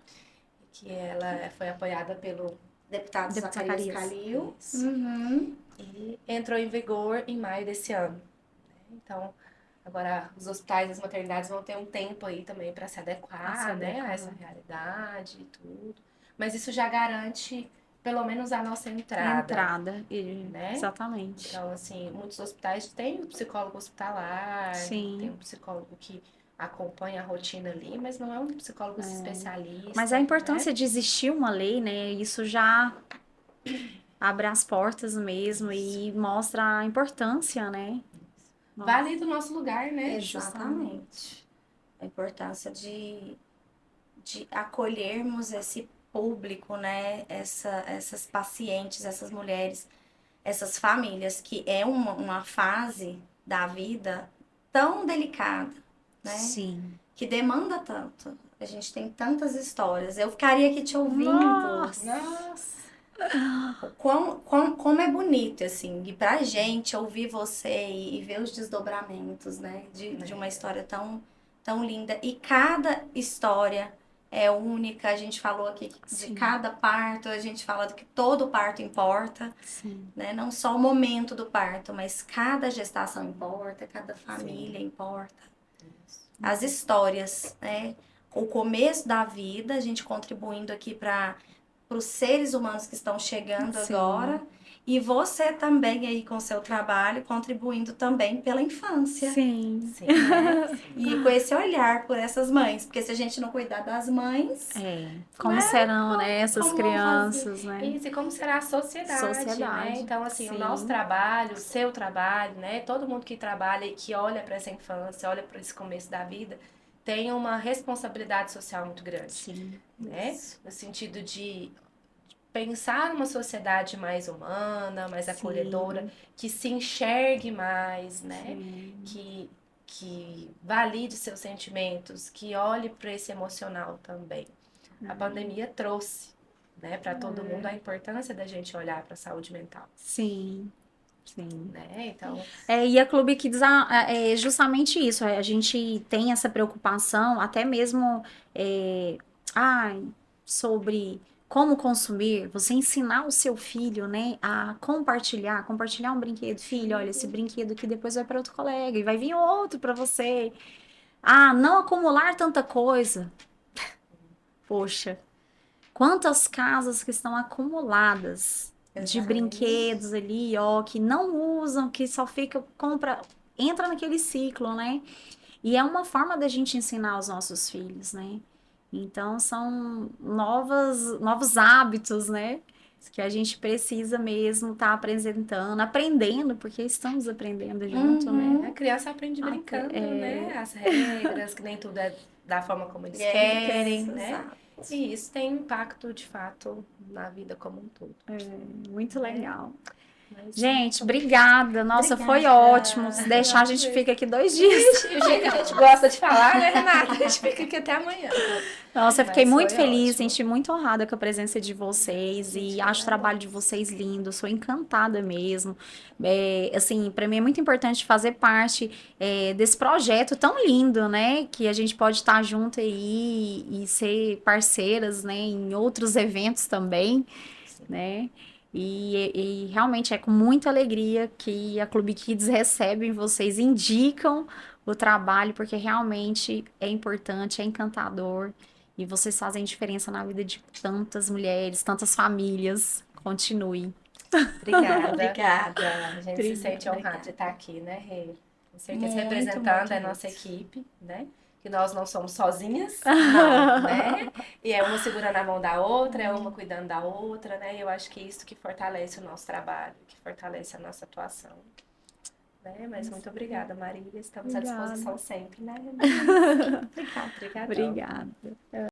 que ela foi apoiada pelo Deputado Deputado Zacarias Zacarias. Calil. isso, Uhum. e entrou em vigor em maio desse ano. Né? Então, agora os hospitais e as maternidades vão ter um tempo aí também para se adequar, né, a adequar. essa realidade e tudo. Mas isso já garante pelo menos a nossa entrada, né? Exatamente. Então, assim, muitos hospitais têm um psicólogo hospitalar, Sim. tem um psicólogo que acompanha a rotina ali, mas não é um psicólogo especialista. Mas a importância né? de existir uma lei, né? Isso já abre as portas mesmo e mostra a importância, né? Vale do nosso lugar, né? Exatamente. A importância de acolhermos esse público, né? Essas pacientes, essas mulheres, essas famílias, que é uma fase da vida tão delicada, né? Sim. Que demanda tanto. A gente tem tantas histórias. Eu ficaria aqui te ouvindo. Nossa! Como é bonito, assim, e pra gente ouvir você e ver os desdobramentos, né, de uma história tão linda. E cada história é única. A gente falou aqui de Sim. cada parto, a gente fala que todo parto importa, Sim. né? Não só o momento do parto, mas cada gestação importa, cada família importa. As histórias, né? O começo da vida, a gente contribuindo aqui para os seres humanos que estão chegando Sim. agora. E você também aí com o seu trabalho, contribuindo também pela infância. Sim. Sim, Né? E com esse olhar por essas mães. Porque se a gente não cuidar das mães, Como né? serão, né, essas Como vão crianças, né? Isso, e como será a sociedade, né? Então, assim, Sim. o nosso trabalho, o seu trabalho, né? Todo mundo que trabalha e que olha para essa infância, olha para esse começo da vida, tem uma responsabilidade social muito grande, Sim. né? Isso. No sentido de pensar numa sociedade mais humana, mais acolhedora, que se enxergue mais, né? Sim. Que valide seus sentimentos, que olhe para esse emocional também. A pandemia trouxe, né, para todo mundo a importância da gente olhar para a saúde mental. Sim. Sim. né? Então, E a Clube Kids é justamente isso. A gente tem essa preocupação, até mesmo ai, sobre como consumir, você ensinar o seu filho, né, a compartilhar um brinquedo. Filho, olha, esse brinquedo aqui depois vai para outro colega e vai vir outro para você. Ah, não acumular tanta coisa. Poxa, quantas casas que estão acumuladas de exatamente. brinquedos ali, ó, que não usam, que só fica, compra, entra naquele ciclo, né? E é uma forma da gente ensinar os nossos filhos, né? Então são novos hábitos, né? Que a gente precisa mesmo estar apresentando, aprendendo, porque estamos aprendendo junto, né? A criança aprende brincando, né? As regras, que nem tudo é da forma como eles querem, Isso, né? exato. E isso tem impacto, de fato, na vida como um todo, Muito né? legal. Mas Gente, obrigada. Nossa, foi Obrigada. ótimo. Se deixar, a gente fica aqui 2 dias. Ixi, o jeito que a gente gosta de falar, né, Renata? A gente fica aqui até amanhã. Nossa, eu fiquei Mas muito foi feliz, ótimo. senti muito honrada com a presença de vocês A gente e acho o trabalho de agradece. vocês lindo, sou encantada mesmo. Assim, para mim é muito importante fazer parte desse projeto tão lindo, né? Que a gente pode estar junto aí e ser parceiras, né? Em outros eventos também, Sim. né? E realmente é com muita alegria que a Clube Kids recebe vocês, indicam o trabalho, porque realmente é importante, é encantador. E vocês fazem diferença na vida de tantas mulheres, tantas famílias. Continue. Obrigada. Obrigada. A gente se sente Obrigada. honrado de estar aqui, né, Rê? Com certeza, Muito, representando muito, a nossa muito. equipe, né? Que nós não somos sozinhas, não, né? E é uma segurando a mão da outra, é uma cuidando da outra, né? E eu acho que é isso que fortalece o nosso trabalho, que fortalece a nossa atuação, né? Mas muito obrigada, Marília. Estamos à Obrigada. disposição sempre, né? Obrigada. Obrigadão. Obrigada.